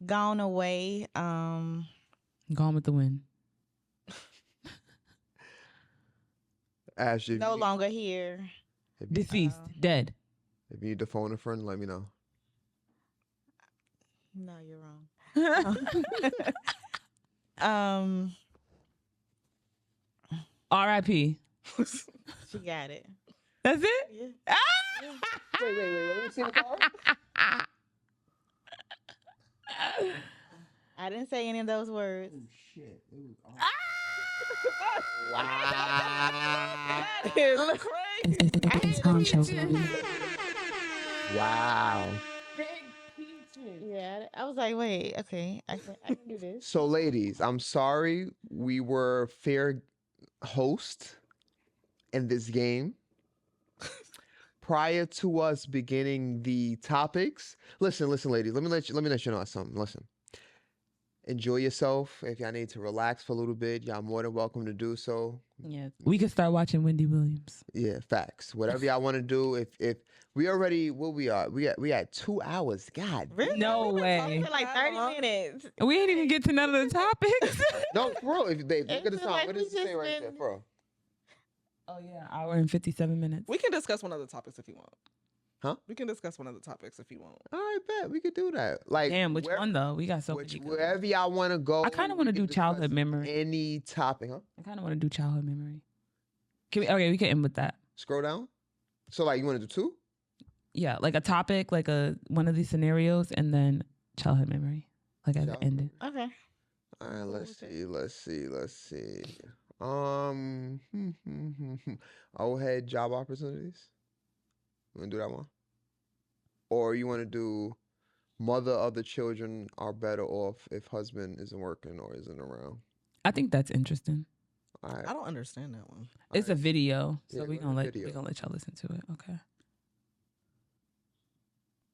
Gone away. Gone with the wind. Ash, No longer here. Deceased. Dead. If you need to phone a friend, let me know. No, you're wrong. R.I.P. She got it. That's it? Yeah. Wait. Let me see the card. I didn't say any of those words. Oh, shit. It was That is crazy. It's Huncho, baby. Wow. Yeah, I was like, wait, okay, I can do this. So, ladies, I'm sorry we were fair host in this game. Prior to us beginning the topics, listen, ladies. Let me let you know something. Listen, enjoy yourself. If y'all need to relax for a little bit, y'all more than welcome to do so. Yeah, we could start watching Wendy Williams. Yeah, facts. Whatever y'all want to do. If we already we had 2 hours. God, Really? No way. For like 30 minutes. We ain't even get to none of the topics. no, bro. If babe, look at the feel time. like What we does it say just right been- there, bro? Oh yeah, hour and 57 minutes. We can discuss one of the topics if you want. Huh? We can discuss one of the topics if you want. All right, bet we could do that. Like, Damn, which one though? We got so many. wherever y'all want to go. I kind of want to do childhood memory. Any topic, huh? I kind of want to do childhood memory. Can we? Okay, we can end with that. Scroll down. So, like, you want to do 2? Yeah, like a topic, like one of these scenarios, and then childhood memory, like as it ended. Okay. All right, let's see. Old head job opportunities. You want to do that one? Or you want to do mother of the children are better off if husband isn't working or isn't around? I think that's interesting. All right. I don't understand that one. It's a video, so Yeah, we're go to gonna video. let y'all listen to it. Okay.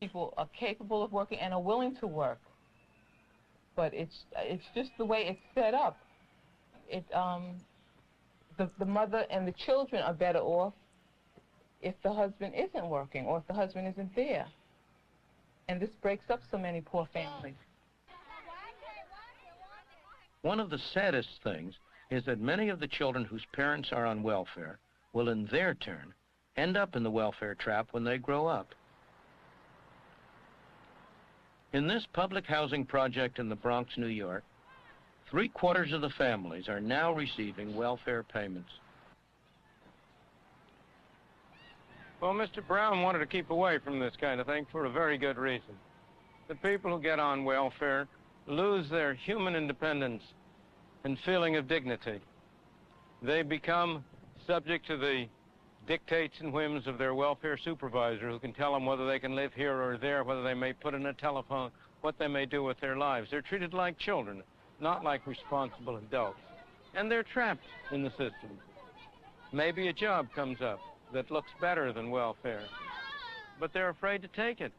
People are capable of working and are willing to work, but it's just the way it's set up. The mother and the children are better off if the husband isn't working or if the husband isn't there, and this breaks up so many poor families. One of the saddest things is that many of the children whose parents are on welfare will in their turn end up in the welfare trap when they grow up. In this public housing project in the Bronx, New York, 3/4 of the families are now receiving welfare payments. Well, Mr. Brown wanted to keep away from this kind of thing for a very good reason. The people who get on welfare lose their human independence and feeling of dignity. They become subject to the dictates and whims of their welfare supervisor, who can tell them whether they can live here or there, whether they may put in a telephone, what they may do with their lives. They're treated like children, not like responsible adults. And they're trapped in the system. Maybe a job comes up that looks better than welfare, but they're afraid to take it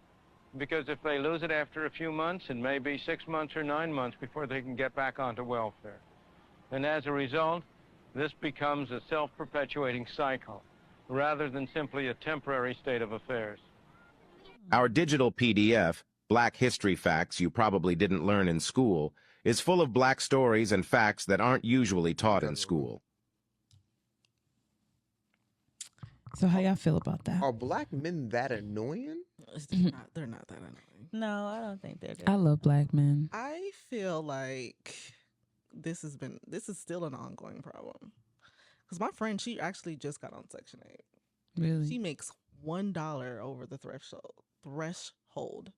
because if they lose it after a few months, it may be 6 months or 9 months before they can get back onto welfare. And as a result, this becomes a self-perpetuating cycle, rather than simply a temporary state of affairs. Our digital PDF, Black History Facts You Probably Didn't Learn in School, is full of black stories and facts that aren't usually taught in school. So how y'all feel about that? Are black men that annoying? They're not that annoying. No, I don't think they're. I love black men. I feel like this is still an ongoing problem. Because my friend, she actually just got on Section 8. Really? She makes $1 over the threshold.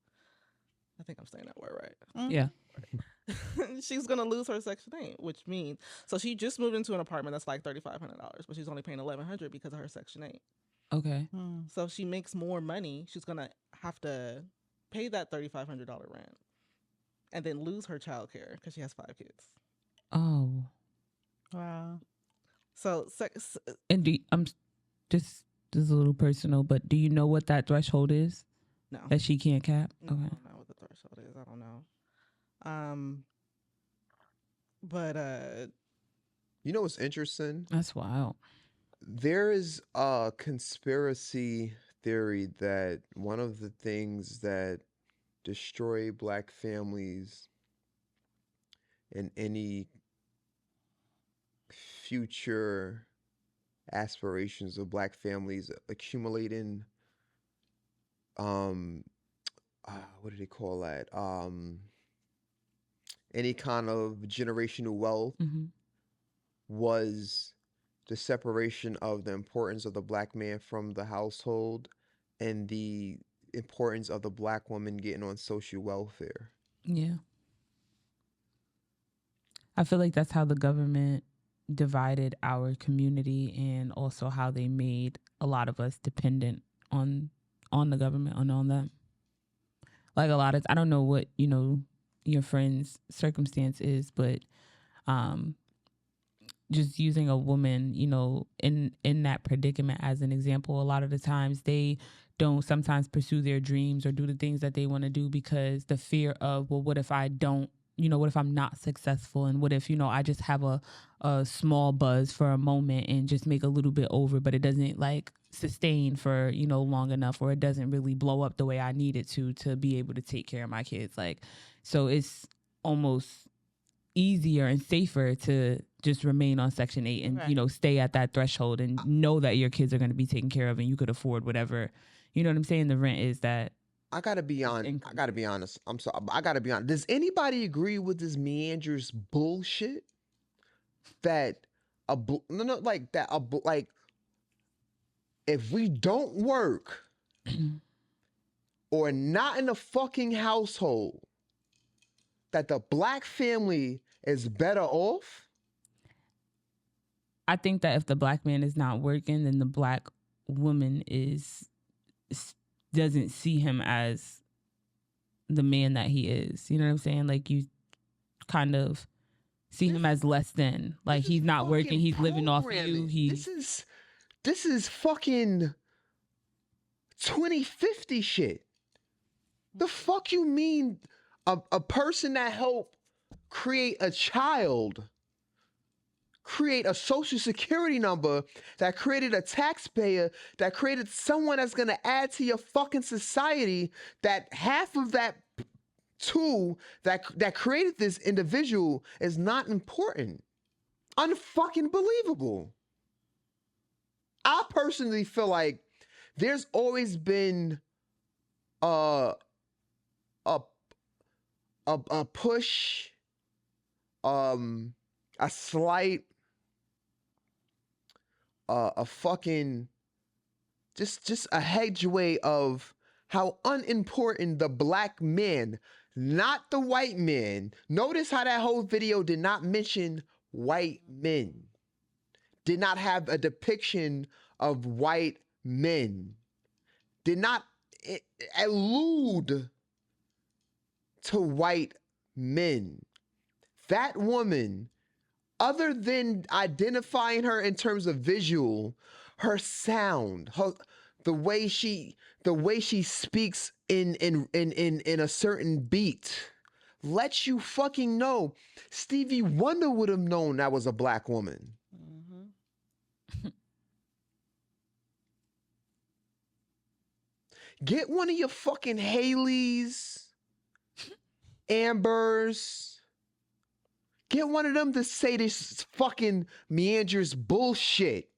I think I'm saying that word right. Yeah. She's gonna lose her Section 8, which means so she just moved into an apartment that's like $3,500, but she's only paying $1,100 because of her Section 8. Okay. So if she makes more money, she's gonna have to pay that $3,500 rent, and then lose her child care because she has 5 kids. Oh. Wow. So and I'm just this is a little personal, but do you know what that threshold is? No. That she can't cap? No, Okay. I don't know what the threshold is. I don't know. But you know what's interesting? That's wild. There is a conspiracy theory that one of the things that destroy black families and any future aspirations of black families accumulating what do they call that? Any kind of generational wealth was the separation of the importance of the black man from the household and the importance of the black woman getting on social welfare. Yeah. I feel like that's how the government divided our community, and also how they made a lot of us dependent on the government and on them. Like a lot of, I don't know what, your friend's circumstance is, but just using a woman, in that predicament as an example, a lot of the times they don't sometimes pursue their dreams or do the things that they want to do because the fear of, well, what if I don't, what if I'm not successful? And what if, I just have a small buzz for a moment and just make a little bit over, but it doesn't like sustain for, long enough, or it doesn't really blow up the way I need it to be able to take care of my kids. Like, so it's almost easier and safer to just remain on Section 8 and, Right. Stay at that threshold and know that your kids are going to be taken care of and you could afford whatever, you know what I'm saying? The rent is that. I gotta be honest. I'm sorry. I gotta be honest. Does anybody agree with this meanders bullshit? That if we don't work or not in a fucking household, that the black family is better off? I think that if the black man is not working, then the black woman doesn't see him as the man that he is. You know what I'm saying? Like, you kind of see him as less than. Like, he's not working, he's living off you. This is fucking 2050 shit. The fuck you mean a person that helped create a child, create a social security number, that created a taxpayer, that created someone that's going to add to your fucking society, that half of that tool that created this individual is not important? Unfucking believable. I personally feel like there's always been a push, a slight, a fucking, just a hedgeway of how unimportant the black man, not the white man. Notice how that whole video did not mention white men, did not have a depiction of white men, did not allude to white men. That woman, other than identifying her in terms of visual, her sound, the way she speaks in a certain beat lets you fucking know Stevie Wonder would have known that was a black woman. Get one of your fucking Haleys, Ambers. Get one of them to say this fucking meanders bullshit.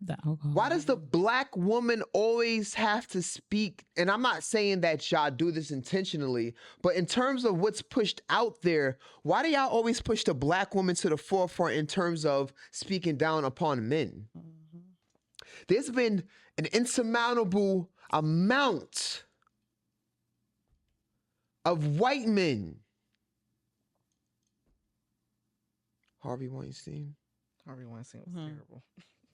The alcohol. Why does the black woman always have to speak? And I'm not saying that y'all do this intentionally, but in terms of what's pushed out there, why do y'all always push the black woman to the forefront in terms of speaking down upon men? There's been an insurmountable amount of white men. Harvey Weinstein. Harvey Weinstein was terrible.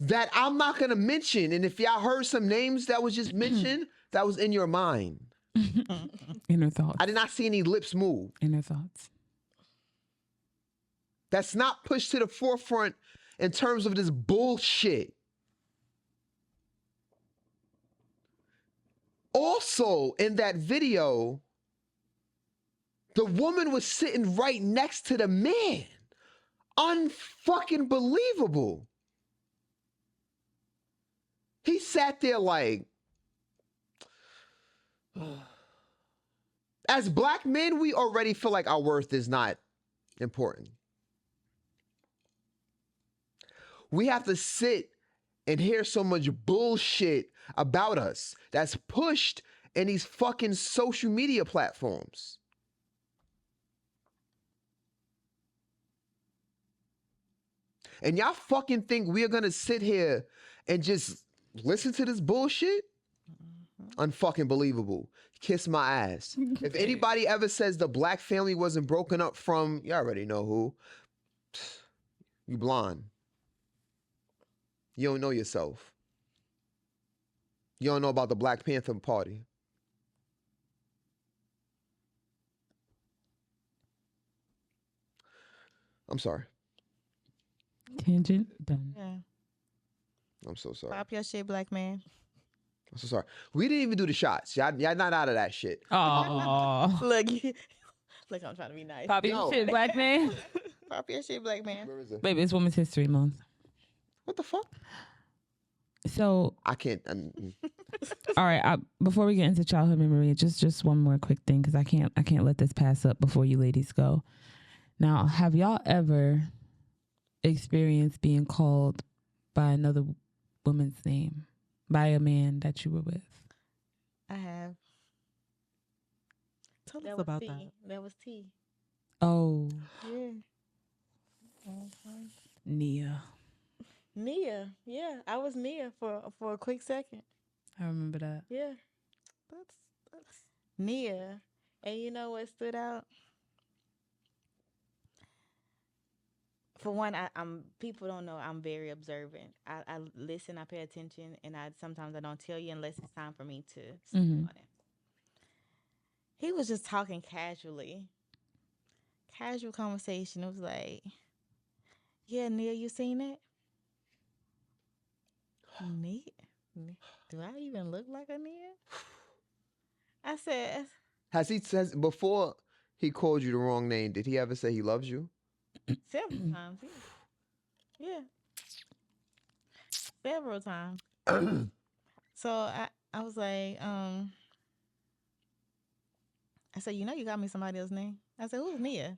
That I'm not going to mention. And if y'all heard some names that was just mentioned, that was in your mind. Inner thoughts. I did not see any lips move. Inner thoughts. That's not pushed to the forefront in terms of this bullshit. Also, in that video, the woman was sitting right next to the man. Unfucking believable. He sat there like, as black men, we already feel like our worth is not important. We have to sit and hear so much bullshit about us that's pushed in these fucking social media platforms. And y'all fucking think we're gonna sit here and just listen to this bullshit? Unfucking believable. Kiss my ass. If anybody ever says the black family wasn't broken up from, you already know who. You blind. You don't know yourself. You don't know about the Black Panther Party. I'm sorry. Tangent done. Yeah. I'm so sorry. Pop your shit, black man. I'm so sorry. We didn't even do the shots. Y'all not out of that shit. Oh. Look, I'm trying to be nice. Pop your shit, black man. Pop your shit, black man. Where is it? Baby, it's Women's History Month. What the fuck? So I can't. all right. Before we get into childhood memory, just one more quick thing because I can't let this pass up before you ladies go. Now, have y'all ever experienced being called by another woman's name by a man that you were with? I have. Tell us about that. That was T. Oh, Yeah. Nia. Nia. Yeah, I was Nia for a quick second. I remember that. Yeah. That's Nia. And you know what stood out? For one, I'm people don't know I'm very observant. I listen, I pay attention, and sometimes I don't tell you unless it's time for me to speak on it. He was just talking casually. Casual conversation. It was like, yeah, Nia, you seen it? Nia? Do I even look like a Nia? I said... Has before he called you the wrong name, did he ever say he loves you? Several times, yeah. Several times. So I was like, I said, you know you got me somebody else's name. I said, who's Nia?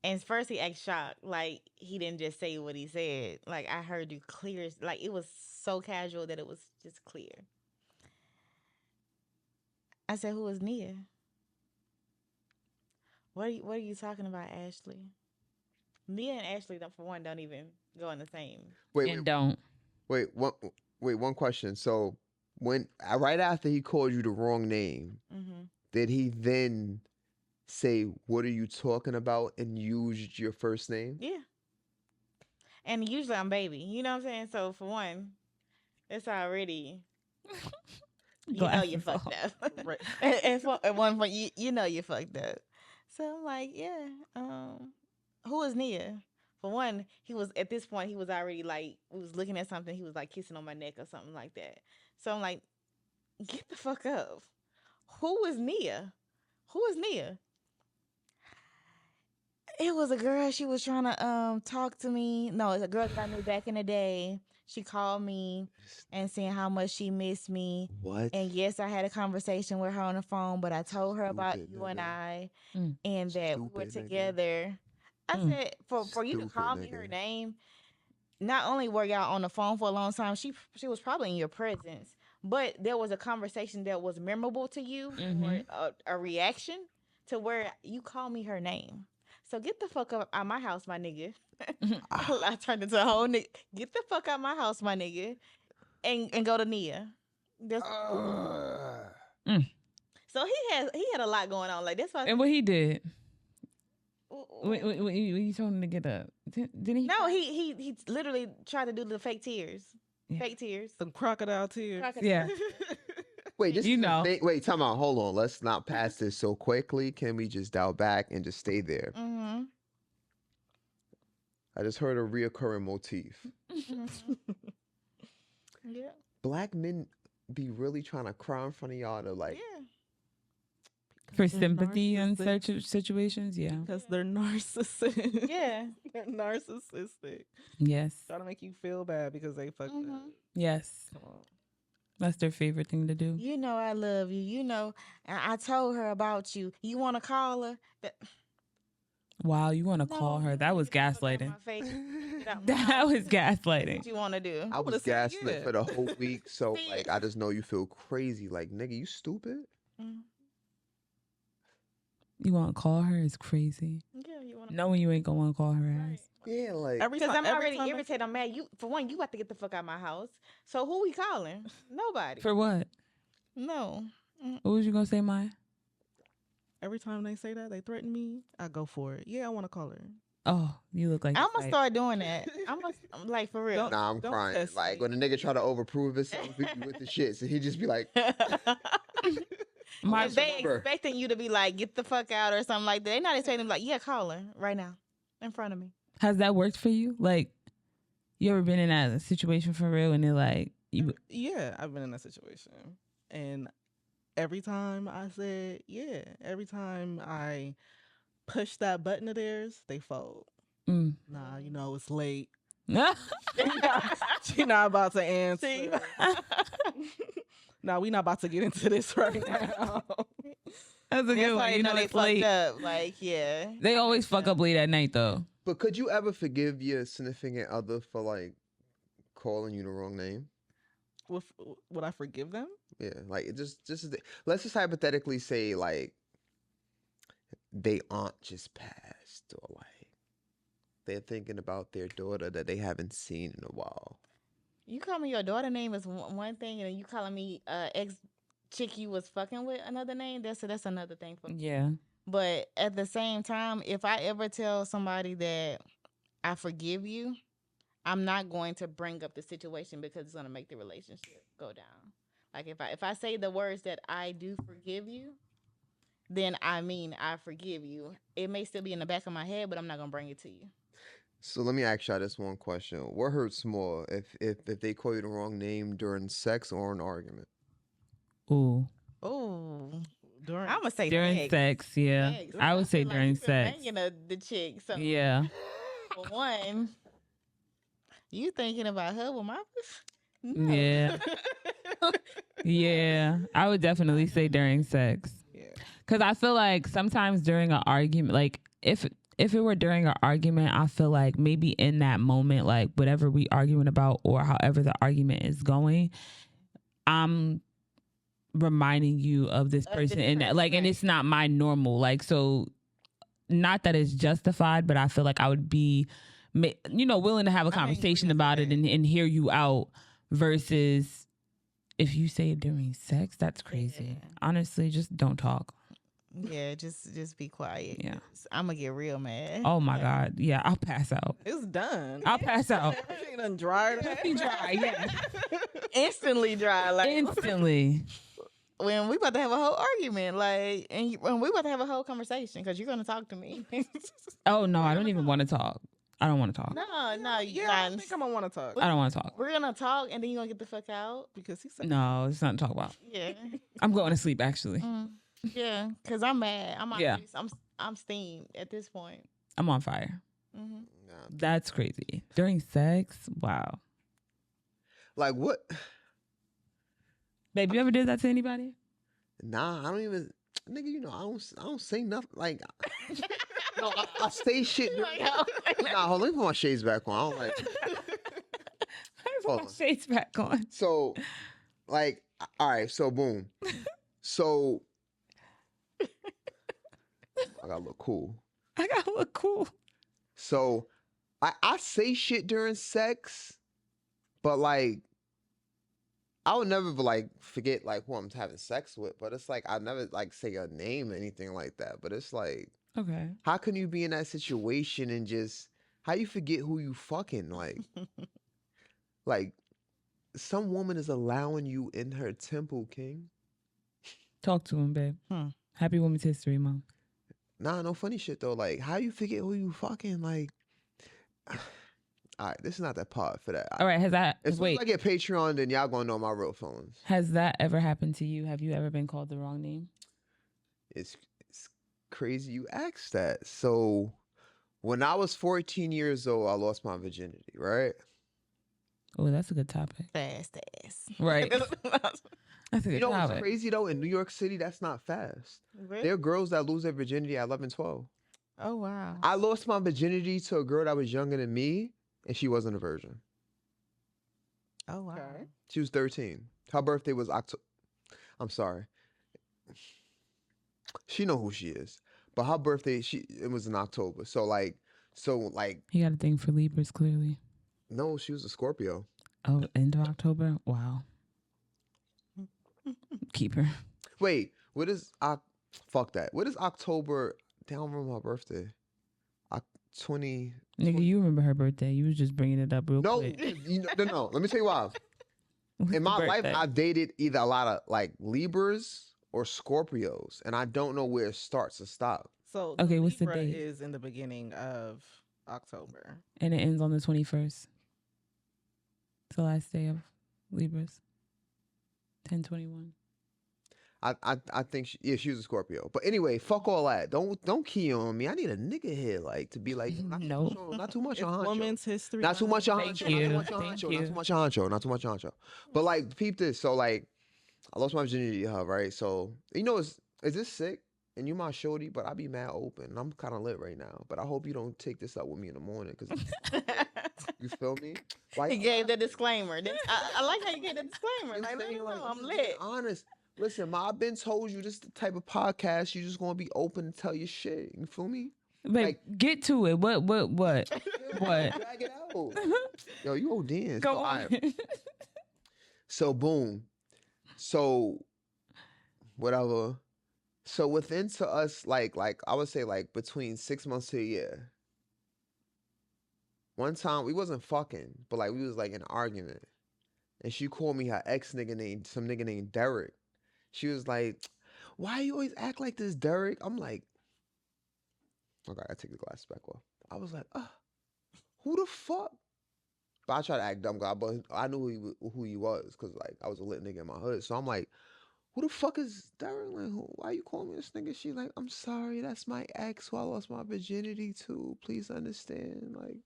And first he acted shocked. Like, he didn't just say what he said. Like, I heard you clear. Like, it was so casual that it was just clear. I said, who is Nia? What are you talking about, Ashley? Nia and Ashley, for one, don't even go in the same. Don't. Wait, one question. So, when right after he called you the wrong name, did he then say, what are you talking about, and used your first name? Yeah. And usually I'm baby. You know what I'm saying? So, for one, it's already... you know you fucked up. Right. At one point, you know you fucked up. So I'm like, yeah, who is Nia? For one, he was at this point he was already like we was looking at something. He was like kissing on my neck or something like that. So I'm like, get the fuck up. Who is Nia? Who is Nia? It was a girl. She was trying to talk to me. No, it's a girl that I knew back in the day. She called me and saying how much she missed me. What? And yes, I had a conversation with her on the phone, but I told her about you and I and that we were together. I said, for you to call me her name, not only were y'all on the phone for a long time, she was probably in your presence, but there was a conversation that was memorable to you or a reaction to where you call me her name. So get the fuck up out my house, my nigga. I turned into a whole nigga. Get the fuck out my house, my nigga, and go to Nia. So he had a lot going on. Like that's why. And what he did? When you told him to get up, didn't he? No, he literally tried to do the fake tears. Yeah. Fake tears. Some crocodile tears. Yeah. Wait, wait, time out. Hold on. Let's not pass this so quickly. Can we just dial back and just stay there? Mm-hmm. I just heard a reoccurring motif. Yeah. Black men be really trying to cry in front of y'all to like. Yeah. For sympathy in such situations, yeah. Because they're narcissistic. Yeah. They're narcissistic. Yes. Trying to make you feel bad because they fucked up. Yes. Come on. That's their favorite thing to do. You know I love you. You know, I told her about you. You want to call her? Wow, you want to call her? That was gaslighting. That was gaslighting. What you want to do? I was gaslit for the whole week, so like I just know you feel crazy. Like nigga, you stupid. You want to call her? It's crazy. Yeah, you want to. Knowing you ain't gonna want to call her ass. Yeah, like because I'm already irritated. I'm mad. You for one, you got to get the fuck out of my house. So who we calling? Nobody. For what? No. What was you gonna say, Maya? Every time they say that, they threaten me, I go for it. Yeah, I want to call her. Oh, you look like I'm gonna start doing that. I'm like for real. Nah, I'm crying. Like when a nigga try to overprove himself with the shit, so he just be like. If they expecting you to be like, get the fuck out or something like that. They're not expecting like, yeah, call her right now in front of me. Has that worked for you? Like, you ever been in that situation for real and they're like, you? Yeah, I've been in that situation. And every time I said, yeah, every time I push that button of theirs, they fold. Nah, you know, it's late. She not about to answer. No, we not about to get into this right now. That's a good one. You know, they it's late. Up. Like, yeah. They always fuck up late at night, though. But could you ever forgive your significant other for like calling you the wrong name? Would I forgive them? Yeah, like let's just hypothetically say like they aunt just passed, or like they're thinking about their daughter that they haven't seen in a while. You call me your daughter name is one thing, and you calling me ex chick you was fucking with another name. That's another thing for me. Yeah. But at the same time, if I ever tell somebody that I forgive you, I'm not going to bring up the situation because it's gonna make the relationship go down. Like if I say the words that I do forgive you, then I mean I forgive you. It may still be in the back of my head, but I'm not gonna bring it to you. So let me ask y'all this one question. What hurts more, if they call you the wrong name during sex or an argument? Ooh. I'm gonna say during sex, yeah. Sex. I would say during sex. You know, the chick. So yeah. For one, you thinking about her with my... No. Yeah. Yeah. I would definitely say during sex. Yeah. Because I feel like sometimes during an argument, like if it were during an argument, I feel like maybe in that moment, like whatever we arguing about or however the argument is going, I'm reminding you of this person and that, like, and it's not my normal, like, so not that it's justified, but I feel like I would be, willing to have a conversation about it and hear you out versus if you say it during sex, that's crazy. Yeah. Honestly, just don't talk. Yeah, just be quiet. Yeah. I'm gonna get real mad. Oh my God. Yeah, I'll pass out. It's done. I'll pass out. Everything done dried up. Dry, yeah. Instantly dry. Like instantly. When we about to have a whole argument, like, and when we about to have a whole conversation, because you're gonna talk to me. Oh no, I don't even want to talk. I don't want to talk. No, I think I'm gonna want to talk. I don't want to talk. We're gonna talk, and then you gonna get the fuck out because he said no. It's nothing to talk about. Yeah, I'm going to sleep actually. Yeah, because I'm mad. Yeah. I'm steamed at this point. I'm on fire. Mm-hmm. That's crazy. During sex, wow. Like what? Babe, you ever did that to anybody? Nah, I don't even. Nigga, you know, I don't say nothing. Like, no, I say shit. Nah, hold on, let me put my shades back on. I don't like. Put my shades back on. So, like, all right. So, boom. So, I gotta look cool. I gotta look cool. So, I say shit during sex, but like, I would never like forget like who I'm having sex with. But it's like I never like say a name or anything like that. But it's like, okay, how can you be in that situation and just how you forget who you fucking like some woman is allowing you in her temple, King. Talk to him, babe. Happy Women's History Month. Nah, no funny shit though. Like, how you forget who you fucking like? All right, this is not that part for that. All right, has that? As soon Wait, as I get Patreon, then y'all gonna know my real feelings. has that ever happened to you? Have you ever been called the wrong name? It's crazy you asked that. So, when I was 14 years old, I lost my virginity. Right. Oh, that's a good topic. Fast ass. Right. That's a good You know what's topic. crazy though? In New York City, that's not fast. Really? There are girls that lose their virginity at 11, 12. Oh wow. I lost my virginity to a girl that was younger than me, and she wasn't a virgin. Oh wow. She was 13. Her birthday was October. I'm sorry. She know who she is, but her birthday it was in October. So like. You got a thing for Libras, clearly. No, she was a Scorpio. Oh, end of October. Wow. Keep her. Wait, what is fuck that? What is October? I don't remember my birthday. 20. Nigga, you remember her birthday. You was just bringing it up real quick. No. Let me tell you why. In my life, I've dated either a lot of like Libras or Scorpios, and I don't know where it starts to stop. So okay, what's the Libra date? is in the beginning of October, and it ends on the 21st. It's the last day of Libras. 10/21. I think she was a Scorpio. But anyway, fuck all that. Don't key on me. I need a nigga here like to be like not too much on Huncho. Women's History. Not too much on Thank Huncho. you. Not too much on Huncho. Not too much on Huncho. But like peep this. So like I lost my virginity to her, right? So you know is this sick? And you my shorty, but I be mad open. And I'm kind of lit right now. But I hope you don't take this up with me in the morning because you feel me? Like, he gave the disclaimer. I like how you gave the disclaimer. Like, let me know I'm lit. Honest. Listen, I've been told you this is the type of podcast you just gonna be open and tell your shit. You feel me? But get to it. What? What? Drag it out. Yo, you old dance. Go on. So boom. So whatever. So within to us, like I would say like between 6 months to a year. One time we wasn't fucking, but like we was like in an argument. And she called me her some nigga named Derek. She was like, why you always act like this, Derek? I'm like, okay, I take the glasses back off. I was like, who the fuck? But I tried to act dumb, but I knew who he was because like I was a lit nigga in my hood. So I'm like, who the fuck is Derek? Like, why you calling me this nigga? She like, I'm sorry, that's my ex who I lost my virginity to. Please understand. Like,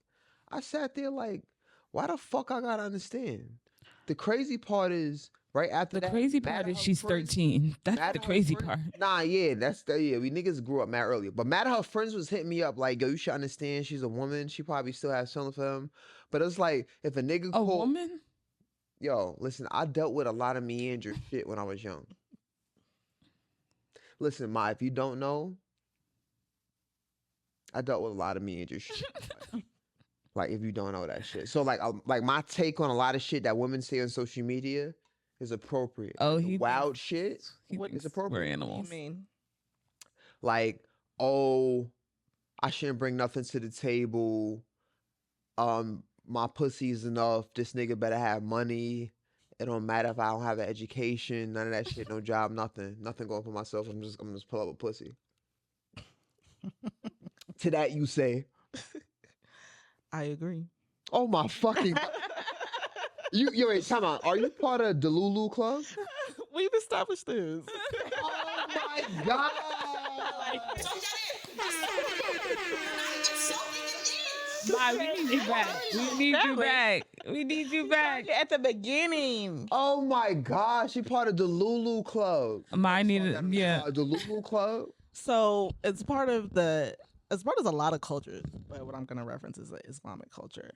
I sat there like, why the fuck I gotta understand? The crazy part is, right after the crazy part is she's 13. That's the crazy part. Nah, yeah, we niggas grew up mad earlier. But mad her friends was hitting me up like, yo, you should understand she's a woman. She probably still has something for him. But it's like, if a nigga a woman? Yo, listen, I dealt with a lot of meander shit when I was young. Listen, Ma, if you don't know, I dealt with a lot of meander shit. Like, if you don't know that shit. So, like my take on a lot of shit that women say on social media is appropriate. Oh, wild shit is appropriate. We're animals. What do you mean? Like, oh, I shouldn't bring nothing to the table. My pussy's enough. This nigga better have money. It don't matter if I don't have an education, none of that shit, no job, nothing going for myself. I'm just pull up a pussy. To that you say. I agree. Oh my fucking. You wait, time out. Are you part of the Lulu Club? We've established this. Oh my god. Bye, we need you back. We need you back. We need you back. At the beginning. Oh my gosh, she part of the Lulu Club. Mine needed, yeah. The Lulu Club. So it's part of a lot of cultures, but what I'm going to reference is the Islamic culture.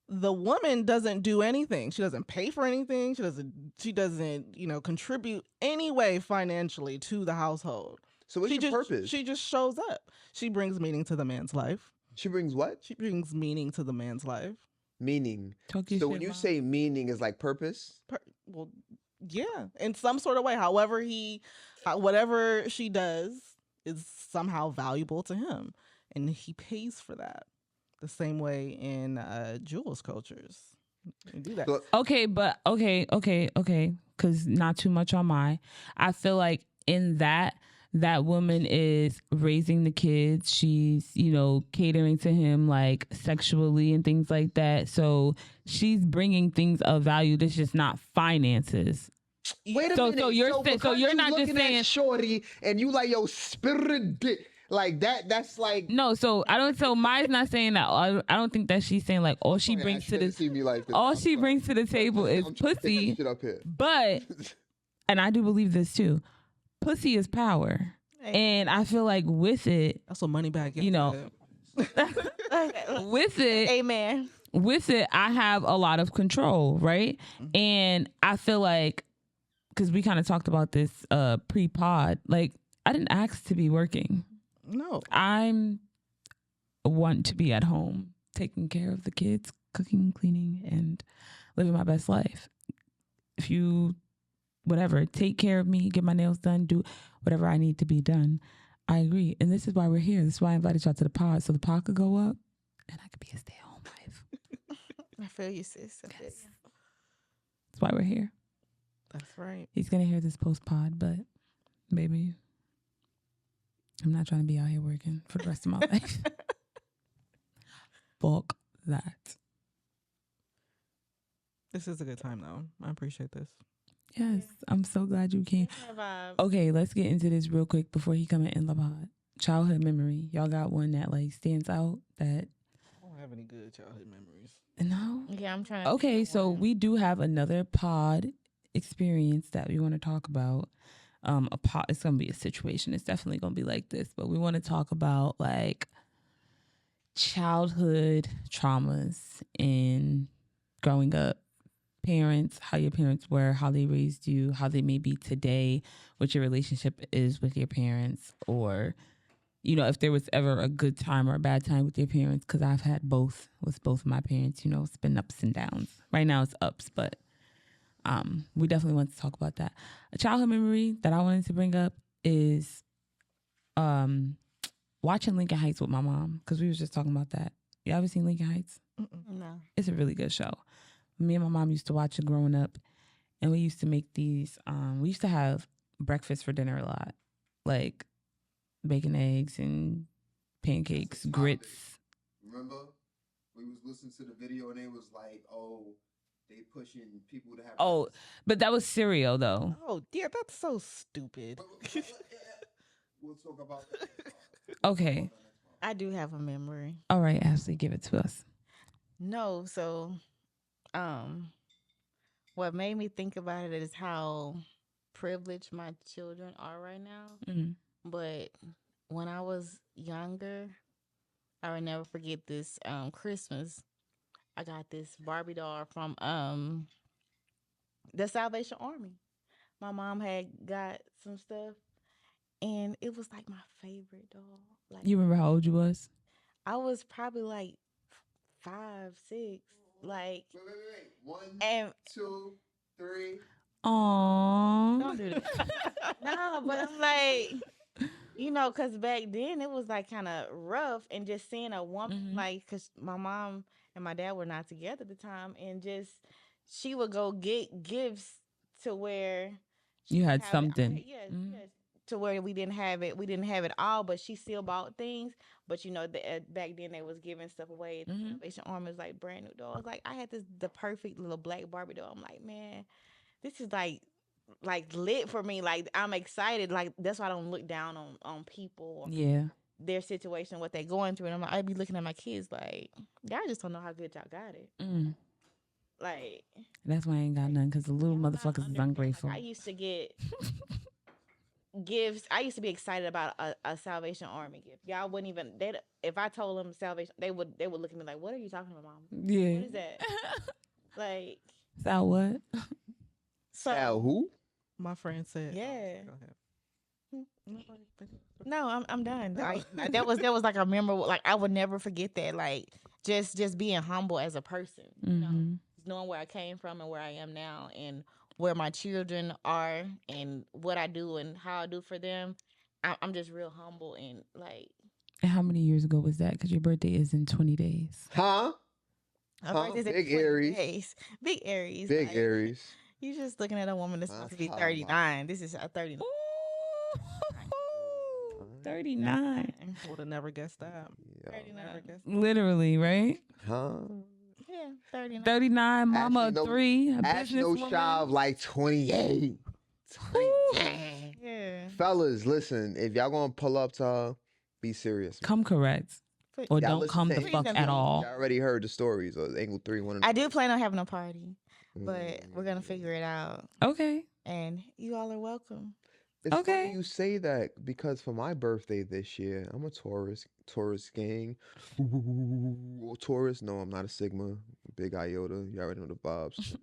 The woman doesn't do anything. She doesn't pay for anything. She doesn't, contribute any way financially to the household. So what's your purpose? She just shows up. She brings meaning to the man's life. She brings what? She brings meaning to the man's life. Meaning. So when you say meaning is like purpose? Well, yeah, in some sort of way. However whatever she does is somehow valuable to him, and he pays for that. The same way in Jules cultures, you do that. Okay, but okay. Because not too much on my. I feel like in that woman is raising the kids. She's, catering to him like sexually and things like that. So she's bringing things of value. That's just not finances. Wait a minute. So you're not just saying at shorty and you like yo spirit dick. Like that's like no. So I don't. So Maya's not saying that. I don't think that she's saying like all she brings to the all she brings to the table is pussy. But and I do believe this too. Pussy is power, and I feel like with it, that's what Moneybag is. With it, amen. With it, I have a lot of control, right? Mm-hmm. And I feel like because we kind of talked about this pre-pod, like I didn't ask to be working. No. I want to be at home, taking care of the kids, cooking, cleaning, and living my best life. If you, whatever, take care of me, get my nails done, do whatever I need to be done, I agree. And this is why we're here. This is why I invited y'all to the pod, so the pod could go up and I could be a stay-at-home wife. I feel you, sis. Yes. That's why we're here. That's right. He's going to hear this post-pod, but maybe... I'm not trying to be out here working for the rest of my life. Fuck that. This is a good time, though. I appreciate this. Yes, I'm so glad you came. Okay, let's get into this real quick before he come in the pod. Childhood memory. Y'all got one that like stands out that... I don't have any good childhood memories. No? Yeah, I'm trying to... Okay, so we do have another pod experience that we want to talk about. It's gonna be a situation. It's definitely gonna be like this, but we want to talk about like childhood traumas in growing up, parents, how your parents were, how they raised you, how they may be today, what your relationship is with your parents, or if there was ever a good time or a bad time with your parents. Because I've had both with both of my parents. It's been ups and downs. Right now it's ups, but. We definitely want to talk about that. A childhood memory that I wanted to bring up is watching Lincoln Heights with my mom, because we was just talking about that. You ever seen Lincoln Heights? No. It's a really good show. Me and my mom used to watch it growing up, and we used to make these, we used to have breakfast for dinner a lot, like bacon, eggs, and pancakes, grits. Remember? We was listening to the video and it was like, they pushing people to have... Oh, but that was cereal, though. Oh, yeah, that's so stupid. We'll talk about that. Okay. I do have a memory. All right, Ashley, give it to us. No, so what made me think about it is how privileged my children are right now. Mm-hmm. But when I was younger, I will never forget this Christmas. I got this Barbie doll from the Salvation Army. My mom had got some stuff, and it was like my favorite doll. Like, You remember how old you was? I was probably like 5, 6. Like, wait. 1, and 2, 3. Aww. Don't do that. No, but I'm like, because back then it was like kind of rough, and just seeing a woman, like, because my mom and my dad were not together at the time, and just she would go get gifts to where you had something. to where we didn't have it all, but she still bought things. But back then they was giving stuff away. The Salvation Army was like brand new dolls. Like I had the perfect little black Barbie doll. I'm like, man, this is like lit for me. Like I'm excited. Like that's why I don't look down on people. Yeah. Their situation, what they're going through, and I'd be looking at my kids like, y'all just don't know how good y'all got it. Like that's why I ain't got none, because the little motherfuckers is ungrateful. Like, I used to get gifts. I used to be excited about a Salvation Army gift. Y'all wouldn't even. If I told them Salvation, they would look at me like, "What are you talking about, Mom? Yeah. What is that?" Like Sal what? Sal who? My friend said. Yeah. Go ahead. No, I'm done. That was like a memorable. Like I would never forget that. Like just being humble as a person. Knowing where I came from and where I am now, and where my children are, and what I do and how I do for them. I'm just real humble and like. And how many years ago was that? Because your birthday is in 20 days. Huh? Big Aries. Big Aries. Big Aries. You just looking at a woman that's supposed to be 39. This is a 39. 39. Would have never guessed that. Yeah. 39. Literally, right? Huh? Yeah, 39. 39, mama Ashley, 3. Ashley no shy of like 28. Yeah. Fellas, listen, if y'all gonna pull up to her, be serious. Come correct. Or Y'all don't listen come to the him. fuck at all. Y'all already heard the stories of Angle 3. I do plan on having a party, but we're going to figure it out. Okay. And you all are welcome. It's funny you say that, because for my birthday this year, I'm a Taurus gang. Taurus, no, I'm not a Sigma. Big Iota. You already know the vibes.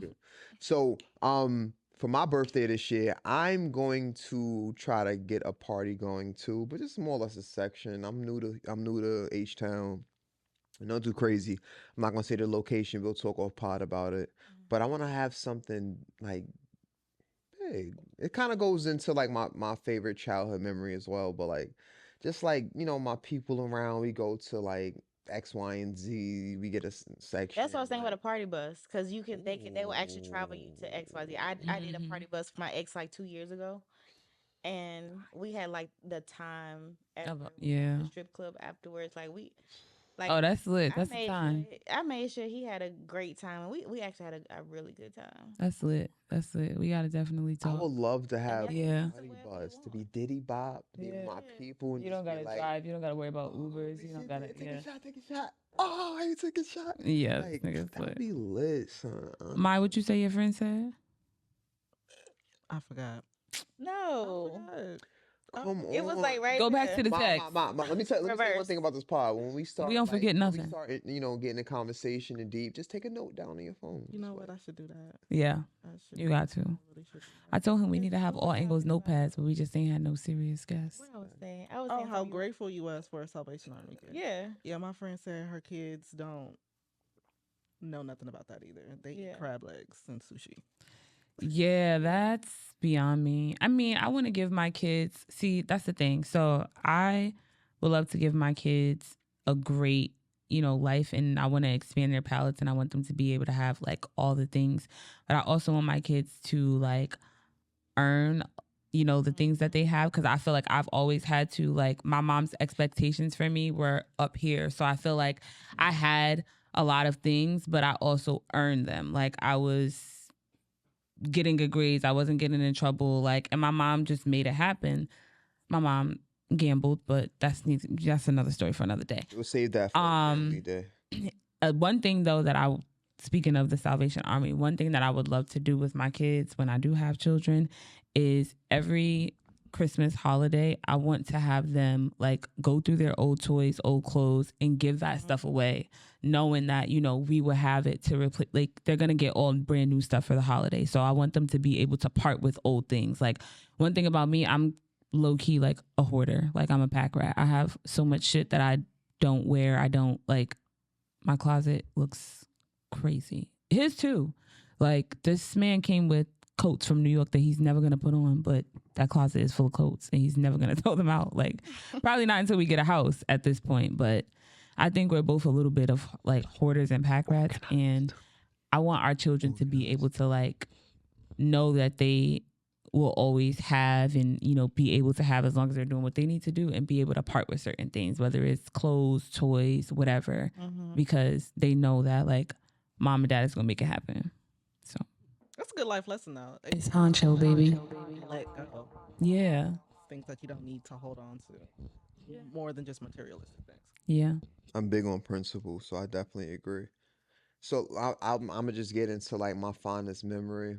So, for my birthday this year, I'm going to try to get a party going too, but just more or less a section. I'm new to H-Town. Don't do crazy. I'm not gonna say the location. We'll talk off pod about it. But I want to have something like big. It kind of goes into like my favorite childhood memory as well. But like, just like my people around. We go to like X, Y, and Z. We get a section. That's what I was thinking about a party bus, because they will actually travel you to X, Y, Z. I did a party bus for my ex like 2 years ago, and we had like the time at the strip club afterwards. Like oh, that's lit. That's the time. I made sure he had a great time, and we actually had a really good time. That's lit. That's lit. We gotta definitely talk. I would love to have a party bus to be Diddy Bop, to be with my people. And you don't gotta like, drive. You don't gotta worry about Ubers. You don't gotta take a shot. Oh, you took a shot. Yeah, like, that would be lit, son. Mai, what you say your friend said? I forgot. No. Come on. It was like right Go there. back to the text. Let me tell you one thing about this pod. When we start, we don't forget nothing. We start, getting a conversation and deep. Just take a note down on your phone. You know what? I should do that. Yeah, you got to. I told him we need to have all angles notepads, but we just ain't had no serious guests. What I was saying, how grateful you was for a Salvation Army gift. Yeah. My friend said her kids don't know nothing about that either. They eat crab legs and sushi. Yeah, that's beyond me. I mean, I want to give my kids, see, that's the thing. So I would love to give my kids a great, life, and I want to expand their palettes, and I want them to be able to have like all the things. But I also want my kids to like earn, the things that they have, because I feel like I've always had to, like, my mom's expectations for me were up here. So I feel like I had a lot of things, but I also earned them. Like I was getting good grades. I wasn't getting in trouble. Like, and my mom just made it happen. My mom gambled, but that's another story for another day. We'll save that for family day. One thing though that speaking of the Salvation Army, one thing that I would love to do with my kids when I do have children is every Christmas holiday, I want to have them like go through their old toys, old clothes, and give that stuff away, knowing that, we will have it to replace, like they're going to get all brand new stuff for the holiday. So I want them to be able to part with old things. Like one thing about me, I'm low key like a hoarder. Like I'm a pack rat. I have so much shit that I don't wear. I don't like, my closet looks crazy. His too. Like this man came with coats from New York that he's never going to put on, but that closet is full of coats and he's never going to throw them out. Like probably not until we get a house at this point, but I think we're both a little bit of like hoarders and pack rats, and I want our children to be able to like know that they will always have and, you know, be able to have as long as they're doing what they need to do and be able to part with certain things, whether it's clothes, toys, whatever, because they know that like mom and dad is going to make it happen. So That's a good life lesson though. it's Huncho, baby. Let go. Yeah. Things that you don't need to hold on to. More than just materialistic things. Yeah. I'm big on principle, so I definitely agree. So I'm gonna just get into like my fondest memory.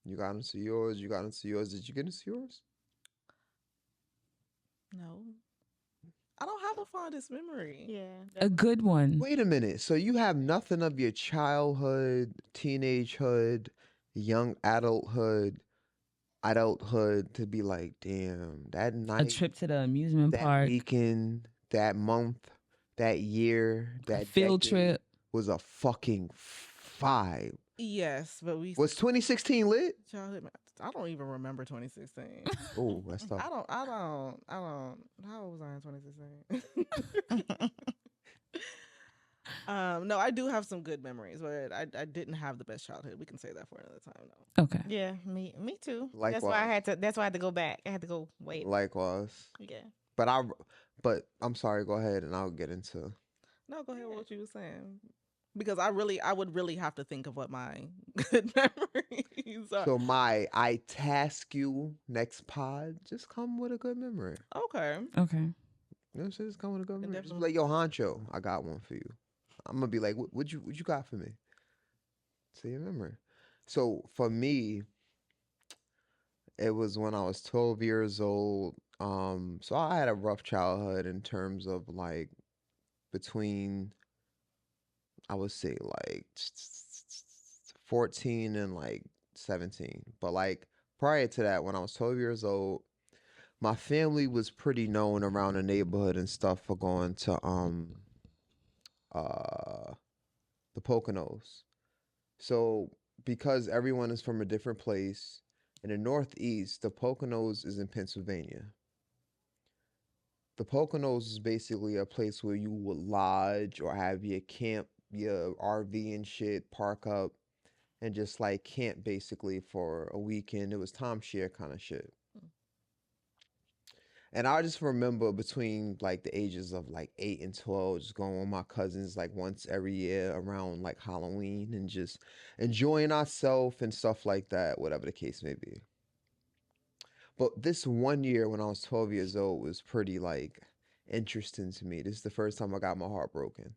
You got into yours. You got into yours. Did you get into yours? No. I don't have a fondest memory. Yeah. A good one. Wait a minute. So you have nothing of your childhood, teenagehood, young adulthood to be like, damn, that night, A trip to the amusement that park, weekend, that month, that year, that field decade trip. was a fucking vibe. Yes, but we Was 2016 lit? childhood. I don't even remember 2016. Oh, that's tough. I don't. How old was I in 2016? No, I do have some good memories, but I didn't have the best childhood. We can say that for another time, though. Okay. Yeah, me too. Likewise. That's why I had to go back. I had to go wait. Likewise. Yeah. But I'm sorry, go ahead and I'll get into. No, go ahead with what you were saying. Because I would really have to think of what my good memories are. So I task you next pod, just come with a good memory. Okay. Okay. You know what I'm saying? Just come with a good memory. Just be like, yo, Huncho, I got one for you. I'm gonna be like, what you got for me? Say your memory. So for me, it was when I was 12 years old. So I had a rough childhood in terms of like between, I would say like 14 and like 17. But like prior to that, when I was 12 years old, my family was pretty known around the neighborhood and stuff for going to the Poconos. So because everyone is from a different place, in the Northeast, the Poconos is in Pennsylvania. The Poconos is basically a place where you would lodge or have your camp, your RV and shit, park up and just like camp basically for a weekend. It was timeshare kind of shit. And I just remember between like the ages of like 8 and 12, just going with my cousins like once every year around like Halloween and just enjoying ourselves and stuff like that, whatever the case may be. But this one year when I was 12 years old was pretty like interesting to me. This is the first time I got my heart broken.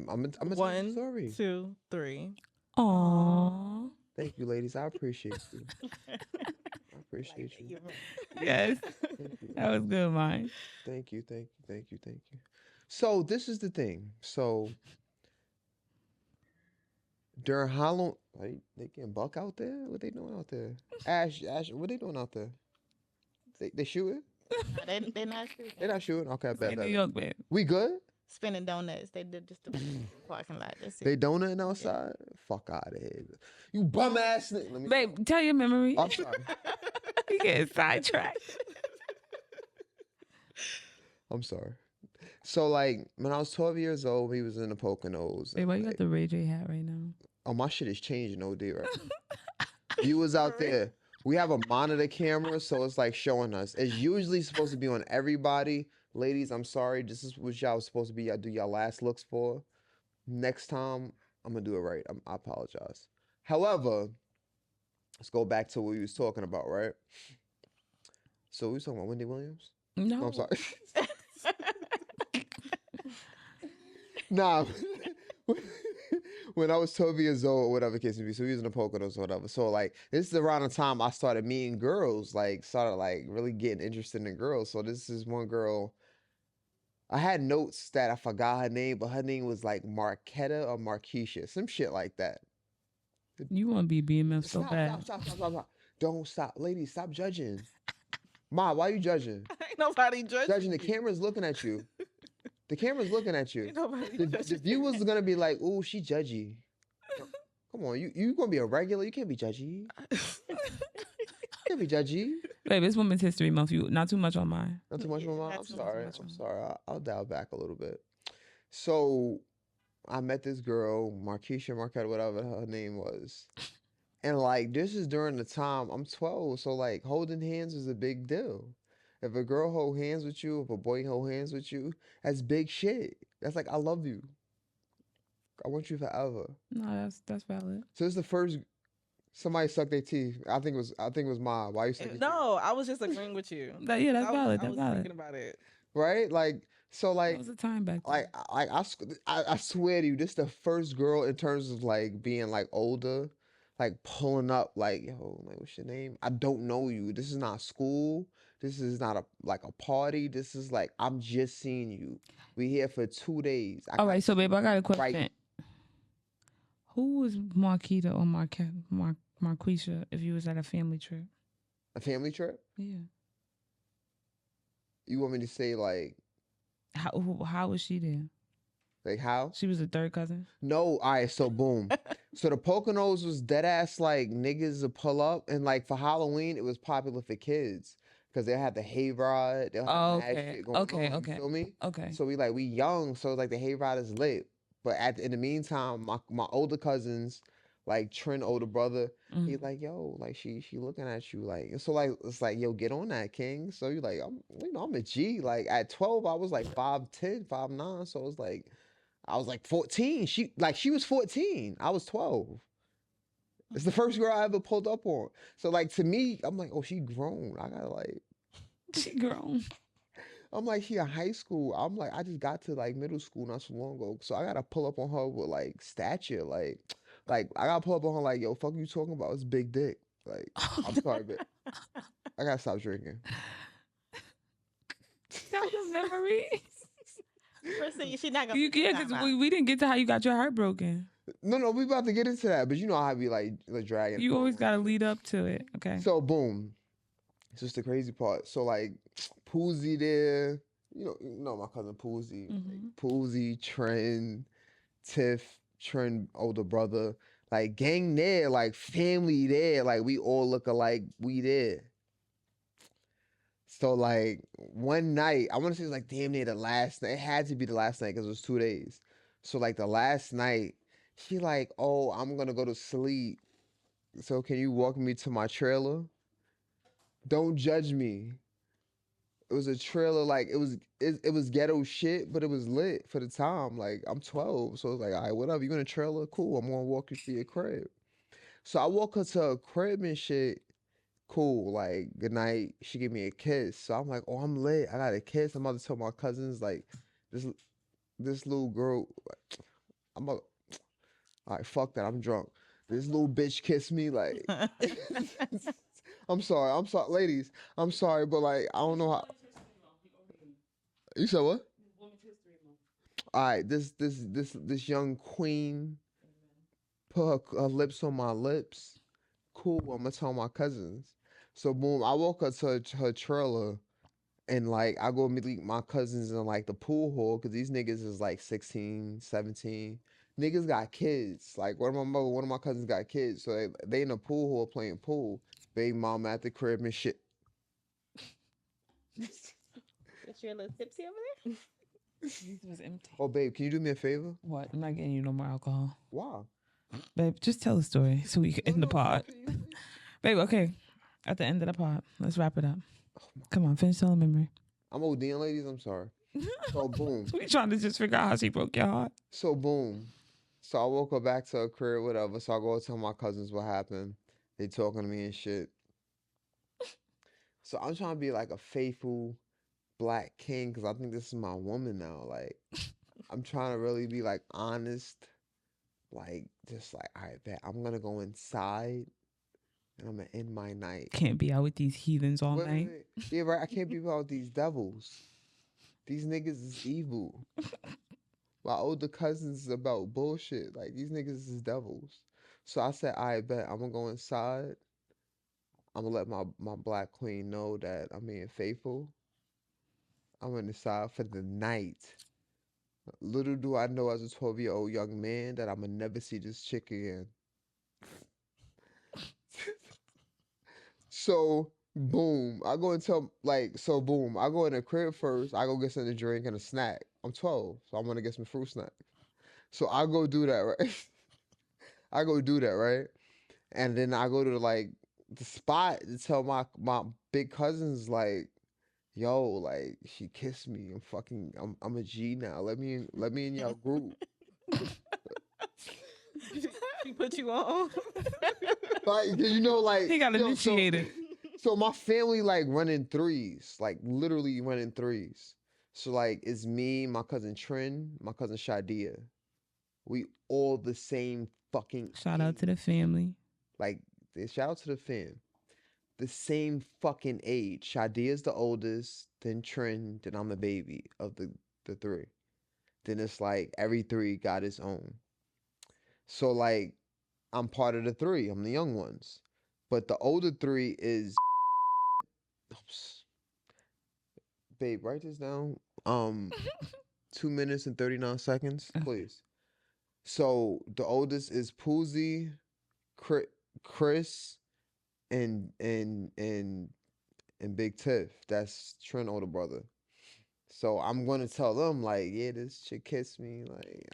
I'm gonna tell you a story. 1, 2, 3. Aww. Thank you, ladies. I appreciate you. I appreciate you. Yes. That was good, mine. Thank you. So this is the thing. So during Halloween, they getting buck out there? What they doing out there? Ash, what they doing out there? They shooting? No, they're not shooting. They're not shooting? Okay, bad. New York, man. We good? Spinning donuts. They did just the parking lot. That's it. They donuting outside? Yeah. Fuck out of here. You bum ass nigga. Babe, tell your memory. I'm sorry. You get sidetracked. I'm sorry. So like when I was 12 years old, we was in the Poconos. Hey, why you got the Ray J hat right now? Oh, my shit is changing, OD, right? You was out there. We have a monitor camera, so it's like showing us. It's usually supposed to be on everybody. Ladies, I'm sorry. This is what y'all was supposed to be. Y'all do y'all last looks for. Next time, I'm gonna do it right. I apologize. However, let's go back to what we was talking about, right? So we was talking about Wendy Williams? No. I'm sorry. Nah. When I was 12 years old, or whatever case may be, so we was in the Poconos or whatever. So like this is around the time I started meeting girls, like started like really getting interested in girls. So this is one girl. I had notes that I forgot her name, but her name was like Marquetta or Marquisha, some shit like that. You want to be BMF so bad. Stop. Don't stop. Ladies, stop judging. Ma, why you judging? Ain't nobody Judging, the camera's looking at you. The camera's looking at you. The viewers are gonna be like, "Ooh, she judgy." Come on, you gonna be a regular? You can't be judgy. You can't be judgy. Babe, it's Women's History Month. You not too much on mine. Not too much on mine. I'm sorry. I'll dial back a little bit. So, I met this girl, Marquetta, whatever her name was, And like this is during the time I'm 12, so like holding hands is a big deal. If a girl hold hands with you, if a boy hold hands with you, that's big shit. That's like I love you. I want you forever. No, that's valid. So this is the first somebody sucked their teeth. I think it was mine. Why you suck your teeth? No, I was just agreeing with you. Yeah, that's valid. I That's was valid. thinking about it. Right? Like so like That was a time back then. I swear to you, this is the first girl in terms of like being like older, like pulling up like, yo, like what's your name? I don't know you. This is not school. This is not a party. This is like I'm just seeing you. We here for 2 days. All right, so babe, I got a question. Who was Marquita or Marquisha if you was at a family trip? A family trip? Yeah. You want me to say like how was she there? Like how? She was a third cousin? No, all right, so boom. So the Poconos was dead ass like niggas to pull up, and like for Halloween it was popular for kids because they had the hayride. They had mad shit going on, you feel me? Okay. So we young, so like the hayride is lit. But in the meantime, my older cousins, like Trent, older brother, he's like, yo, like she looking at you, like so like it's like, yo, get on that, king. So you like I'm a G. Like at 12, I was like 5'10", 5'9", so it's like I was like 14. She was 14. I was 12. It's the first girl I ever pulled up on. So like to me, I'm like, oh, she grown. I gotta like she grown. I'm like, she in high school. I'm like, I just got to like middle school not so long ago. So I gotta pull up on her with like stature. Like I gotta pull up on her like, yo, fuck you talking about? It's big dick. Like, I'm sorry, but I gotta stop drinking. That was memories. She's not gonna. Yeah, because we didn't get to how you got your heart broken. No, we about to get into that, but you know how I be like dragging. You always gotta lead up to it. Okay. So boom. It's just the crazy part. So like Poozy there, you know my cousin Poozy. Like, Poozy, Trent, Tiff, Trent, older brother. Like gang there, like family there. Like we all look alike, we there. So like one night, I want to say it was like damn near the last night. It had to be the last night because it was 2 days. So like the last night, she like, oh, I'm gonna go to sleep. So can you walk me to my trailer? Don't judge me. It was a trailer, like it was ghetto shit, but it was lit for the time. Like I'm 12, so it's like, all right, whatever. You in a trailer? Cool. I'm gonna walk you to your crib. So I walk her to a crib and shit. Cool, like good night. She gave me a kiss. So I'm like, oh, I'm lit. I got a kiss. I'm about to tell my cousins like this little girl. All right, fuck that. I'm drunk. This little bitch kissed me like. I'm sorry, ladies. I'm sorry, but like I don't know how. You said what? All right, this young queen put her lips on my lips. Cool, I'm gonna tell my cousins. So boom, I walk up to her trailer, and like I go meet my cousins in like the pool hall because these niggas is like 16, 17. Niggas got kids. Like one of my cousins got kids, so they in the pool hall playing pool. Baby mama at the crib and shit. Is you're a little tipsy over there? This was empty. Oh, babe, can you do me a favor? What? I'm not getting you no more alcohol. Why? Babe, just tell the story so we can end the pod. Babe, okay. At the end of the pod, let's wrap it up. Come on, finish telling memory. I'm ODing, ladies. I'm sorry. So boom. We trying to just figure out how she broke your heart. So boom. So I woke her back to her crib, whatever. So I go tell my cousins what happened. They talking to me and shit. So I'm trying to be like a faithful black king because I think this is my woman now. Like, I'm trying to really be like honest. Like, just like, all right, bet I'm going to go inside and I'm going to end my night. Can't be out with these heathens all night. Wait. Yeah, right. I can't be out with these devils. These niggas is evil. My older cousins is about bullshit. Like, these niggas is devils. So I said, all right, bet I'm going to go inside. I'm going to let my black queen know that I'm being faithful. I'm going to decide for the night. Little do I know as a 12-year-old young man that I'm going to never see this chick again. So, boom. I go and tell, boom. I go in the crib first. I go get something to drink and a snack. I'm 12, so I'm going to get some fruit snacks. So I go do that, right? And then I go to like the spot to tell my big cousins like, yo, like she kissed me. I'm a G now. Let me in y'all group. She put you on. Like, you know, like He got initiated. So my family like running threes, like literally running threes. So like it's me, my cousin Trin, my cousin Shadia. We all the same fucking Shout out to the family. like shout out to the fam. The same fucking age. Shadia's the oldest, then Trin, then I'm the baby of the three. Then it's like every three got its own. So like I'm part of the three. I'm the young ones. But the older three is babe, write this down. 2 minutes and 39 seconds, please. So the oldest is Poozy, Chris, and Big Tiff. That's Trent older brother. So I'm gonna tell them like, yeah, this chick kissed me. Like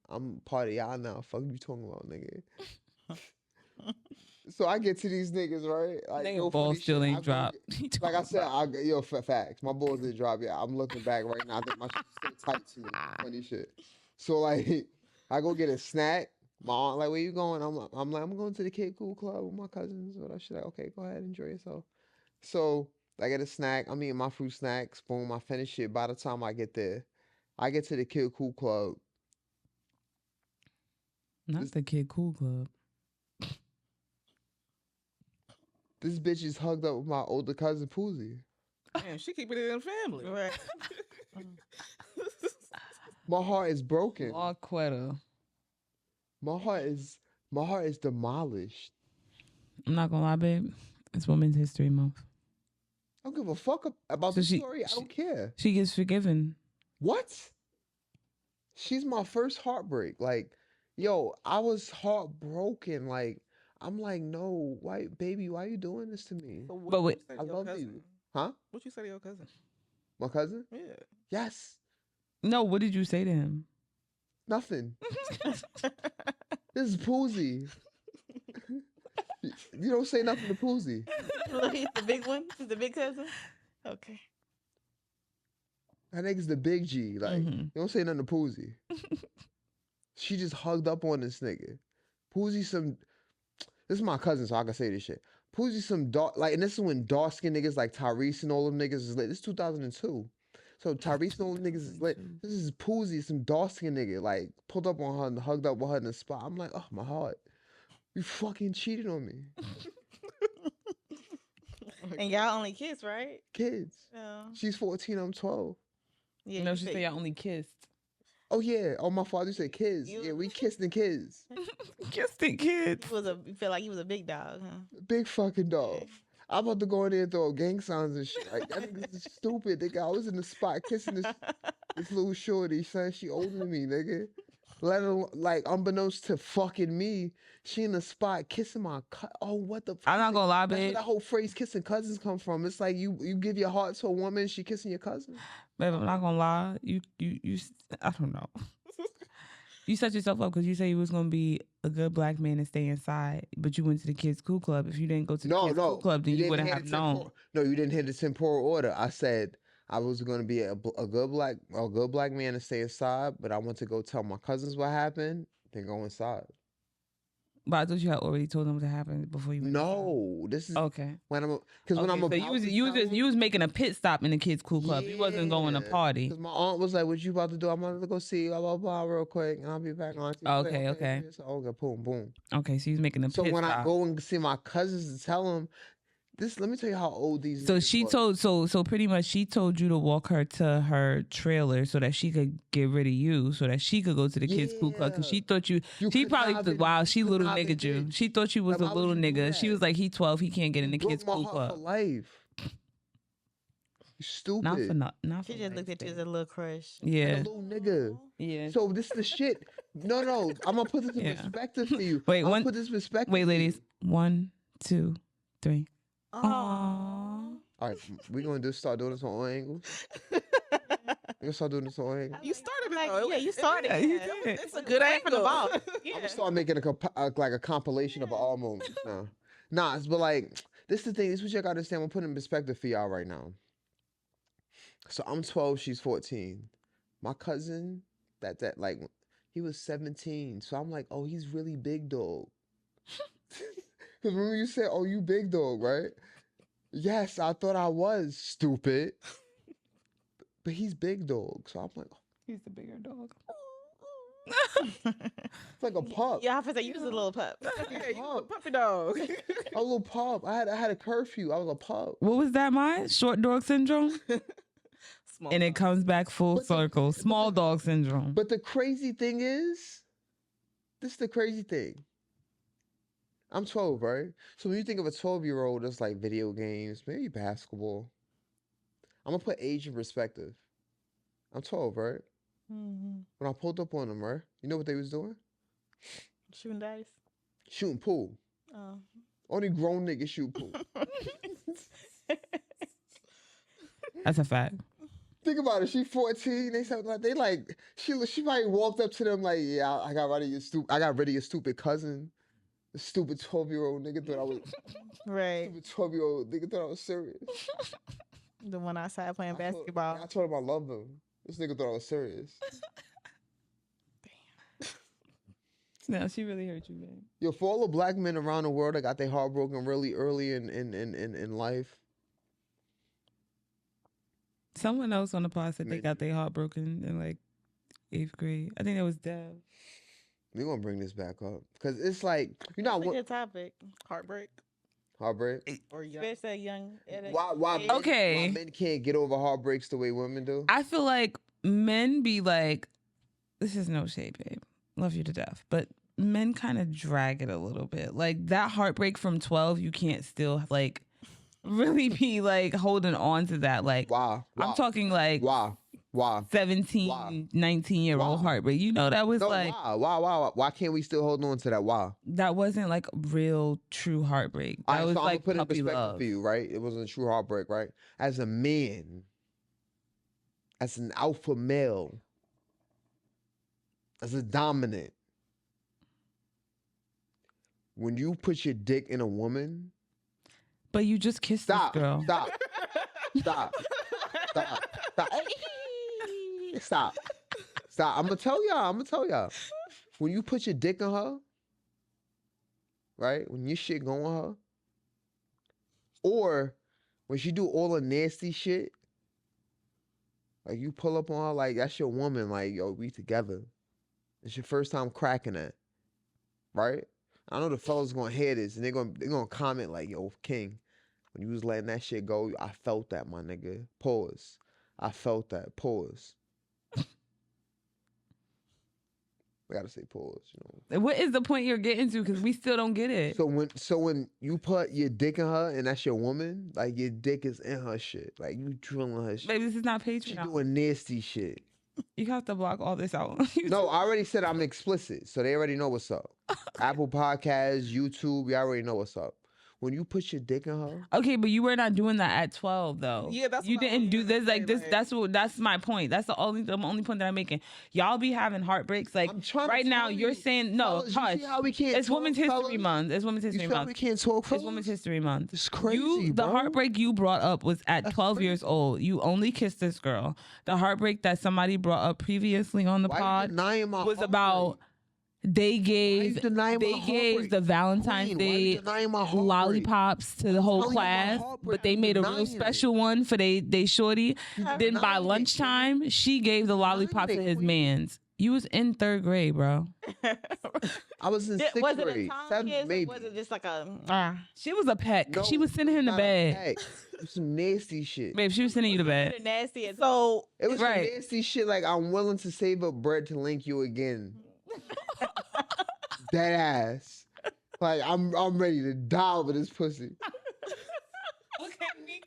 I'm part of y'all now. Fuck you talking about, nigga. So I get to these niggas, right? Like, Nigga ball still ain't dropped. Like I said, facts. My balls didn't drop yet. I'm looking back right now. I think my shit's still tight to me. Funny shit. So like, I go get a snack. My aunt like, where you going? I'm like, I'm going to the Kid Cool Club with my cousins. Or she's like, okay, go ahead, enjoy yourself. So I get a snack. I'm eating my fruit snacks. Boom, I finish it. By the time I get there, I get to the Kid Cool Club. Not the Kid Cool Club. This bitch is hugged up with my older cousin Poozy. Man, she keeping it in the family. Right. My heart is broken. Marquetta. My heart is demolished. I'm not gonna lie, babe. It's Women's History Month. I don't give a fuck about the story. I don't care. She gets forgiven. What? She's my first heartbreak. Like, yo, I was heartbroken. Like, I'm like, no, why, baby, why you doing this to me? But wait, I love you. Huh? What you say to your cousin? My cousin? Yeah. Yes. No, what did you say to him? Nothing. This is Poozy. You don't say nothing to Poozy. He's the big one? He's the big cousin? Okay. That nigga's the big G. Like, you don't say nothing to Poozy. She just hugged up on this nigga. Poozy this is my cousin, so I can say this shit. Poozy some dark, like, and this is when dark skinned niggas like Tyrese and all them niggas is lit. This is 2002. So Tyrese and all them niggas is lit. This is Poozy, some dark skinned nigga, like, pulled up on her and hugged up with her in the spot. I'm like, oh, my heart. You fucking cheated on me. And y'all only kids, right? Kids. Oh. She's 14, I'm 12. Yeah, no, she said y'all only kissed. Oh, yeah. Oh, my father said kids. Yeah, we kissed and kids. Kissed and kids. You feel like he was a big dog, huh? Big fucking dog. I'm about to go in there and throw gang signs and shit. Like, that nigga's stupid, nigga. I was in the spot kissing this little shorty, son. She older than me, nigga. Let her, like, unbeknownst to fucking me, she in the spot kissing my oh, what the fuck? I'm not gonna lie, That's babe. where that whole phrase kissing cousins come from. It's like you give your heart to a woman, she kissing your cousin. Babe, I'm not gonna lie. You I don't know. You set yourself up because you say you was gonna be a good black man and stay inside, but you went to the kids' cool club. If you didn't go to the kids' cool club, then you wouldn't have known. No, you didn't hit the temporal order. I said I was gonna be a good black man and stay inside, but I went to go tell my cousins what happened, then go inside. But I thought you had already told them what happened before you went. No, this is okay. When I'm because when I'm so you was making a pit stop in the kids' cool club. You wasn't going to party. Because my aunt was like, "What you about to do? I'm about to go see blah blah blah real quick, and I'll be back on." Okay. So, okay, boom, boom. Okay, so he's making a pit stop. So when I go and see my cousins to tell them this, let me tell you how old these. So she told so pretty much she told you to walk her to her trailer so that she could get rid of you, so that she could go to the kids' cool club because she thought she probably wow, she little nigga you. She thought you was a little nigga. She was like, he 12, he can't get in the kids' cool club. For life. Stupid. Not she just looked at you as a little crush. Yeah. Like a little nigga. Yeah. So this is the shit. No, I'm gonna put this in perspective for you. Wait, put this in perspective. Wait, ladies. 1, 2, 3. Aww. All right, we're gonna start doing this on all angles. We're gonna start doing this on all angles. You started though. Yeah, you started. It's a good angle. I'm I'm gonna start making a compilation of all moments now. Nah, but like this is the thing. This is what you gotta understand. I'm putting in perspective for y'all right now. So I'm 12, she's 14. My cousin, that like he was 17. So I'm like, oh, he's really big dog. Because remember you said, oh, you big dog, right? Yes, I thought I was stupid. But he's big dog. So I'm like, oh, he's the bigger dog. It's like a pup. Yeah, I was like, you was a little pup. Yeah, you was a puppy dog. A little pup. I had a curfew. I was a pup. What was that, mine? Short dog syndrome? And it comes back full circle. Small dog syndrome. But the crazy thing is, this is the crazy thing. I'm 12, right? So when you think of a 12-year-old, it's like video games, maybe basketball. I'm going to put age in perspective. I'm 12, right? Mm-hmm. When I pulled up on them, right? You know what they was doing? Shooting dice. Shooting pool. Oh. Only grown niggas shoot pool. That's a fact. Think about it. She 14. They said like she might walked up to them like, yeah, I got rid of your stupid cousin. The stupid 12-year-old nigga thought I was right. Stupid 12-year-old nigga thought I was serious. The one outside playing basketball. I told him I love him. This nigga thought I was serious. Damn. No, she really hurt you, man. Yo, for all the black men around the world that got their heart broken really early in life. Someone else on the pod said they got their heart broken in like 8th grade. I think that was Dev. We're gonna bring this back up. Because it's like, you know That's a good topic. Heartbreak. Heartbreak? Or young. Especially young. Why men can't get over heartbreaks the way women do? I feel like men be like, this is no shade, babe. Love you to death. But men kind of drag it a little bit. Like that heartbreak from 12, you can't still like really be like holding on to that. Like, wow. I'm talking like 17, 19-year-old heartbreak. You know, that was like. Why can't we still hold on to that? Why? That wasn't like real true heartbreak. That was so like put puppy in perspective love. for you, right? It wasn't a true heartbreak, right? As a man, as an alpha male, as a dominant, when you put your dick in a woman. But you just kissed this girl. Stop. I'm gonna tell y'all. When you put your dick in her, right? When your shit go on her, or when she do all the nasty shit, like you pull up on her, like that's your woman, like yo, we together. It's your first time cracking that, right? I know the fellas gonna hear this and they're gonna comment like, yo, King, when you was letting that shit go, I felt that, my nigga. Pause. I felt that. Pause. I gotta say pause, you know. What is the point you're getting to? Because we still don't get it. So when you put your dick in her and that's your woman, like your dick is in her shit. Like you drilling her shit. Baby, this is not Patreon. She doing nasty shit. You have to block all this out. No, I already said I'm explicit, so they already know what's up. Apple Podcasts, YouTube, we already know what's up. When you put your dick in her. Okay, but you were not doing that at 12 though. Yeah, that's you didn't do this like this. Right. That's my point. That's the only point that I'm making. Y'all be having heartbreaks like right now. You're saying no. Fellas, Hush. You see how we can't it's talk, Women's History fellas? Month. It's Women's History You see how Month. we can't talk, fellas? It's Women's History Month. It's crazy, The bro. heartbreak you brought up was at 12 years old. You only kissed this girl. The heartbreak that somebody brought up previously on the pod was about. They gave the Valentine's Day lollipops to the whole class, but they made a real special one for they shorty. Then by lunchtime, she gave the lollipop to his mans. You was in 3rd grade, bro. I was in 6th was grade. It a tongue 7th, kiss, maybe. Or was it just like a? She was a peck. No, she was sending him to bed. Some nasty shit. Babe, she was sending you to bed. Nasty. So it was some right. nasty shit. Like I'm willing to save up bread to link you again. That ass. Like I'm ready to die over this pussy. Look at me.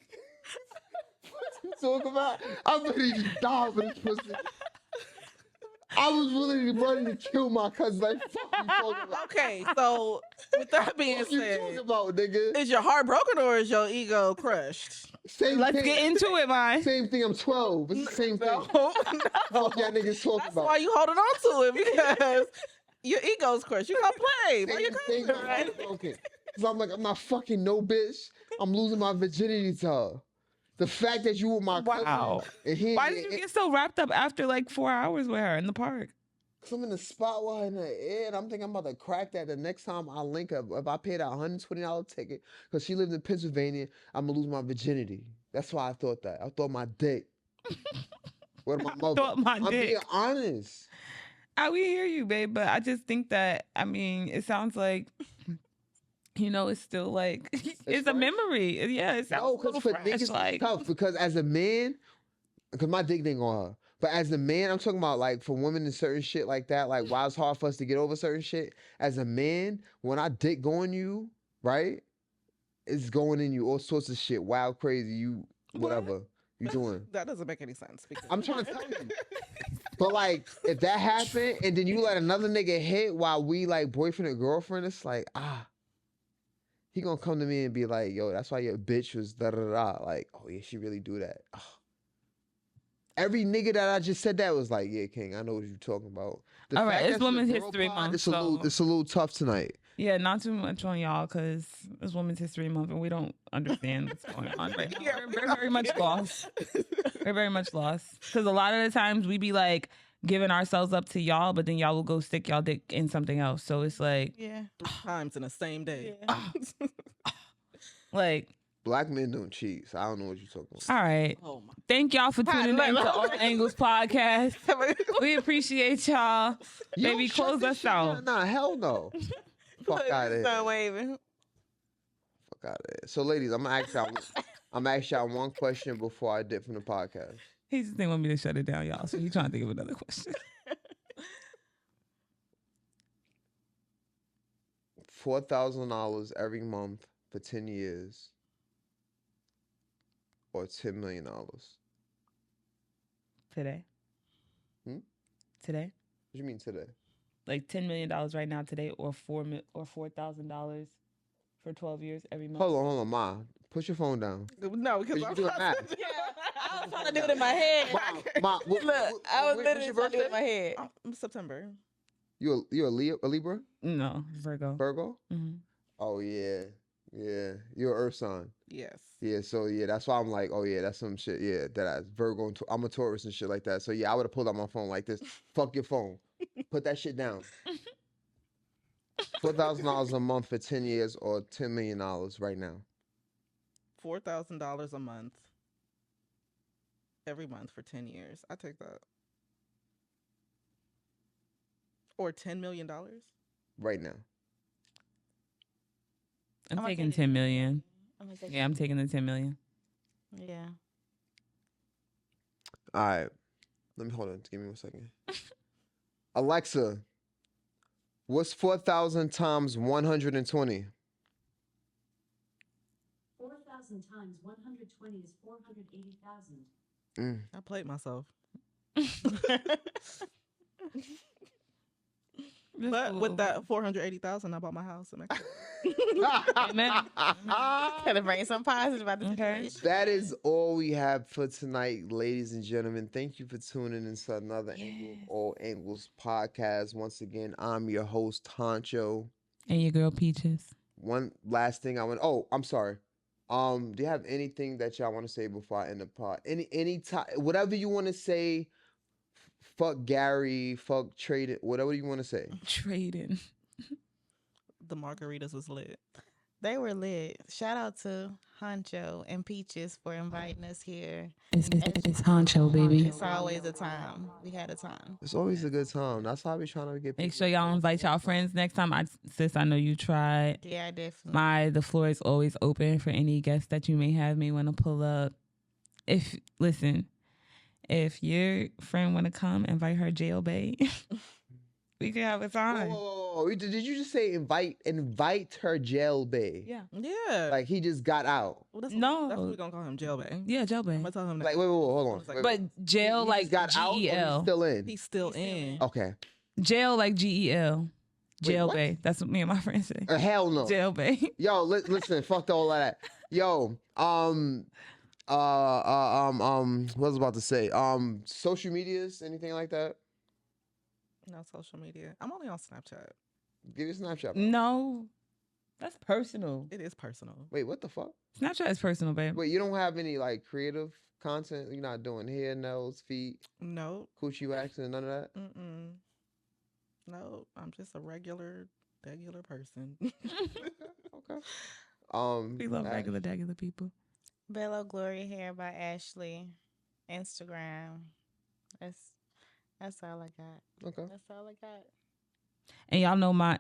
What you talking about? I'm ready to die over this pussy. I was ready to kill my cousin. Like, fuck you talking about. Okay, so With that being What you said, talking about, nigga? is your heart broken or is your ego crushed? Let's get into it, man. Same thing. I'm 12. It's the same thing. No. Fuck y'all niggas talking That's about. why you holding on to it, because your ego's crushed. You gotta play. Why you Same thing. right? Okay. Cause I'm like, I'm not fucking no bitch. I'm losing my virginity to her. The fact that you were my cousin. And he Why did you get so wrapped up after like 4 hours with her in the park? Cause I'm in the spot with her in the air, and I'm thinking I'm about to crack that. The next time I link up, if I pay that $120 ticket, cause she lived in Pennsylvania, I'm gonna lose my virginity. That's why I thought that. I thought my dick. What my mother? I'm being honest. We hear you, babe, but I just think that, I mean, it sounds like, it's still like, it's a memory. Yeah, it sounds a little for fresh. niggas it's tough, because as a man, because my dick didn't go on her. But as a man, I'm talking about like for women and certain shit like that, like why it's hard for us to get over certain shit. As a man, when I dick go in you, right? It's going in you, all sorts of shit, wild, crazy, you, whatever you doing. That doesn't make any sense. I'm trying to tell you. But like, if that happened and then you let another nigga hit while we like boyfriend and girlfriend, it's like, he gonna come to me and be like, yo, that's why your bitch was da-da-da. Like, oh yeah, she really do that. Oh. Every nigga that I just said that was like, yeah, King, I know what you're talking about. All right, it's Women's History Month. It's a little tough tonight. Yeah, not too much on y'all because it's Women's History Month and we don't understand what's going on right now. We're very much lost. We're very much lost. Because a lot of the times we be like giving ourselves up to y'all, but then y'all will go stick y'all dick in something else. So it's like... Yeah. 3 times in the same day. Yeah. Like... Black men don't cheat, so I don't know what you're talking about. All right. Thank y'all for tuning in to All Angles Podcast. We appreciate y'all. Baby, close us out. Nah, hell no. Fuck out of here. Start waving. Fuck out of here. So, ladies, I'm gonna ask y'all one question before I dip from the podcast. He just didn't want me to shut it down, y'all. So he's trying to think of another question. $4,000 every month for 10 years. Or $10 million. Today. Today? What do you mean today? Like $10 million right now today, or $4,000 for 12 years every month. Hold on, Ma. Put your phone down. No, because I'm doing math. I was trying to do it in my head. Ma, Look, I was literally trying to do it in my head. September. You a Libra? No, Virgo. Virgo? Mm-hmm. Oh yeah. Yeah. You're an Earth sign. Yes. Yeah, so yeah, that's why I'm like, oh yeah, that's some shit. Yeah, that Virgo and I'm a Taurus and shit like that. So yeah, I would have pulled out my phone like this. Fuck your phone. Put that shit down. $4,000 a month for 10 years or $10 million right now. $4,000 a month. Every month for 10 years. I take that. Or $10 million? Right now. I'm taking 10 million. Yeah, I'm taking the 10 million. Yeah. All right. Let me hold on. Give me 1 second. Alexa, what's 4,000 times 120? 4,000 times 120 is 480,000. I played myself. But with that 480,000, I bought my house. Amen. Gotta bring some positive about the situation. That is all we have for tonight, ladies and gentlemen. Thank you for tuning in to another All Angles podcast. Once again, I'm your host, Huncho. And your girl, Peaches. One last thing I'm sorry. Do you have anything that y'all want to say before I end the pod? Any time, whatever you want to say. Fuck Gary, fuck trading, whatever you want to say. Trading. The margaritas was lit. They were lit. Shout out to Huncho and Peaches for inviting us here. It's Huncho, baby. It's always a time. We had a time. It's always a good time. That's why I be trying to get people. Make sure y'all invite y'all friends next time. Sis, I know you tried. Yeah, definitely. The floor is always open for any guests that you may have me want to pull up. If your friend want to come, invite her jail bay. We can have a time. Whoa. Did you just say invite her jail bay? Yeah. Yeah. Like he just got out. Well, that's no. That's what we're going to call him, jail bay. Yeah, jail bay. I'm going to tell him that. Like, wait, hold on. But jail he like got out or GEL. he's still in? He's still in. Okay. Jail like GEL. Jail what? Bay. That's what me and my friends say. Hell no. Jail Bay. Yo, listen, fuck all of that. Yo, what was I about to say? Social medias, anything like that? No social media. I'm only on Snapchat. Give your Snapchat. No, that's personal. It is personal. Wait, what the fuck? Snapchat is personal, babe. Wait, you don't have any like creative content? You're not doing hair, nails, feet, No. coochie waxing, none of that? Mm-mm. No, I'm just a regular person. Okay. We love regular people. Bello Glory Hair by Ashley. Instagram. That's all I got. Okay. That's all I got. And y'all know my.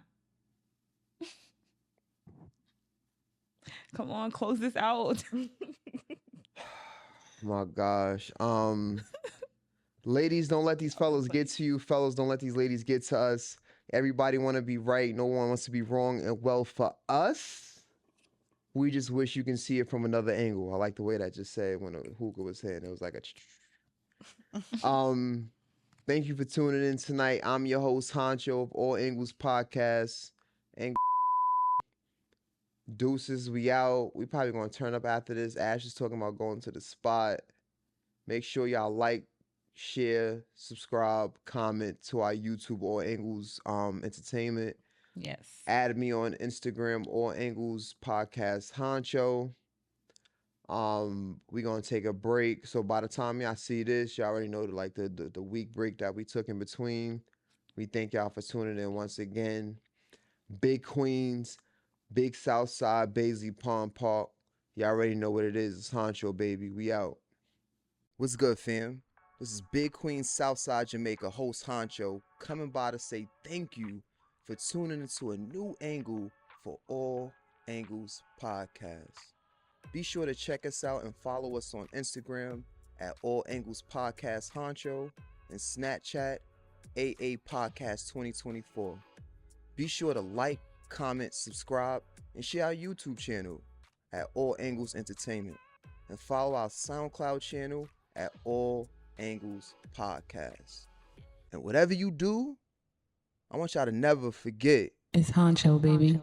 Come on, close this out. My gosh. Ladies, don't let these fellas get to you. Fellas, don't let these ladies get to us. Everybody want to be right. No one wants to be wrong. And well, for us, we just wish you can see it from another angle. I like the way that just said when Hookah was saying it was like a. Thank you for tuning in tonight. I'm your host, Huncho of All Angles Podcast. And deuces, we out. We probably going to turn up after this. Ash is talking about going to the spot. Make sure y'all like, share, subscribe, comment to our YouTube, All Angles Entertainment. Yes. Add me on Instagram, All Angles Podcast Huncho. We're gonna take a break. So by the time y'all see this, y'all already know the week break that we took in between. We thank y'all for tuning in once again. Big Queens, Big Southside, Baisley Palm Park. Y'all already know what it is. It's Huncho, baby. We out. What's good, fam? This is Big Queens, Southside Jamaica host Huncho coming by to say thank you for tuning into a new angle for All Angles Podcast. Be sure to check us out and follow us on Instagram at All Angles Podcast Huncho and Snapchat AA Podcast 2024. Be sure to like, comment, subscribe, and share our YouTube channel at All Angles Entertainment. And follow our SoundCloud channel at All Angles Podcast. And whatever you do, I want y'all to never forget. It's Huncho, baby.